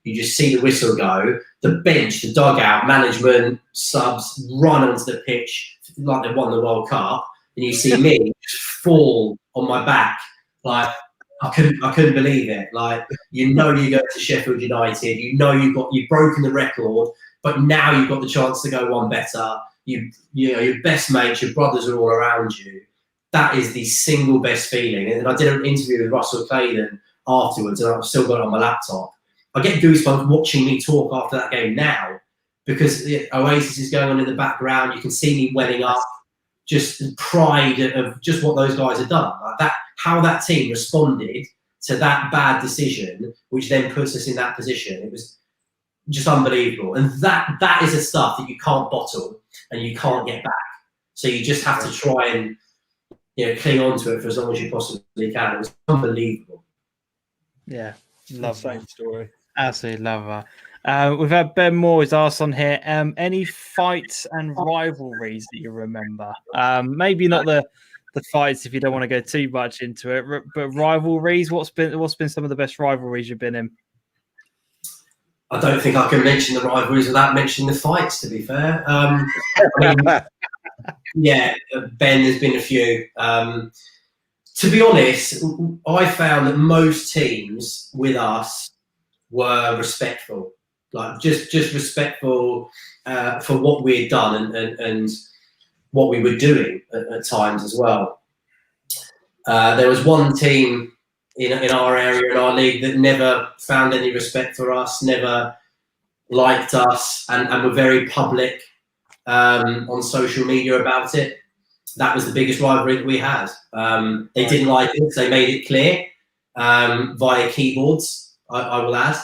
you just see the whistle go. The bench, the dugout, management, subs run onto the pitch like they won the World Cup, and you see me just fall on my back like. I couldn't believe it. Like, you know, you go to Sheffield United, you know you've broken the record, but now you've got the chance to go one better. You know, your best mates, your brothers are all around you. That is the single best feeling. And I did an interview with Russell Claydon afterwards, and I've still got it on my laptop. I get goosebumps watching me talk after that game now, because Oasis is going on in the background. You can see me welling up. Just pride of just what those guys have done, like that, how that team responded to that bad decision, which then puts us in that position. It was just unbelievable, and that is the stuff that you can't bottle and you can't get back. So you just have to try and, you know, cling on to it for as long as you possibly can. It was unbelievable. Yeah, love that story. Absolutely love that. We've had Ben Moore is asked on here. Any fights and rivalries that you remember? Maybe not the fights if you don't want to go too much into it, but rivalries. What's been some of the best rivalries you've been in? I don't think I can mention the rivalries without mentioning the fights. To be fair, I mean, yeah, Ben, there's been a few. To be honest, I found that most teams with us were respectful. Like just respectful for what we had done and what we were doing at times as well. There was one team in our area, in our league, that never found any respect for us, never liked us, and were very public on social media about it. That was the biggest rivalry that we had. They didn't like it, so they made it clear via keyboards, I will add.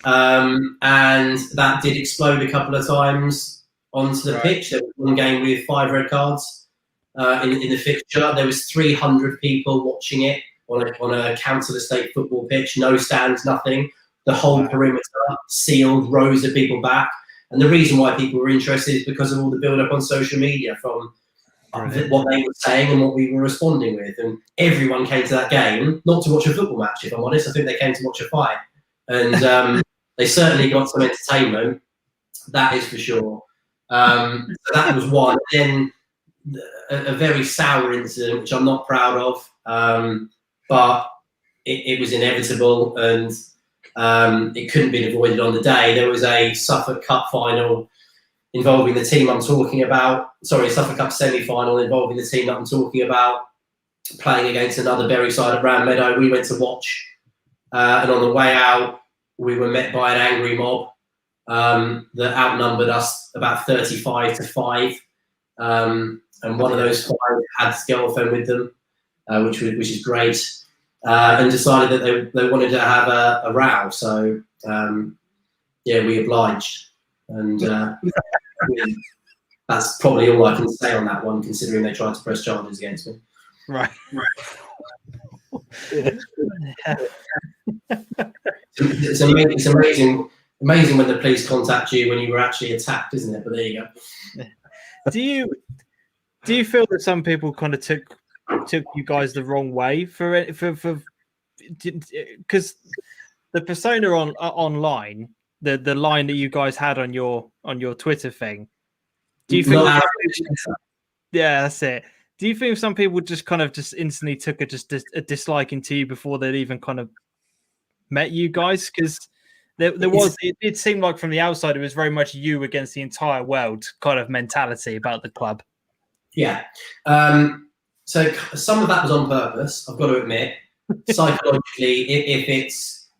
And that did explode a couple of times onto the pitch. There was one game with 5 red cards in the fixture. There was 300 people watching it on a council estate football pitch, no stands, nothing. The whole perimeter sealed, rows of people back. And the reason why people were interested is because of all the build-up on social media from what they were saying and what we were responding with. And everyone came to that game, not to watch a football match, if I'm honest. I think they came to watch a fight. And they certainly got some entertainment, that is for sure. So that was one. Then a very sour incident, which I'm not proud of, but it was inevitable, and it couldn't be avoided on the day. There was a Suffolk Cup final involving the team I'm talking about. Sorry, Suffolk Cup semi-final involving the team that I'm talking about, playing against another Bury side at Round Meadow. We went to watch, and on the way out, we were met by an angry mob that outnumbered us about 35-5. and one of those 5 had his girlfriend with them, which is great, and decided that they wanted to have a row. So we obliged, and that's probably all I can say on that one, considering they tried to press charges against me. Right. It's amazing when the police contact you when you were actually attacked, isn't it? But there you go. Do you feel that some people kind of took you guys the wrong way for because the persona online, the line that you guys had on your Twitter thing? Do you think? Yeah, that's it. Do you think some people just kind of just instantly took a disliking to you before they'd even kind of met you guys? Because it did seem like from the outside it was very much you against the entire world kind of mentality about the club. Yeah. So some of that was on purpose, I've got to admit. Psychologically,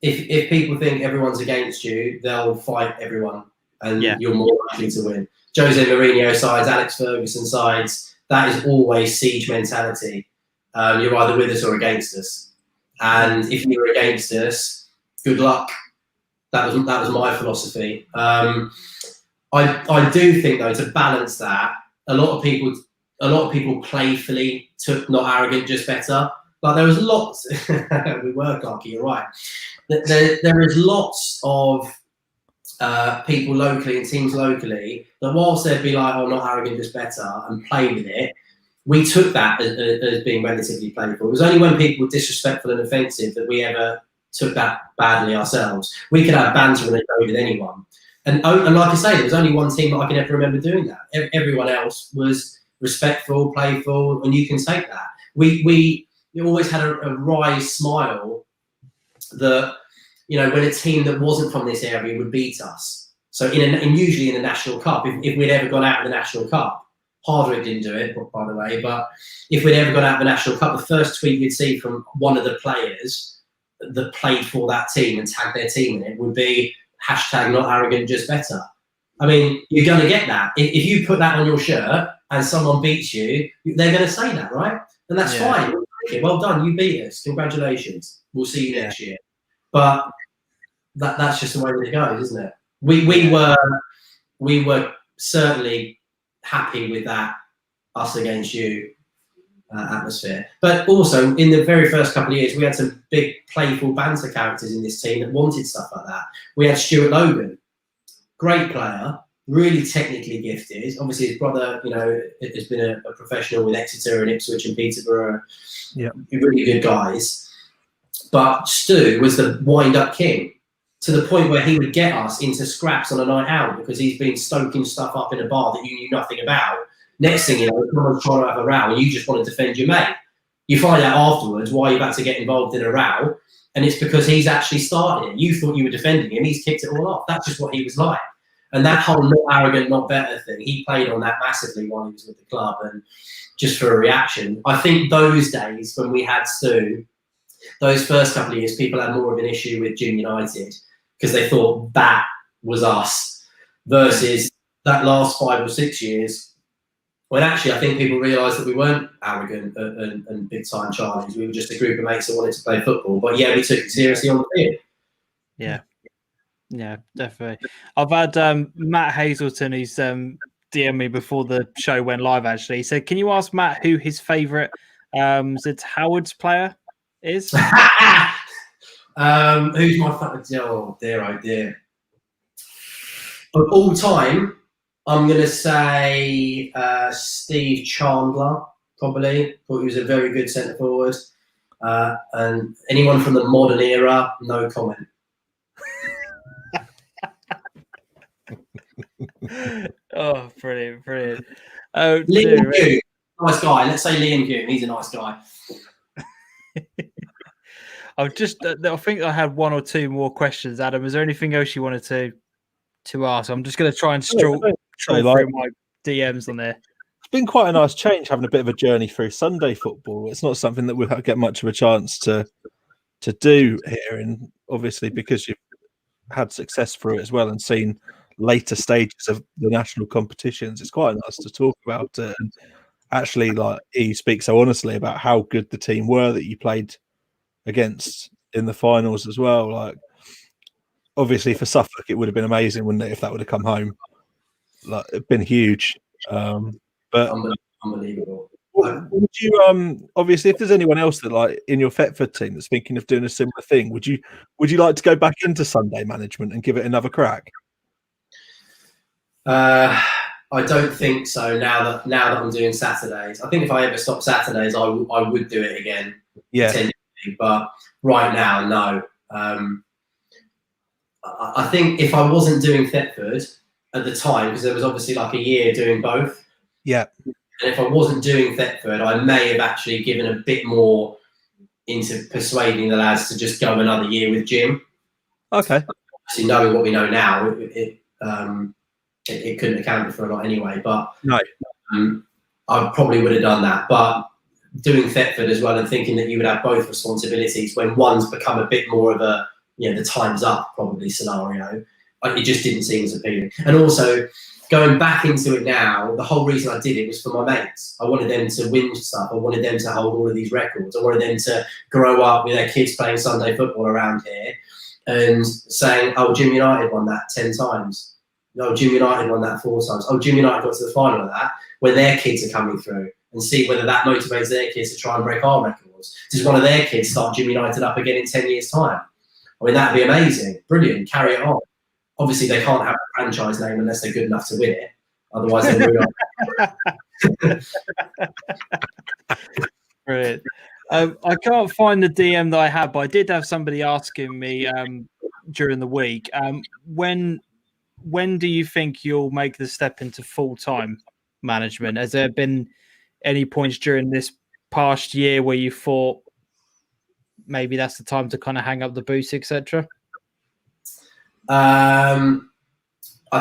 if people think everyone's against you, they'll fight everyone, and you're more likely to win. Jose Mourinho sides, Alex Ferguson sides, that is always siege mentality. You're either with us or against us, and if you're against us, good luck. That was my philosophy. I do think though, to balance that, a lot of people playfully took not arrogant, just better. Like there was lots. We were cocky, you're right. There is lots of people locally and teams locally that whilst they'd be like, "Oh, not arrogant, just better," and play with it, we took that as being relatively playful. It was only when people were disrespectful and offensive that we ever took that badly ourselves. We could have banter when they go with anyone, and like I say, there was only one team that I can ever remember doing that. Everyone else was respectful, playful, and you can take that. We always had a wry smile that, you know, when a team that wasn't from this area would beat us. So usually in the National Cup, if we'd ever gone out of the National Cup, Hardwick didn't do it, by the way, but if we'd ever gone out of the National Cup, the first tweet you'd see from one of the players that played for that team and tagged their team in it would be hashtag not arrogant, just better. I mean, you're going to get that. If you put that on your shirt and someone beats you, they're going to say that, right? And that's fine. Well done, you beat us. Congratulations. We'll see you next year. But that's just the way that it goes, isn't it? We were certainly happy with that us against you atmosphere. But also, in the very first couple of years, we had some big playful banter characters in this team that wanted stuff like that. We had Stuart Logan, great player, really technically gifted. Obviously, his brother, you know, has been a professional with Exeter and Ipswich and Peterborough. Yeah, really good guys. But Stu was the wind-up king, to the point where he would get us into scraps on a night out because he's been stoking stuff up in a bar that you knew nothing about. Next thing you know, someone's trying to have a row and you just want to defend your mate. You find out afterwards why you're about to get involved in a row, and it's because he's actually started it. You thought you were defending him, he's kicked it all off. That's just what he was like. And that whole not arrogant, not better thing, he played on that massively while he was with the club, and just for a reaction. I think those days when we had Stu, those first couple of years, people had more of an issue with Jim United because they thought that was us, versus that last 5 or 6 years when actually I think people realised that we weren't arrogant and big time Charlies. We were just a group of mates that wanted to play football. But yeah, we took it seriously on the field. Yeah. Yeah, definitely. I've had Matt Hazelton, who's DM'd me before the show went live, actually. He said, can you ask Matt who his favourite Howard's player is? Who's my favourite? Oh dear. Of all time, I'm going to say Steve Chandler, probably. Thought he was a very good centre forward. And anyone from the modern era, no comment. Oh, brilliant. Liam Hume, nice guy. Let's say Liam Hume. He's a nice guy. I think I had one or two more questions, Adam. Is there anything else you wanted to ask? I'm just going to try and stroll through my DMs on there. It's been quite a nice change having a bit of a journey through Sunday football. It's not something that we'll get much of a chance to do here, and obviously because you've had success through it as well and seen later stages of the national competitions, it's quite nice to talk about it. And actually, like, he speaks so honestly about how good the team were that you played against in the finals as well. Like, obviously for Suffolk, it would have been amazing, wouldn't it, if that would have come home? Like, it'd been huge. But unbelievable. would you obviously, if there's anyone else that, like, in your Thetford team that's thinking of doing a similar thing, would you like to go back into Sunday management and give it another crack? I don't think so. Now that I'm doing Saturdays, I think if I ever stop Saturdays, I would do it again. Yeah. But right now, no. I think if I wasn't doing Thetford at the time, because there was obviously like a year doing both. Yeah. And if I wasn't doing Thetford, I may have actually given a bit more into persuading the lads to just go another year with Jim. Okay. Obviously, knowing what we know now, it couldn't account for a lot anyway. But no, I probably would have done that. But doing Thetford as well and thinking that you would have both responsibilities when one's become a bit more of a, the time's up probably scenario, it just didn't seem as appealing. And also, going back into it now, the whole reason I did it was for my mates. I wanted them to win stuff. I wanted them to hold all of these records. I wanted them to grow up with their kids playing Sunday football around here and saying, oh, Jim United won that 10 times. No, Jim United won that 4 times. Oh, Jim United got to the final of that, when their kids are coming through, and see whether that motivates their kids to try and break our records. Does one of their kids start Jim United up again in 10 years' time? I mean, that'd be amazing. Brilliant. Carry it on. Obviously, they can't have a franchise name unless they're good enough to win it. Otherwise, they will not. Brilliant. I can't find the DM that I had, but I did have somebody asking me during the week, when do you think you'll make the step into full-time management? Has there been any points during this past year where you thought maybe that's the time to kind of hang up the boots, etc.? I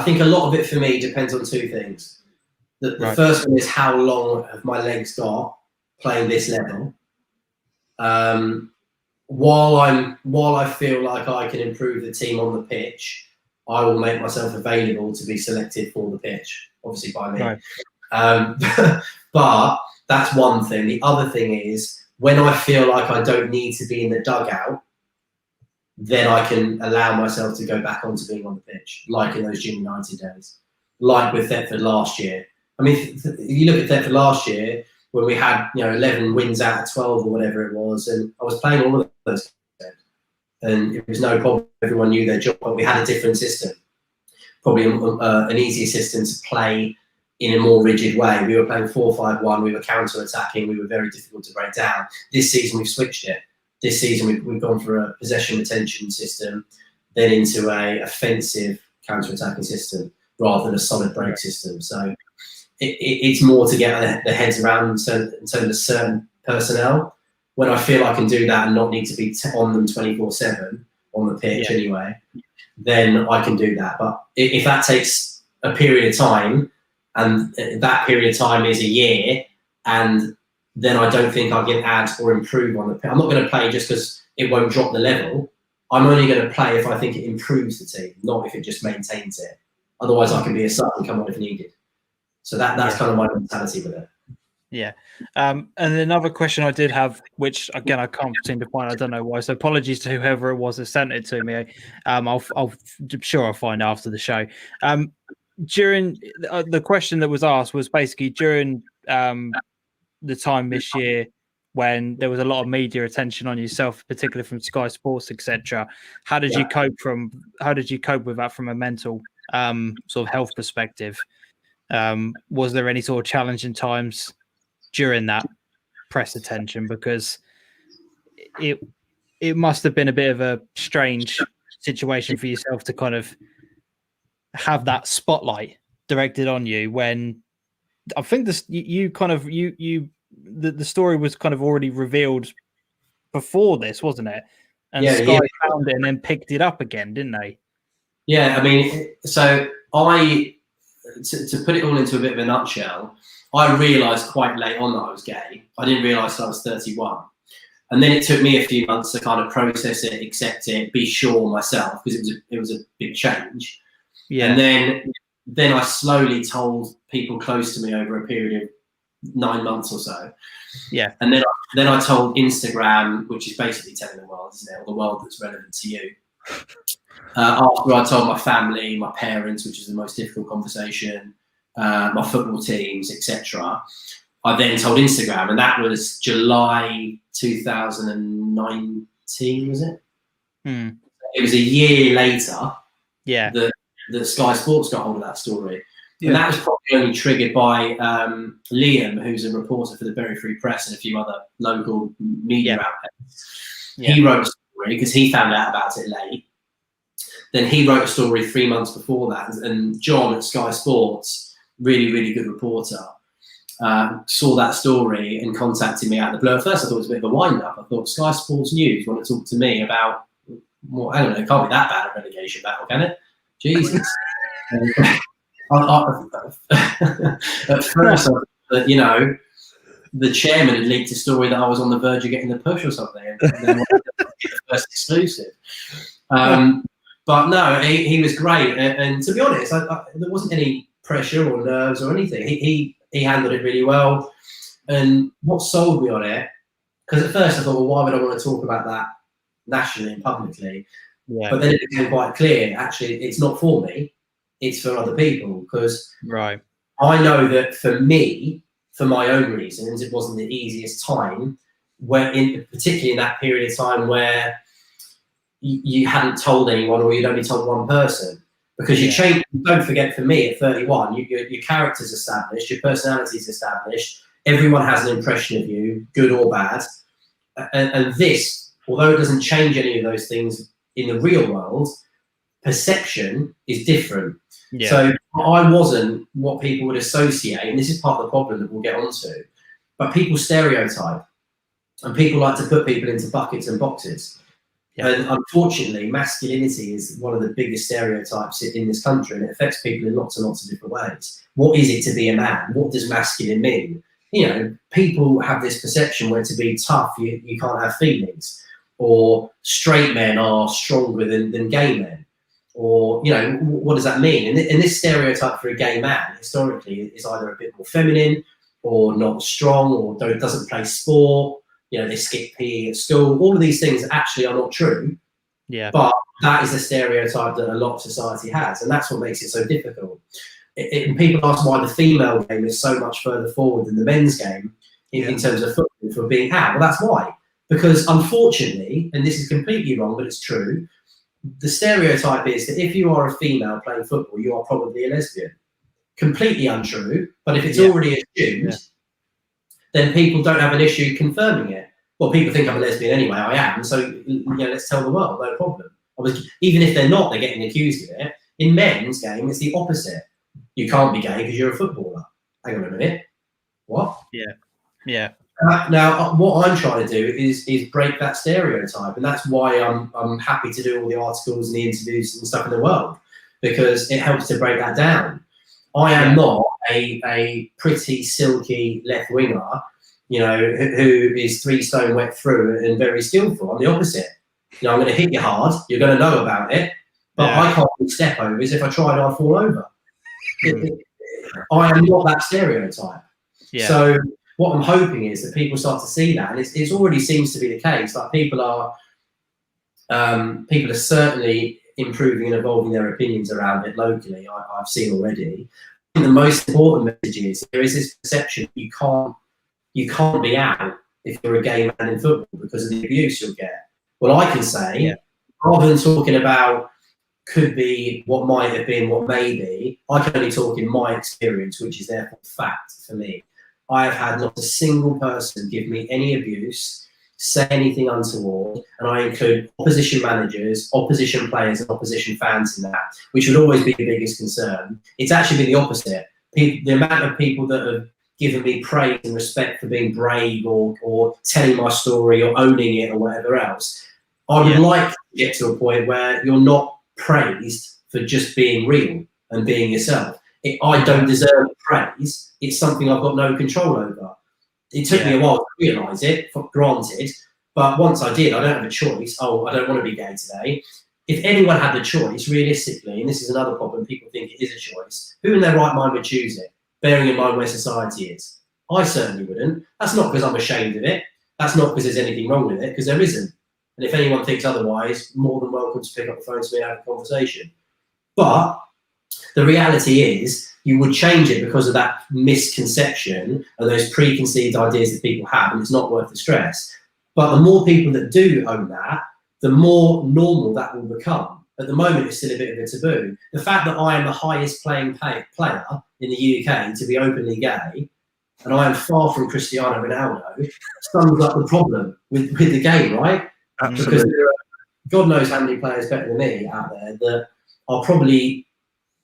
think a lot of it for me depends on 2 things. The first one is how long have my legs got playing this level. While I feel like I can improve the team on the pitch, I will make myself available to be selected for the pitch, obviously by me. Right. But that's one thing. The other thing is, when I feel like I don't need to be in the dugout, then I can allow myself to go back onto being on the pitch, like in those Jim United days, like with Thetford last year. I mean, if you look at Thetford last year, when we had 11 wins out of 12 or whatever it was, and I was playing all of those games, and it was no problem. Everyone knew their job, but we had a different system, probably an easier system to play in a more rigid way. We were playing 4-5-1. We were counter-attacking. We were very difficult to break down. This season, we've switched it. This season, we've gone for a possession retention system, then into a offensive counter-attacking system rather than a solid break system. So it's more to get the heads around in terms of certain personnel. When I feel I can do that and not need to be on them 24/7 on the pitch anyway, then I can do that. But if that takes a period of time, and that period of time is a year, and then I don't think I can add or improve on the pitch. I'm not going to play just because it won't drop the level. I'm only going to play if I think it improves the team, not if it just maintains it. Otherwise, I can be a sub and come on if needed. So that's kind of my mentality with it. Yeah. And another question I did have, which again I can't seem to find, I don't know why. So apologies to whoever it was that sent it to me. I'm sure I'll find after the show. During the question that was asked was basically during the time this year when there was a lot of media attention on yourself, particularly from Sky Sports, etc. How did you cope with that from a mental sort of health perspective? Was there any sort of challenging times during that press attention? Because it must have been a bit of a strange situation for yourself to kind of have that spotlight directed on you when I think the story was kind of already revealed before this, wasn't it? And Sky found it and then picked it up again, didn't they? Yeah, I mean, so to put it all into a bit of a nutshell, I realised quite late on that I was gay. I didn't realise I was 31. And then it took me a few months to kind of process it, accept it, be sure myself, because it was a big change. Yeah. And then I slowly told people close to me over a period of 9 months or so. Yeah. And then I told Instagram, which is basically telling the world, isn't it? Or the world that's relevant to you. After I told my family, my parents, which is the most difficult conversation, my football teams, etc., I then told Instagram, and that was July 2019, was it? It was a year later that Sky Sports got hold of that story. And that was probably only triggered by Liam, who's a reporter for the Bury Free Press and a few other local media outlets. He wrote a story because he found out about it late. Then he wrote a story 3 months before that. And John at Sky Sports, really, really good reporter, saw that story and contacted me out of the blue. At first, I thought it was a bit of a wind-up. I thought Sky Sports News want to talk to me about, well, I don't know, it can't be that bad a relegation battle, can it? Jesus. At first, you know, the chairman had leaked a story that I was on the verge of getting the push or something, and then the first exclusive. But no, he was great, and to be honest, there wasn't any pressure or nerves or anything. He handled it really well, and what sold me on it, because at first I thought, well, why would I want to talk about that nationally and publicly? But then it became quite clear, actually, it's not for me. It's for other people, because I know that for me, for my own reasons, it wasn't the easiest time, particularly in that period of time where you hadn't told anyone or you'd only told one person. Because you change, don't forget, for me at 31, your character's established, your personality's established, everyone has an impression of you, good or bad. And this, although it doesn't change any of those things in the real world, perception is different. So I wasn't what people would associate, and this is part of the problem that we'll get onto, but people stereotype, and people like to put people into buckets and boxes. And unfortunately, masculinity is one of the biggest stereotypes in this country, and it affects people in lots and lots of different ways. What is it to be a man? What does masculine mean? You know, people have this perception where to be tough, you can't have feelings, or straight men are stronger than gay men. Or, you know, what does that mean? And this stereotype for a gay man historically is either a bit more feminine or not strong, or doesn't play sport, you know, they skip PE at school. All of these things actually are not true. But that is a stereotype that a lot of society has, and that's what makes it so difficult. And people ask why the female game is so much further forward than the men's game in terms of football for being out. Well, that's why. Because unfortunately, and this is completely wrong, but it's true, the stereotype is that if you are a female playing football, you are probably a lesbian. Completely untrue, but if it's already assumed, then people don't have an issue confirming it. Well, people think I'm a lesbian anyway, I am, so let's tell the world, no problem. Even if they're not, they're getting accused of it. In men's game, it's the opposite. You can't be gay because you're a footballer. Hang on a minute. What? Now, what I'm trying to do is break that stereotype, and that's why I'm happy to do all the articles and the interviews and stuff in the world, because it helps to break that down. I am not a pretty silky left winger, you know, who is 3 stone wet through and very skillful. I'm the opposite. You know, I'm going to hit you hard. You're going to know about it, but I can't do step overs. If I tried, I'd fall over. I am not that stereotype. So what I'm hoping is that people start to see that, and it already seems to be the case. Like people are certainly improving and evolving their opinions around it locally. I've seen already. I think the most important message is there is this perception you can't be out if you're a gay man in football because of the abuse you'll get. Well, I can say, rather than talking about could be, what might have been, what may be, I can only talk in my experience, which is therefore fact for me. I have had not a single person give me any abuse, say anything untoward, and I include opposition managers, opposition players, and opposition fans in that, which would always be the biggest concern. It's actually been the opposite. The amount of people that have given me praise and respect for being brave or telling my story or owning it or whatever else, I would like to get to a point where you're not praised for just being real and being yourself. I don't deserve praise. It's something I've got no control over. It took me a while to realise it, granted, but once I did, I don't have a choice. Oh, I don't want to be gay today. If anyone had the choice, realistically, and this is another problem, people think it is a choice, who in their right mind would choose it, bearing in mind where society is? I certainly wouldn't. That's not because I'm ashamed of it. That's not because there's anything wrong with it, because there isn't. And if anyone thinks otherwise, more than welcome to pick up the phone to me and have a conversation. But the reality is, you would change it because of that misconception and those preconceived ideas that people have, and it's not worth the stress. But the more people that do own that, the more normal that will become. At the moment, it's still a bit of a taboo. The fact that I am the highest playing player in the UK to be openly gay, and I am far from Cristiano Ronaldo, sums up the problem with the game, right? Absolutely. Because there are, God knows how many players better than me out there that are probably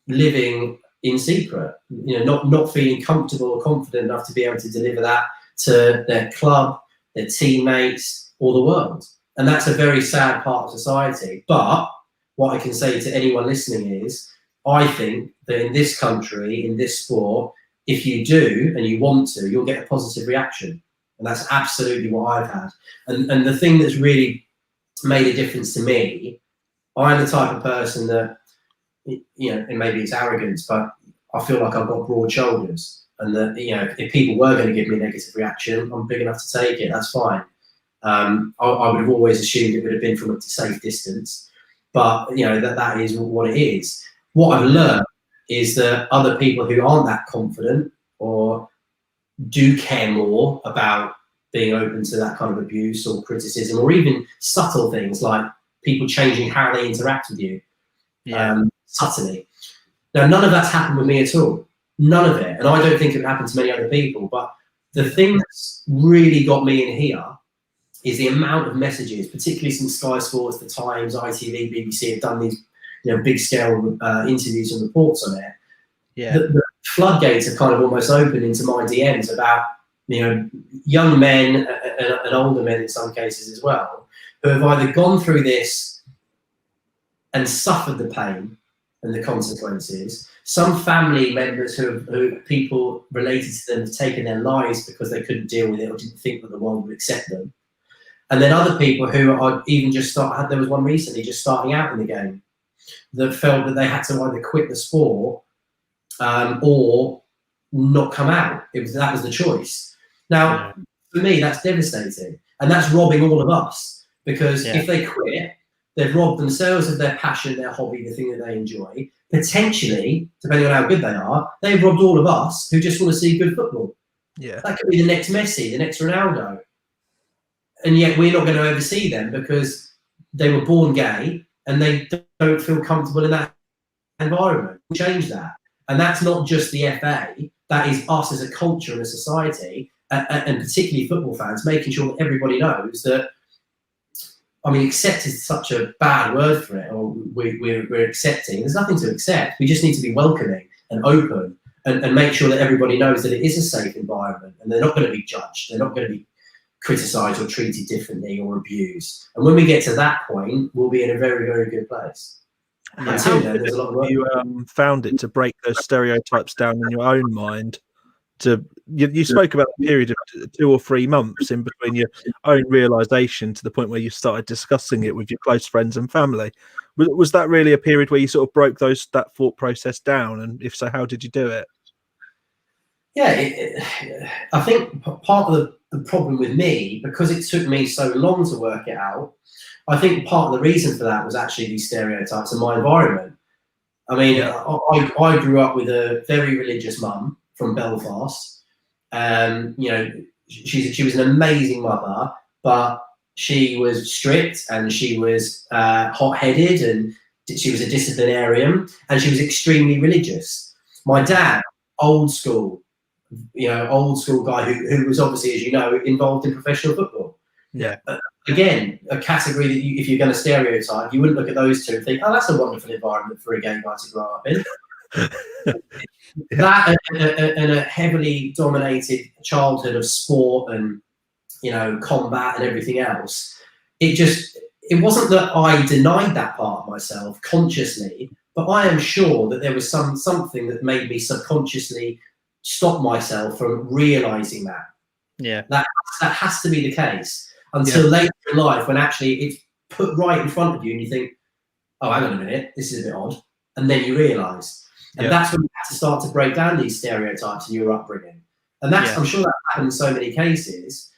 living in secret, not feeling comfortable or confident enough to be able to deliver that to their club, their teammates, or the world. And that's a very sad part of society. But what I can say to anyone listening is, I think that in this country, in this sport, if you do and you want to, you'll get a positive reaction. And that's absolutely what I've had. And the thing that's really made a difference to me, I'm the type of person that, and maybe it's arrogance, but I feel like I've got broad shoulders. And that, if people were going to give me a negative reaction, I'm big enough to take it. That's fine. I would have always assumed it would have been from a safe distance. But, that is what it is. What I've learned is that other people who aren't that confident or do care more about being open to that kind of abuse or criticism, or even subtle things like people changing how they interact with you subtly. Now, none of that's happened with me at all. None of it. And I don't think it would happen to many other people. But the thing that's really got me in here is the amount of messages, particularly since Sky Sports, The Times, ITV, BBC have done these big scale interviews and reports on it. Yeah. The floodgates have kind of almost opened into my DMs about young men and older men in some cases as well, who have either gone through this and suffered the pain and the consequences. Some family members who people related to them have taken their lives because they couldn't deal with it or didn't think that the world would accept them. And then other people who are even there was one recently just starting out in the game that felt that they had to either quit the sport or not come out. That was the choice. Now, for me, that's devastating. And that's robbing all of us, because if they quit, they've robbed themselves of their passion, their hobby, the thing that they enjoy. Potentially, depending on how good they are, they've robbed all of us who just want to see good football. Yeah. That could be the next Messi, the next Ronaldo. And yet we're not going to oversee them because they were born gay and they don't feel comfortable in that environment. We change that. And that's not just the FA. That is us as a culture and a society, and particularly football fans, making sure that everybody knows that, accept is such a bad word for it, or we're accepting. There's nothing to accept. We just need to be welcoming and open and make sure that everybody knows that it is a safe environment and they're not going to be judged. They're not going to be criticised or treated differently or abused. And when we get to that point, we'll be in a very, very good place. Until then, there's a lot of work. You found it to break those stereotypes down in your own mind. You spoke about the period of 2 or 3 months in between your own realisation to the point where you started discussing it with your close friends and family. Was that really a period where you sort of broke that thought process down? And if so, how did you do it? Yeah, I think part of the problem with me, because it took me so long to work it out, I think part of the reason for that was actually these stereotypes in my environment. I grew up with a very religious mum from Belfast. She was an amazing mother, but she was strict and she was hot-headed and she was a disciplinarian and she was extremely religious. My dad, old school guy who was obviously, as you know, involved in professional football. Yeah. Again, a category that if you're going to stereotype, you wouldn't look at those two and think, oh, that's a wonderful environment for a gay guy to grow up in. That and a heavily dominated childhood of sport and combat and everything else. It wasn't that I denied that part of myself consciously, but I am sure that there was something that made me subconsciously stop myself from realizing that. Yeah, that has to be the case until later in life, when actually it's put right in front of you and you think, oh, hang on a minute, this is a bit odd, and then you realize. And that's when you have to start to break down these stereotypes in your upbringing. And that's, I'm sure that happened in so many cases.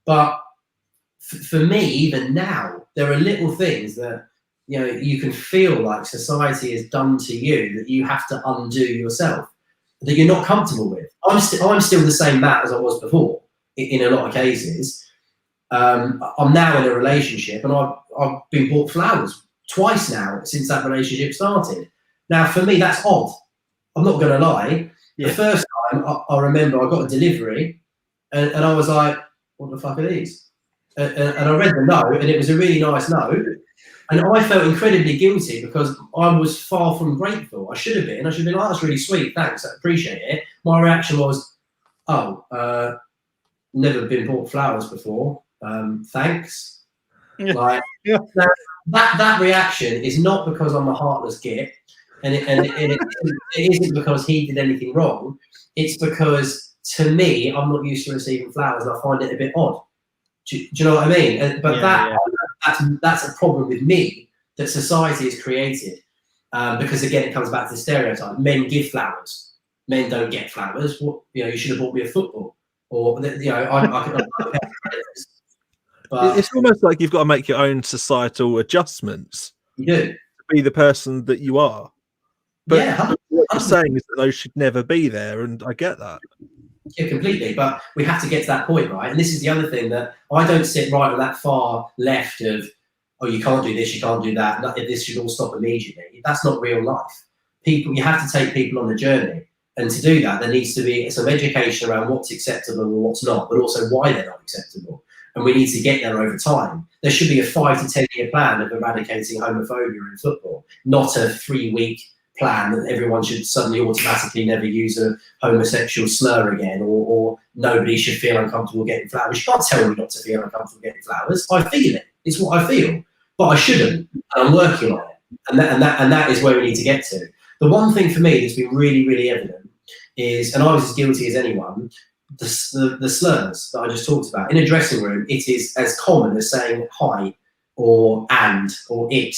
But for me, even now, there are little things that, you know, you can feel like society has done to you that you have to undo yourself, that you're not comfortable with. I'm still the same Matt as I was before in a lot of cases. I'm now in a relationship, and I've been bought flowers twice now since that relationship started. Now, for me, that's odd. I'm not going to lie. The first time, I remember I got a delivery, and I was like, what the fuck are these? And I read the note, and it was a really nice note. And I felt incredibly guilty because I was far from grateful. I should have been. I should have been like, that's really sweet. Thanks. I appreciate it. My reaction was, oh, never been bought flowers before. Thanks. Like that reaction is not because I'm a heartless git, and it isn't because he did anything wrong. It's because, to me, I'm not used to receiving flowers, and I find it a bit odd. Do you know what I mean? But that's a problem with me that society has created, because again, it comes back to the stereotype. Men give flowers. Men don't get flowers. What, you know, you should have bought me a football, or you know, I but it's almost like you've got to make your own societal adjustments. You do. To be the person that you are. But what you're saying is that those should never be there, and I get that. Yeah, completely. But we have to get to that point, right? And this is the other thing, that I don't sit right on that far left of, oh, you can't do this, you can't do that. This should all stop immediately. That's not real life. You have to take people on the journey. And to do that, there needs to be some education around what's acceptable and what's not, but also why they're not acceptable. And we need to get there over time. There should be a 5 to 10 year plan of eradicating homophobia in football, not a 3-week plan that everyone should suddenly automatically never use a homosexual slur again, or nobody should feel uncomfortable getting flowers. You can't tell me not to feel uncomfortable getting flowers. I feel it. It's what I feel. But I shouldn't. And I'm working on it. And that is where we need to get to. The one thing for me that's been really, really evident is, and I was as guilty as anyone, the slurs that I just talked about. In a dressing room, it is as common as saying hi or and or it.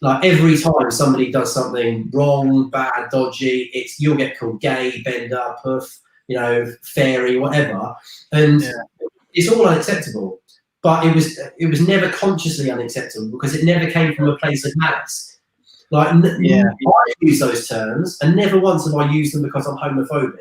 Like every time somebody does something wrong, bad, dodgy, you'll get called gay, bender, puff, you know, fairy, whatever. And it's all unacceptable. But it was never consciously unacceptable because it never came from a place of malice. Like I use those terms, and never once have I used them because I'm homophobic.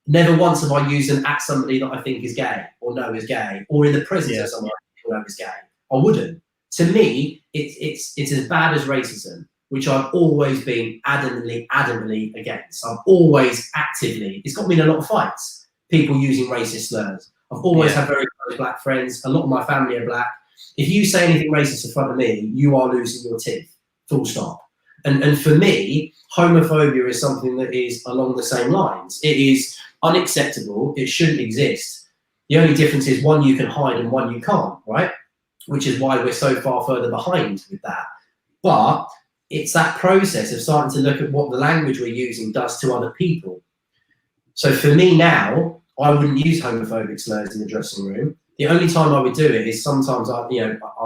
Never once have I used them at somebody that I think is gay or know is gay, or in the presence of someone I know is gay. I wouldn't. To me, it's as bad as racism, which I've always been adamantly against. I've always actively, it's got me in a lot of fights, people using racist slurs. I've always had very close black friends. A lot of my family are black. If you say anything racist in front of me, you are losing your teeth, full stop. And for me, homophobia is something that is along the same lines. It is unacceptable. It shouldn't exist. The only difference is one you can hide and one you can't, right? Which is why we're so far further behind with that. But it's that process of starting to look at what the language we're using does to other people. So for me now, I wouldn't use homophobic slurs in the dressing room. The only time I would do it is sometimes I'll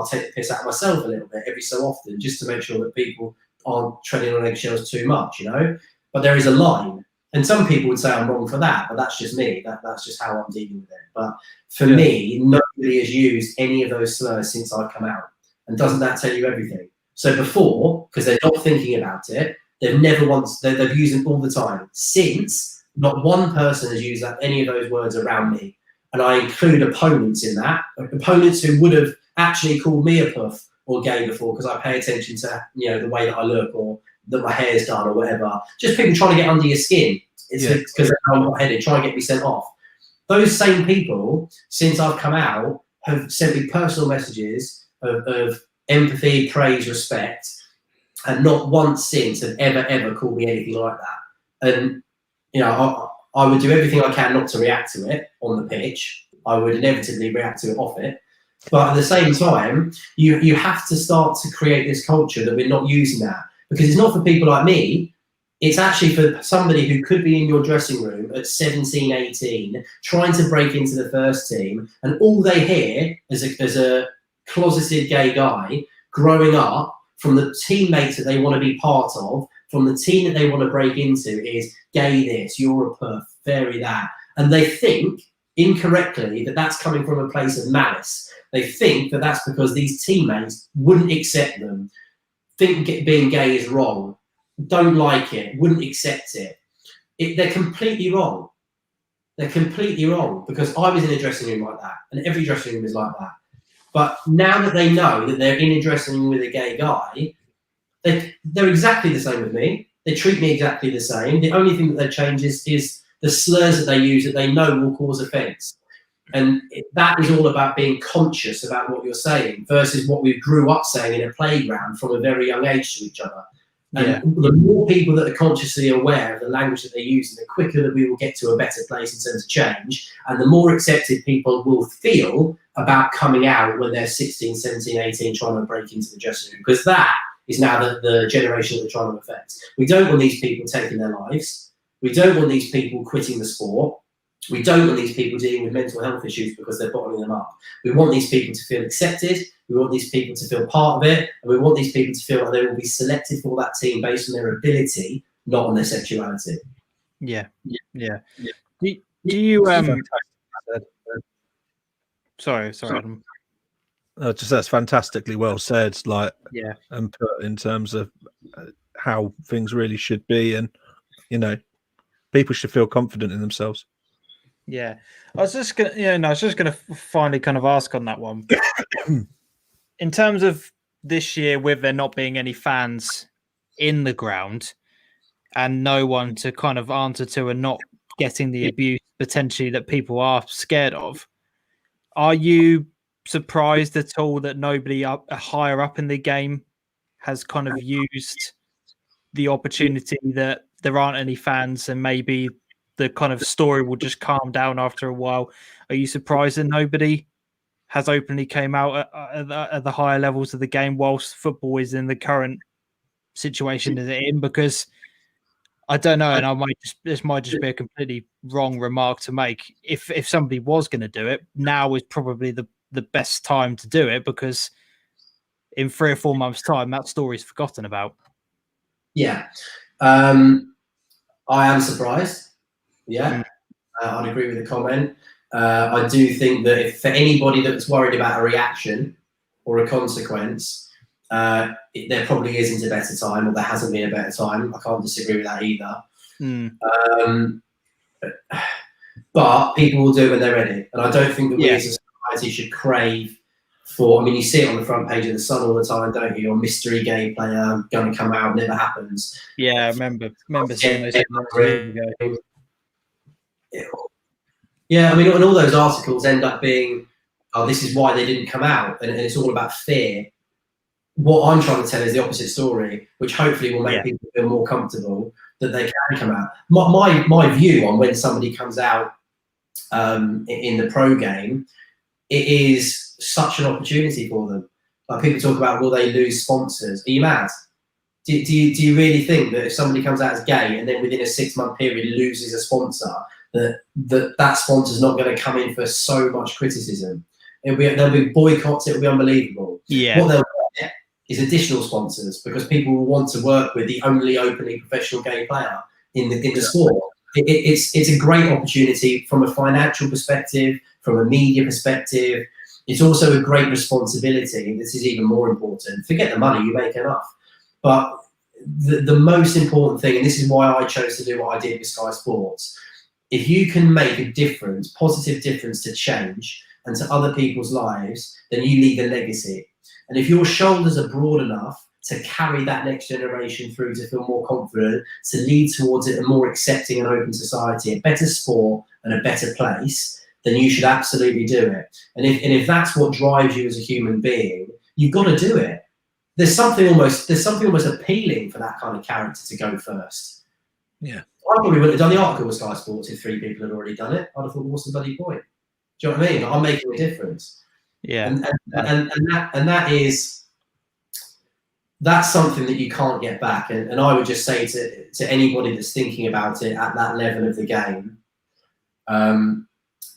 take the piss out of myself a little bit every so often, just to make sure that people aren't treading on eggshells too much, you know. But there is a line, and some people would say I'm wrong for that, but that's just me. That's just how I'm dealing with it. But for me, nobody has used any of those slurs since I've come out. And doesn't that tell you everything? So before, because they're not thinking about it, they've used them all the time. Since, not one person has used any of those words around me. And I include opponents in that. Opponents who would have actually called me a puff or gay before, because I pay attention to, you know, the way that I look or that my hair's done or whatever. Just people trying to get under your skin. It's because they're hot-headed, trying to get me sent off. Those same people, since I've come out, have sent me personal messages of empathy, praise, respect, and not once since have ever called me anything like that. And, you know, I would do everything I can not to react to it on the pitch. I would inevitably react to it off it. But at the same time, you have to start to create this culture that we're not using that. Because it's not for people like me. It's actually for somebody who could be in your dressing room at 17, 18, trying to break into the first team, and all they hear as a closeted gay guy growing up from the teammates that they want to be part of, from the team that they want to break into, is gay this, you're a puff, fairy that. And they think incorrectly that that's coming from a place of malice. They think that that's because these teammates wouldn't accept them, think being gay is wrong, don't like it, wouldn't accept it. They're completely wrong. They're completely wrong, because I was in a dressing room like that, and every dressing room is like that. But now that they know that they're in a dressing room with a gay guy, they're exactly the same with me. They treat me exactly the same. The only thing that they change is the slurs that they use that they know will cause offence. And that is all about being conscious about what you're saying versus what we grew up saying in a playground from a very young age to each other. And the more people that are consciously aware of the language that they use, the quicker that we will get to a better place in terms of change, and the more accepted people will feel about coming out when they're 16, 17, 18, trying to break into the dressing room. Because that is now the generation that we're trying to affect. We don't want these people taking their lives. We don't want these people quitting the sport. We don't want these people dealing with mental health issues because they're bottling them up. We want these people to feel accepted. We want these people to feel part of it. And we want these people to feel like they will be selected for that team based on their ability, not on their sexuality. Yeah. Do you sorry, Adam. Just that's fantastically well said. And put in terms of how things really should be, and people should feel confident in themselves. Yeah, I was just gonna, finally kind of ask on that one. In terms of this year, with there not being any fans in the ground and no one to kind of answer to, and not getting the abuse potentially that people are scared of, are you surprised at all that nobody higher up in the game has kind of used the opportunity that there aren't any fans and maybe the kind of story will just calm down after a while? Are you surprised that nobody has openly came out at the higher levels of the game whilst football is in the current situation that it's in? Because I don't know, and this might just be a completely wrong remark to make. If somebody was going to do it, now is probably the best time to do it, because in 3 or 4 months' time, that story is forgotten about. Yeah, I am surprised. Yeah, I'd agree with the comment. I do think that if for anybody that's worried about a reaction or a consequence, there probably isn't a better time, or there hasn't been a better time. I can't disagree with that either. But people will do it when they're ready. And I don't think that we as a society should crave for, I mean, you see it on the front page of the Sun all the time, don't you? Or mystery gay player going to come out, never happens. Yeah, I remember seeing those ago. Yeah, I mean, and all those articles end up being, oh, this is why they didn't come out, and it's all about fear. What I'm trying to tell is the opposite story, which hopefully will make people feel more comfortable that they can come out. My view on when somebody comes out in the pro game, it is such an opportunity for them. Like, people talk about, will they lose sponsors? Are you mad? Do you really think that if somebody comes out as gay and then within a 6-month period loses a sponsor, that sponsor's not going to come in for so much criticism? There'll be boycotts. It'll be unbelievable. Yeah. What they'll get is additional sponsors, because people will want to work with the only openly professional gay player in the sport. It's a great opportunity from a financial perspective, from a media perspective. It's also a great responsibility, and this is even more important. Forget the money, you make enough. But the most important thing, and this is why I chose to do what I did with Sky Sports, if you can make a difference, positive difference to change and to other people's lives, then you leave a legacy. And if your shoulders are broad enough to carry that next generation through to feel more confident, to lead towards it a more accepting and open society, a better sport and a better place, then you should absolutely do it. And if that's what drives you as a human being, you've got to do it. There's something almost appealing for that kind of character to go first. Yeah. I probably wouldn't have done the article with Sky Sports if 3 people had already done it. I'd have thought, what's the bloody point? Do you know what I mean? I'm making a difference. Yeah. And that's something that you can't get back. And I would just say to anybody that's thinking about it at that level of the game,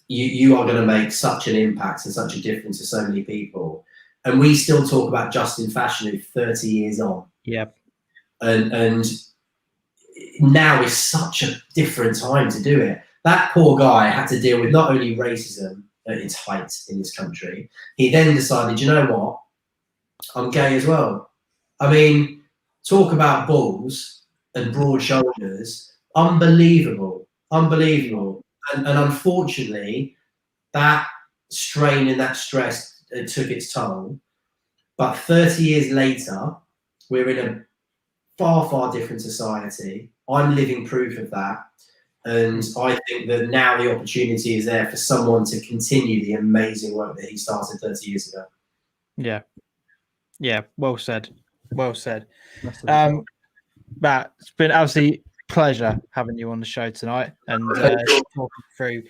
you are going to make such an impact and such a difference to so many people. And we still talk about Justin Fashanu 30 years on. Yep. And now is such a different time to do it. That poor guy had to deal with not only racism at its height in this country, he then decided, you know what, I'm gay as well. I mean, talk about balls and broad shoulders, unbelievable, unbelievable. And unfortunately, that strain and that stress, it took its toll. But 30 years later, we're in a far, far different society. I'm living proof of that. And I think that now the opportunity is there for someone to continue the amazing work that he started 30 years ago. Yeah. Yeah. Well said. Well said. Matt, it's been absolutely pleasure having you on the show tonight and talking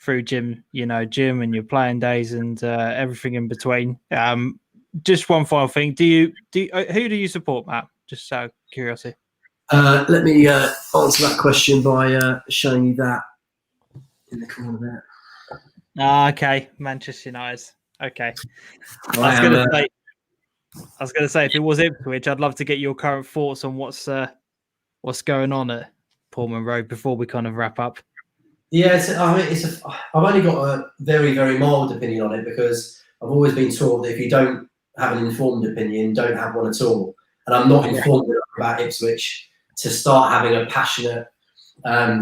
through Jim, Jim and your playing days and everything in between. Just one final thing. Who do you support, Matt? Just out of curiosity. Let me answer that question by showing you that in the corner there. Okay, Manchester United. Okay. I was going to say, if it was Ipswich, I'd love to get your current thoughts on what's going on at Pullman Road before we kind of wrap up. Yeah, I've only got a very, very mild opinion on it because I've always been taught that if you don't have an informed opinion, don't have one at all. And I'm not informed enough about Ipswich to start having a passionate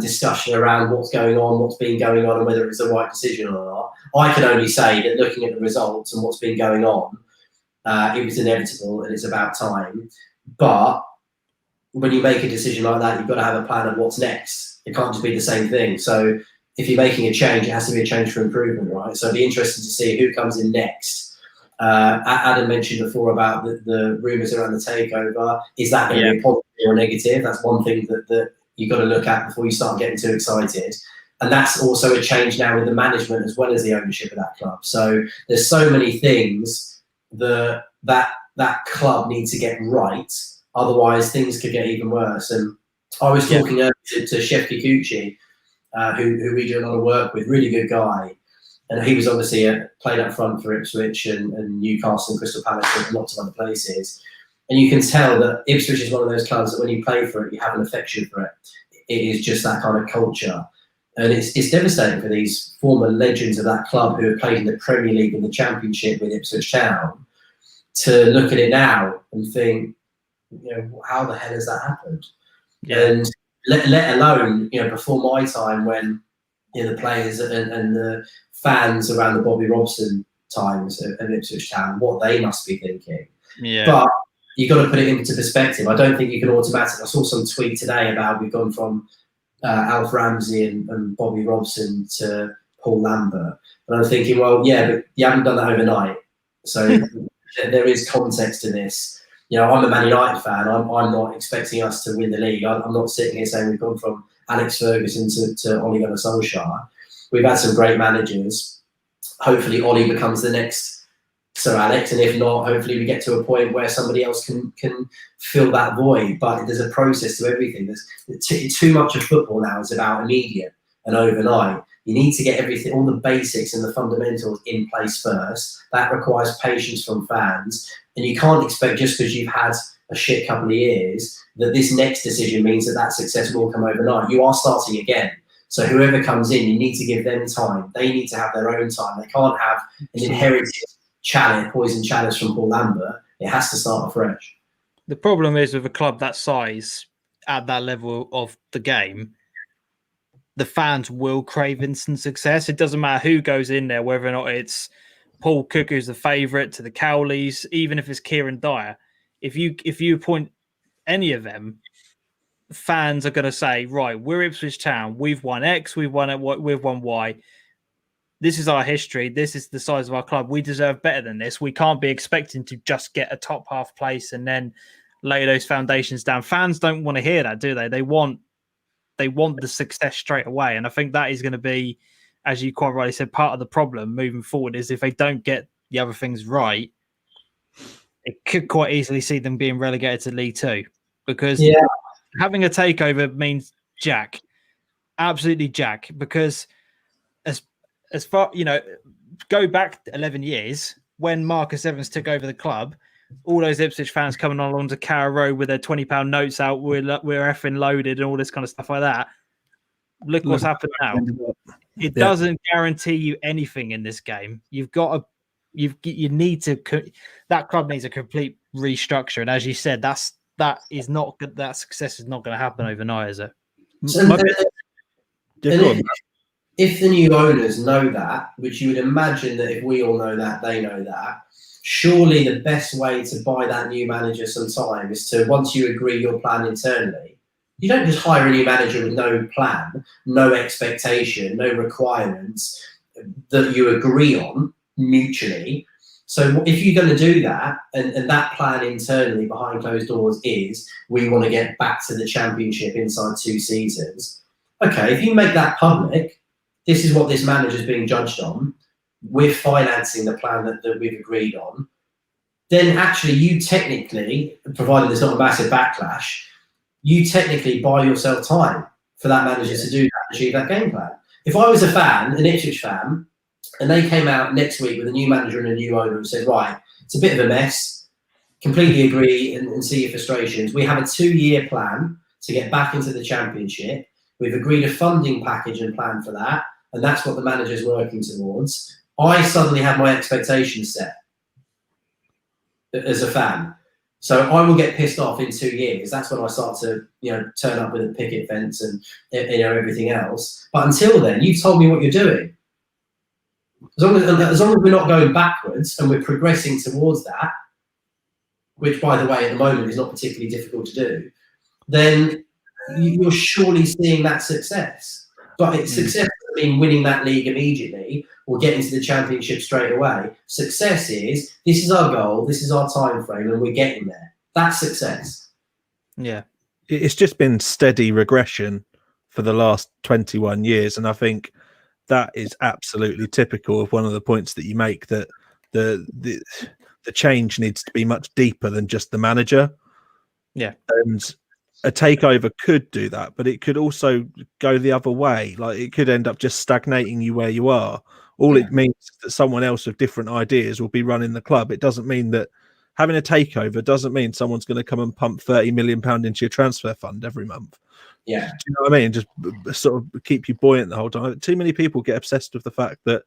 discussion around what's going on, what's been going on, and whether it's the right decision or not. I can only say that looking at the results and what's been going on, it was inevitable and it's about time. But when you make a decision like that, you've got to have a plan of what's next. It can't just be the same thing. So if you're making a change, it has to be a change for improvement, right? So it'd be interesting to see who comes in next. Adam mentioned before about the rumours around the takeover. Is that going to be a positive or a negative? That's one thing that you've got to look at before you start getting too excited. And that's also a change now with the management as well as the ownership of that club. So there's so many things that club needs to get right. Otherwise, things could get even worse. And I was talking earlier to Chef Kikuchi, who we do a lot of work with, really good guy. And he was obviously playing up front for Ipswich and Newcastle and Crystal Palace and lots of other places. And you can tell that Ipswich is one of those clubs that when you play for it, you have an affection for it. It is just that kind of culture. And it's devastating for these former legends of that club who have played in the Premier League and the Championship with Ipswich Town to look at it now and think, how the hell has that happened? Yeah. And let alone, before my time when the players and the fans around the Bobby Robson times at Ipswich Town, what they must be thinking. Yeah. But you've got to put it into perspective. I don't think you can automatically. I saw some tweet today about we've gone from Alf Ramsey and Bobby Robson to Paul Lambert. And I'm thinking, well, yeah, but you haven't done that overnight. So there is context to this. I'm a Man United fan. I'm not expecting us to win the league. I'm not sitting here saying we've gone from Alex Ferguson to Ole Gunnar Solskjaer. We've had some great managers. Hopefully Ollie becomes the next Sir Alex, and if not, hopefully we get to a point where somebody else can fill that void. But there's a process to everything. There's too much of football now is about immediate and overnight. You need to get everything, all the basics and the fundamentals in place first. That requires patience from fans. And you can't expect just because you've had a shit couple of years that this next decision means that success will come overnight. You are starting again. So whoever comes in, you need to give them time. They need to have their own time. They can't have an inherited poison chalice from Paul Lambert. It has to start afresh. The problem is with a club that size at that level of the game, the fans will crave instant success. It doesn't matter who goes in there, whether or not it's Paul Cook, who's the favourite, to the Cowleys, even if it's Kieran Dyer. If you appoint any of them, fans are going to say, right, we're Ipswich Town. We've won X, we've won Y. This is our history. This is the size of our club. We deserve better than this. We can't be expecting to just get a top half place and then lay those foundations down. Fans don't want to hear that, do they? They want the success straight away. And I think that is going to be, as you quite rightly said, part of the problem moving forward is if they don't get the other things right, it could quite easily see them being relegated to League Two, because having a takeover means jack, absolutely jack, because as far, go back 11 years when Marcus Evans took over the club, all those Ipswich fans coming along to Carrow Road with their £20 notes out, we're effing loaded and all this kind of stuff like that. look what's happened now. It doesn't guarantee you anything in this game. You've got to, you need to, that club needs a complete restructure. And as you said, that is not good. That success is not going to happen overnight, is it? So, if the new owners know that, which you would imagine that if we all know that, they know that, surely the best way to buy that new manager some time is to, once you agree your plan internally, you don't just hire a new manager with no plan, no expectation, no requirements that you agree on mutually. So if you're going to do that, and that plan internally behind closed doors is, we want to get back to the championship inside 2 seasons. Okay, if you make that public, this is what this manager's being judged on, we're financing the plan that we've agreed on, then actually you technically, provided there's not a massive backlash, you technically buy yourself time for that manager to do that, achieve that game plan. If I was a fan, an Ipswich fan, and they came out next week with a new manager and a new owner and said, right, it's a bit of a mess, completely agree and see your frustrations. We have a 2-year plan to get back into the championship. We've agreed a funding package and plan for that, and that's what the manager's working towards. I suddenly have my expectations set as a fan. So I will get pissed off in 2 years. That's when I start to, turn up with a picket fence and, everything else. But until then, you've told me what you're doing. As long as we're not going backwards and we're progressing towards that, which, by the way, at the moment is not particularly difficult to do, then you're surely seeing that success. But success doesn't mean winning that league immediately or getting to the championship straight away. Success is, this is our goal, this is our time frame, and we're getting there. That's success. Yeah. It's just been steady regression for the last 21 years. And I think that is absolutely typical of one of the points that you make, that the change needs to be much deeper than just the manager. Yeah. And a takeover could do that, but it could also go the other way. Like, it could end up just stagnating you where you are. All it means is that someone else with different ideas will be running the club. It doesn't mean that having a takeover doesn't mean someone's going to come and pump £30 million into your transfer fund every month. Yeah. Do you know what I mean? Just sort of keep you buoyant the whole time. Too many people get obsessed with the fact that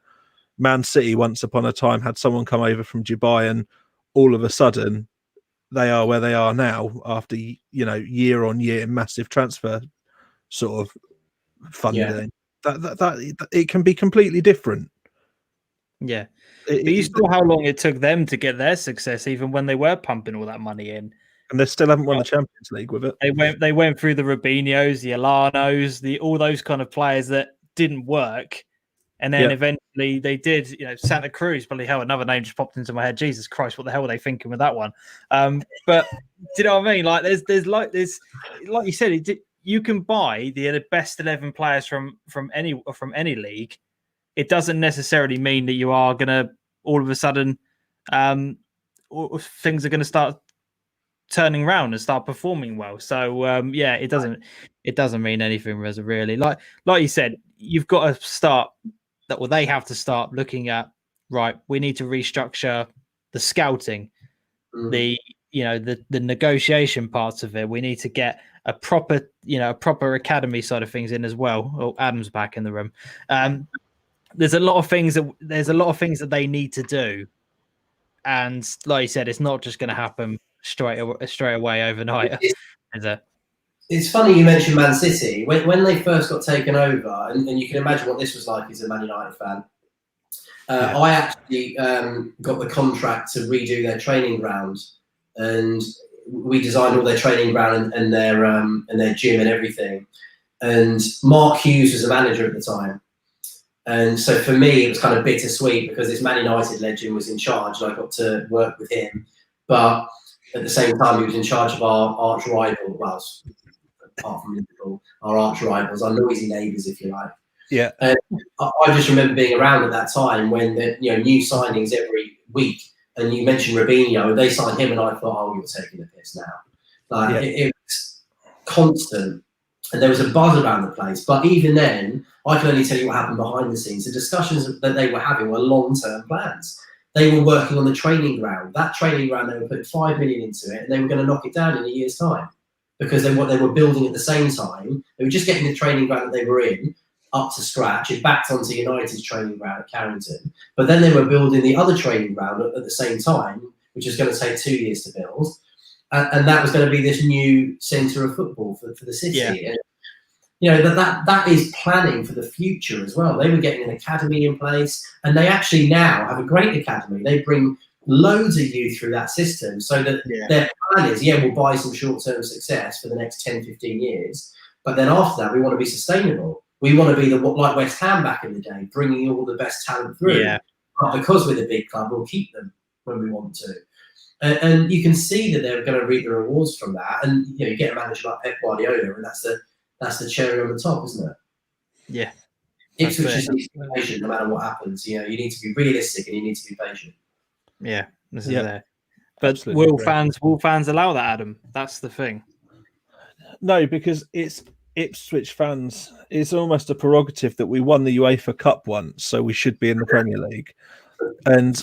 Man City once upon a time had someone come over from Dubai, and all of a sudden they are where they are now after, year on year massive transfer sort of funding. Yeah. That it can be completely different. Yeah. But you saw how long it took them to get their success, even when they were pumping all that money in. And they still haven't won the Champions League with it. They went through the Robinhos, the Alanos, all those kind of players that didn't work. And then eventually they did, Santa Cruz, bloody hell, another name just popped into my head. Jesus Christ, what the hell were they thinking with that one? But do you know what I mean? Like, there's like you said, you can buy the best 11 players from any league. It doesn't necessarily mean that you are gonna all of a sudden things are gonna start turning around and start performing well. So it doesn't mean anything really. Like you said, you've got to start that. Well, they have to start looking at, right, we need to restructure the scouting, the negotiation parts of it. We need to get a proper academy side of things in as well. Oh, Adam's back in the room. There's a lot of things that they need to do, and like you said, it's not just going to happen straight away overnight. It's funny you mentioned Man City. When they first got taken over, and you can imagine what this was like as a Man United fan. I actually got the contract to redo their training ground, and we designed all their training ground and their gym and everything. And Mark Hughes was the manager at the time. And so for me, it was kind of bittersweet because this Man United legend was in charge and I got to work with him. But at the same time, he was in charge of our arch rival, well, apart from Liverpool, our arch rivals, our noisy neighbours, if you like. Yeah. And I just remember being around at that time when the new signings every week. And you mentioned Robinho, they signed him, and I thought, oh, you're taking the piss now. It was constant. And there was a buzz around the place. But even then, I can only tell you what happened behind the scenes. The discussions that they were having were long-term plans. They were working on the training ground. That training ground, they were putting $5 million into it, and they were going to knock it down in a year's time because they were building at the same time. They were just getting the training ground that they were in up to scratch. It backed onto United's training ground at Carrington. But then they were building the other training ground at the same time, which was going to take 2 years to build. And that was going to be this new centre of football for the city. Yeah. And, you know, that is planning for the future as well. They were getting an academy in place, and they actually now have a great academy. They bring loads of youth through that system, so that their plan is, we'll buy some short-term success for the next 10, 15 years. But then after that, we want to be sustainable. We want to be like West Ham back in the day, bringing all the best talent through. Yeah. But because we're the big club, we'll keep them when we want to. And you can see that they're going to reap the rewards from that. And you get a manager like Pep Guardiola, and that's the cherry on the top, isn't it? Yeah. Ipswich just needs to be patient no matter what happens. You need to be realistic and you need to be patient. Yeah, this is there. But will fans allow that, Adam? That's the thing. No, because it's Ipswich fans. It's almost a prerogative that we won the UEFA Cup once, so we should be in the Premier League. And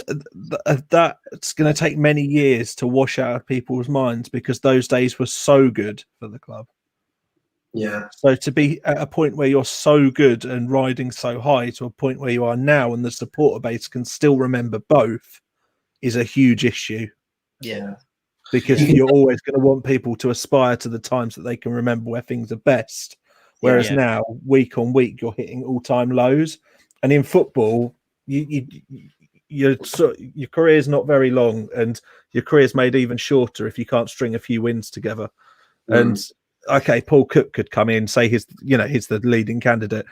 that's going to take many years to wash out of people's minds, because those days were so good for the club. Yeah. So to be at a point where you're so good and riding so high to a point where you are now, and the supporter base can still remember both, is a huge issue. Yeah. Because you're always going to want people to aspire to the times that they can remember where things are best. Whereas now, week on week, you're hitting all-time lows. And in football, your career is not very long, and your career is made even shorter if you can't string a few wins together. And okay, Paul Cook could come in, say he's the leading candidate.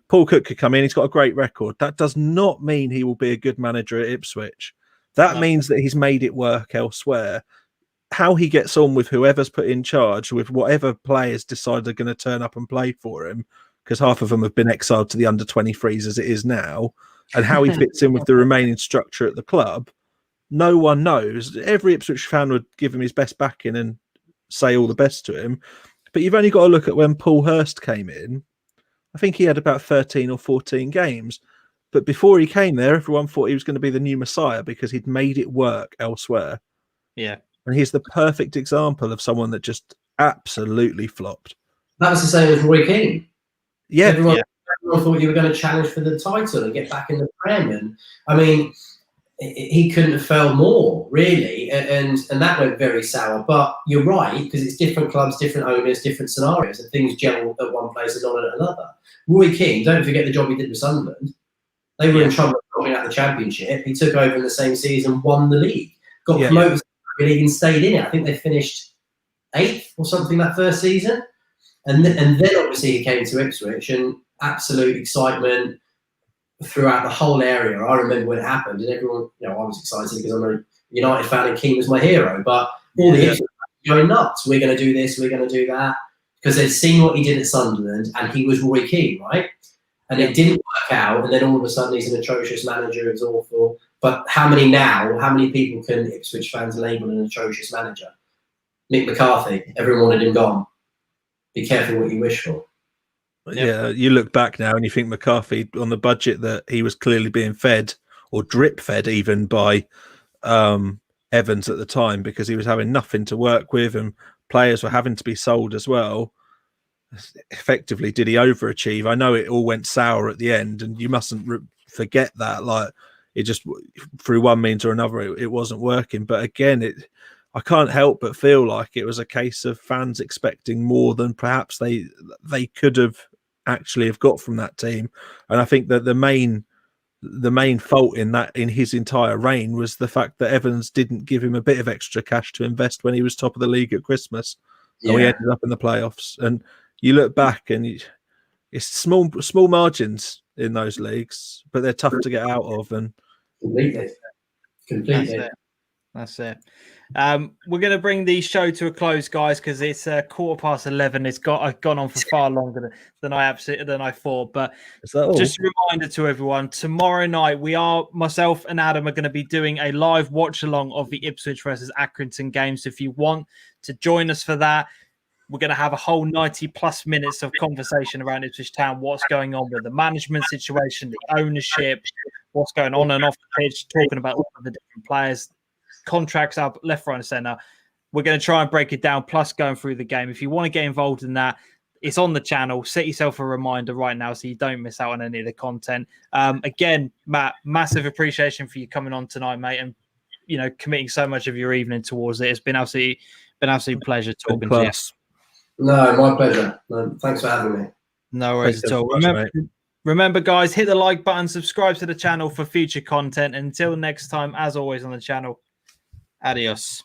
Paul Cook could come in, he's got a great record. That does not mean he will be a good manager at Ipswich. That means that he's made it work elsewhere. How he gets on with whoever's put in charge, with whatever players decide they're going to turn up and play for him, because half of them have been exiled to the under-23s as it is now, and how he fits in with the remaining structure at the club, no one knows. Every Ipswich fan would give him his best backing and say all the best to him. But you've only got to look at when Paul Hurst came in. I think he had about 13 or 14 games. But before he came there, everyone thought he was going to be the new Messiah because he'd made it work elsewhere. Yeah. And he's the perfect example of someone that just absolutely flopped. That was the same as Roy Keane. Yeah. Everyone thought you were going to challenge for the title and get back in the Prem. And I mean, he couldn't have failed more, really. And that went very sour. But you're right, because it's different clubs, different owners, different scenarios, and things gel at one place and not at another. Roy Keane, don't forget the job he did with Sunderland. They were in trouble dropping out the Championship. He took over in the same season, won the league, got promoted to the league and stayed in it. I think they finished 8th or something that first season. And then obviously he came to Ipswich, and absolute excitement throughout the whole area. I remember when it happened, and everyone, I was excited because I'm a United fan and Keane was my hero. But all the Ipswich fans were going nuts. We're going to do this, we're going to do that, because they'd seen what he did at Sunderland, and he was Roy Keane, right? And it didn't work out, and then all of a sudden he's an atrocious manager. It's awful. But how many people can Ipswich fans label an atrocious manager? Mick McCarthy, everyone wanted him gone. Be careful what you wish for. Yeah, you look back now and you think McCarthy, on the budget that he was clearly being fed, or drip fed even, by Evans at the time, because he was having nothing to work with and players were having to be sold as well. Effectively, did he overachieve? I know it all went sour at the end, and you mustn't forget that. Like, it just, through one means or another, it wasn't working. But again, I can't help but feel like it was a case of fans expecting more than perhaps they could have actually have got from that team. And I think that the main fault in his entire reign was the fact that Evans didn't give him a bit of extra cash to invest when he was top of the league at Christmas. And we ended up in the playoffs. And you look back and it's small margins in those leagues, but they're tough to get out of. And Completely. That's it. We're going to bring the show to a close, guys, because it's 11:15. It's gone on for far longer than I thought. But just a reminder to everyone: tomorrow night, myself and Adam are going to be doing a live watch along of the Ipswich versus Accrington game. So if you want to join us for that, we're going to have a whole 90+ minutes of conversation around Ipswich Town, what's going on with the management situation, the ownership, what's going on and off the pitch, talking about all of the different players. Contracts up left, right, and centre. We're going to try and break it down, plus going through the game. If you want to get involved in that, it's on the channel. Set yourself a reminder right now so you don't miss out on any of the content. Again, Matt, massive appreciation for you coming on tonight, mate, and committing so much of your evening towards it. It's been absolutely pleasure talking to you. No, my pleasure. No, thanks for having me. No worries at all. Remember, guys, hit the like button, subscribe to the channel for future content. Until next time, as always on the channel, adios.